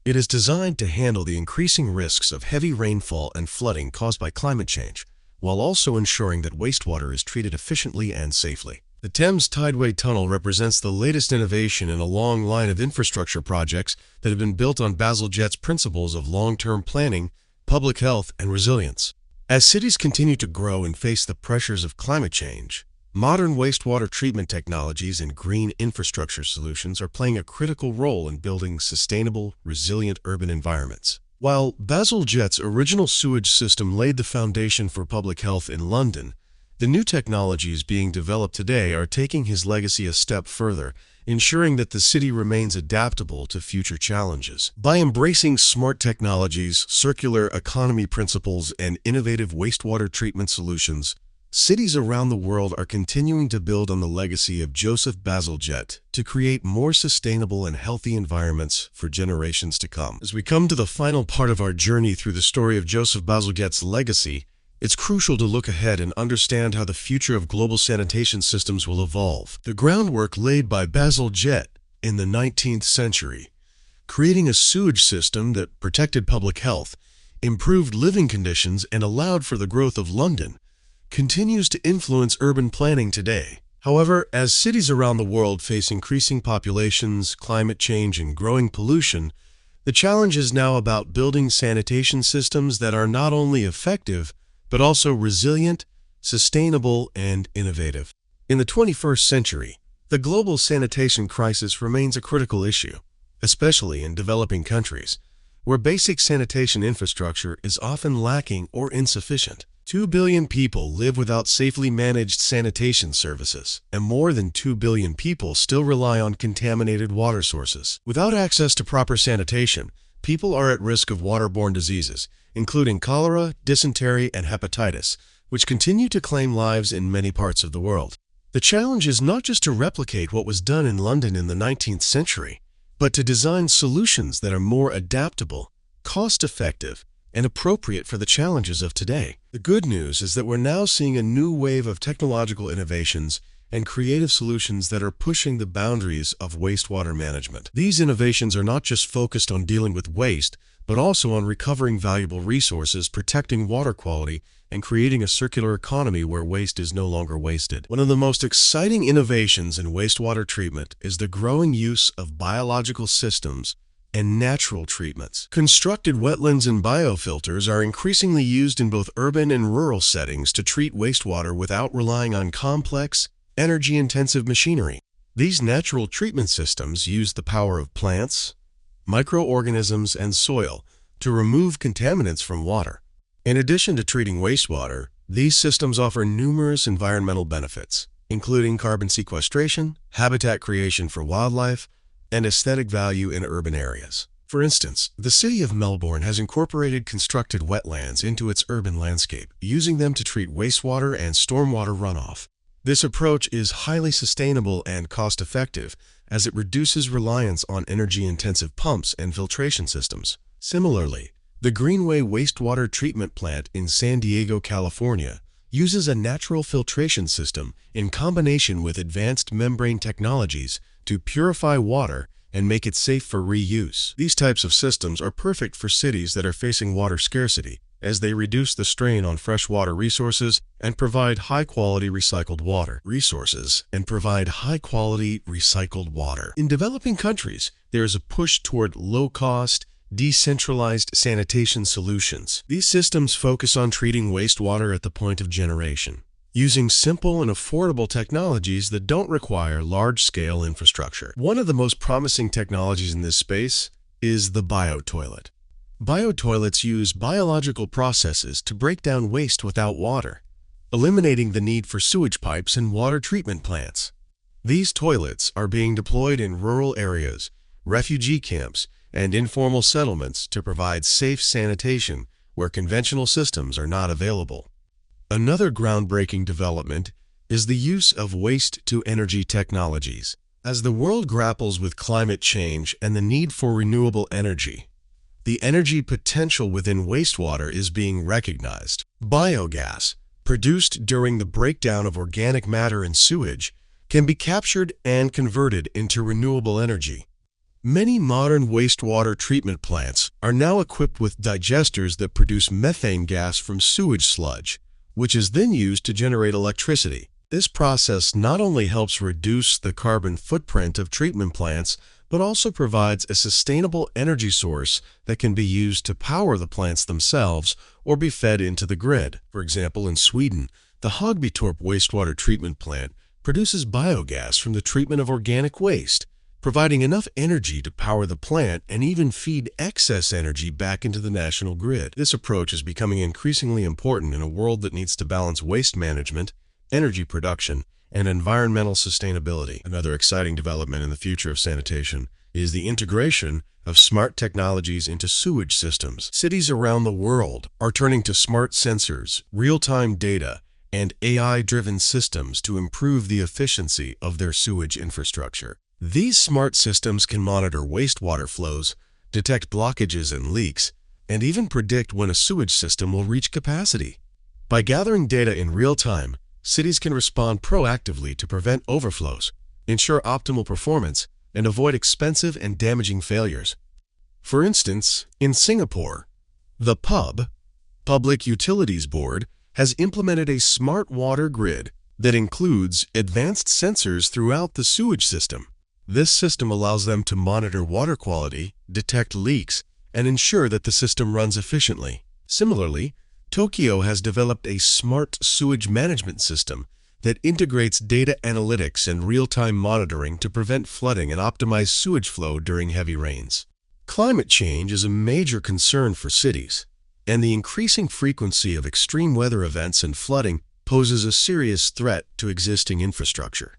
It is designed to handle the increasing risks of heavy rainfall and flooding caused by climate change, while also ensuring that wastewater is treated efficiently and safely. The Thames Tideway Tunnel represents the latest innovation in a long line of infrastructure projects that have been built on Bazalgette's principles of long-term planning, public health, and resilience. As cities continue to grow and face the pressures of climate change, modern wastewater treatment technologies and green infrastructure solutions are playing a critical role in building sustainable, resilient urban environments. While Bazalgette's original sewage system laid the foundation for public health in London, the new technologies being developed today are taking his legacy a step further, ensuring that the city remains adaptable to future challenges. By embracing smart technologies, circular economy principles, and innovative wastewater treatment solutions, cities around the world are continuing to build on the legacy of Joseph Bazalgette to create more sustainable and healthy environments for generations to come. As we come to the final part of our journey through the story of Joseph Bazalgette's legacy, it's crucial to look ahead and understand how the future of global sanitation systems will evolve. The groundwork laid by Bazalgette in the 19th century, creating a sewage system that protected public health, improved living conditions, and allowed for the growth of London, continues to influence urban planning today. However, as cities around the world face increasing populations, climate change, and growing pollution, the challenge is now about building sanitation systems that are not only effective, but also resilient, sustainable, and innovative. In the 21st century, the global sanitation crisis remains a critical issue, especially in developing countries, where basic sanitation infrastructure is often lacking or insufficient. 2 billion people live without safely managed sanitation services, and more than 2 billion people still rely on contaminated water sources. Without access to proper sanitation, people are at risk of waterborne diseases, including cholera, dysentery, and hepatitis, which continue to claim lives in many parts of the world. The challenge is not just to replicate what was done in London in the 19th century, but to design solutions that are more adaptable, cost-effective, and appropriate for the challenges of today. The good news is that we're now seeing a new wave of technological innovations and creative solutions that are pushing the boundaries of wastewater management. These innovations are not just focused on dealing with waste, but also on recovering valuable resources, protecting water quality, and creating a circular economy where waste is no longer wasted. One of the most exciting innovations in wastewater treatment is the growing use of biological systems and natural treatments. Constructed wetlands and biofilters are increasingly used in both urban and rural settings to treat wastewater without relying on complex, energy-intensive machinery. These natural treatment systems use the power of plants, microorganisms, and soil to remove contaminants from water. In addition to treating wastewater, these systems offer numerous environmental benefits, including carbon sequestration, habitat creation for wildlife, and aesthetic value in urban areas. For instance, the city of Melbourne has incorporated constructed wetlands into its urban landscape, using them to treat wastewater and stormwater runoff. This approach is highly sustainable and cost-effective as it reduces reliance on energy-intensive pumps and filtration systems. Similarly, the Greenway wastewater treatment plant in San Diego, California, uses a natural filtration system in combination with advanced membrane technologies to purify water and make it safe for reuse. These types of systems are perfect for cities that are facing water scarcity, as they reduce the strain on freshwater resources and provide high-quality recycled water. In developing countries, there is a push toward low-cost, decentralized sanitation solutions. These systems focus on treating wastewater at the point of generation, using simple and affordable technologies that don't require large-scale infrastructure. One of the most promising technologies in this space is the biotoilet. Biotoilets use biological processes to break down waste without water, eliminating the need for sewage pipes and water treatment plants. These toilets are being deployed in rural areas, refugee camps, and informal settlements to provide safe sanitation where conventional systems are not available. Another groundbreaking development is the use of waste-to-energy technologies. As the world grapples with climate change and the need for renewable energy, the energy potential within wastewater is being recognized. Biogas, produced during the breakdown of organic matter in sewage, can be captured and converted into renewable energy. Many modern wastewater treatment plants are now equipped with digesters that produce methane gas from sewage sludge, which is then used to generate electricity. This process not only helps reduce the carbon footprint of treatment plants, but also provides a sustainable energy source that can be used to power the plants themselves or be fed into the grid. For example, in Sweden, the Högbytorp wastewater treatment plant produces biogas from the treatment of organic waste, providing enough energy to power the plant and even feed excess energy back into the national grid. This approach is becoming increasingly important in a world that needs to balance waste management, energy production, and environmental sustainability. Another exciting development in the future of sanitation is the integration of smart technologies into sewage systems. Cities around the world are turning to smart sensors, real-time data, and AI-driven systems to improve the efficiency of their sewage infrastructure. These smart systems can monitor wastewater flows, detect blockages and leaks, and even predict when a sewage system will reach capacity. By gathering data in real time, cities can respond proactively to prevent overflows, ensure optimal performance, and avoid expensive and damaging failures. For instance, in Singapore, the Public Utilities Board, has implemented a smart water grid that includes advanced sensors throughout the sewage system. This system allows them to monitor water quality, detect leaks, and ensure that the system runs efficiently. Similarly, Tokyo has developed a smart sewage management system that integrates data analytics and real-time monitoring to prevent flooding and optimize sewage flow during heavy rains. Climate change is a major concern for cities, and the increasing frequency of extreme weather events and flooding poses a serious threat to existing infrastructure.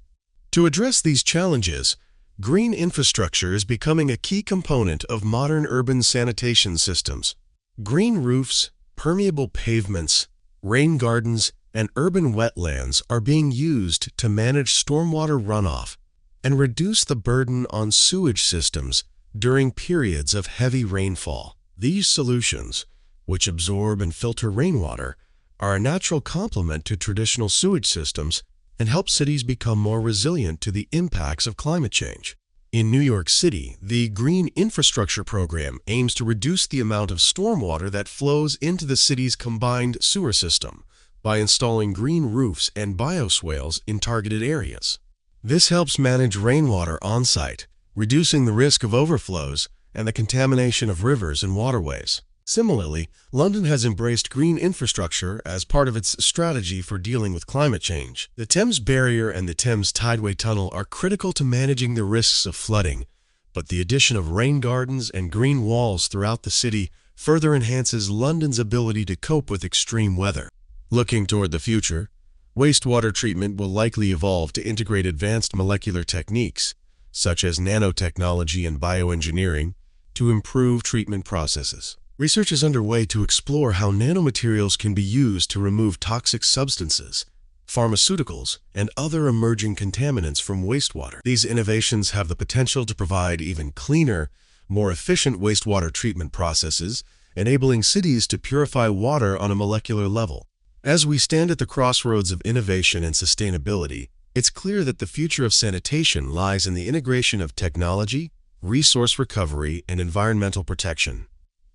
To address these challenges, green infrastructure is becoming a key component of modern urban sanitation systems. Green roofs, permeable pavements, rain gardens, and urban wetlands are being used to manage stormwater runoff and reduce the burden on sewage systems during periods of heavy rainfall. These solutions, which absorb and filter rainwater, are a natural complement to traditional sewage systems and help cities become more resilient to the impacts of climate change. In New York City, the Green Infrastructure Program aims to reduce the amount of stormwater that flows into the city's combined sewer system by installing green roofs and bioswales in targeted areas. This helps manage rainwater on-site, reducing the risk of overflows and the contamination of rivers and waterways. Similarly, London has embraced green infrastructure as part of its strategy for dealing with climate change. The Thames Barrier and the Thames Tideway Tunnel are critical to managing the risks of flooding, but the addition of rain gardens and green walls throughout the city further enhances London's ability to cope with extreme weather. Looking toward the future, wastewater treatment will likely evolve to integrate advanced molecular techniques, such as nanotechnology and bioengineering, to improve treatment processes. Research is underway to explore how nanomaterials can be used to remove toxic substances, pharmaceuticals, and other emerging contaminants from wastewater. These innovations have the potential to provide even cleaner, more efficient wastewater treatment processes, enabling cities to purify water on a molecular level. As we stand at the crossroads of innovation and sustainability, it's clear that the future of sanitation lies in the integration of technology, resource recovery, and environmental protection.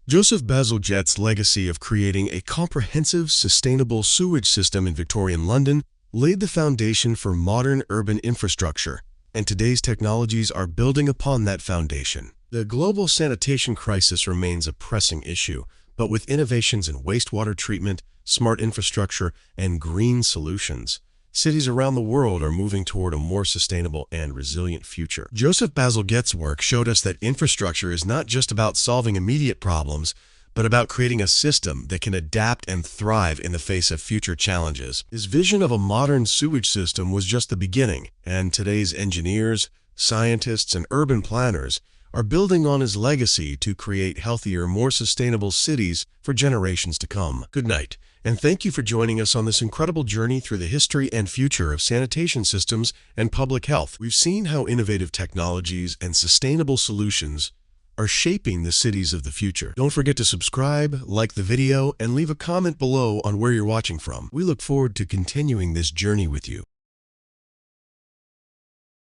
Joseph Bazalgette's legacy of creating a comprehensive, sustainable sewage system in Victorian London laid the foundation for modern urban infrastructure, and today's technologies are building upon that foundation. The global sanitation crisis remains a pressing issue, but with innovations in wastewater treatment, smart infrastructure, and green solutions, cities around the world are moving toward a more sustainable and resilient future. Joseph Bazalgette's work showed us that infrastructure is not just about solving immediate problems, but about creating a system that can adapt and thrive in the face of future challenges. His vision of a modern sewage system was just the beginning, and today's engineers, scientists, and urban planners are building on his legacy to create healthier, more sustainable cities for generations to come. Good night, and thank you for joining us on this incredible journey through the history and future of sanitation systems and public health. We've seen how innovative technologies and sustainable solutions are shaping the cities of the future. Don't forget to subscribe, like the video, and leave a comment below on where you're watching from. We look forward to continuing this journey with you.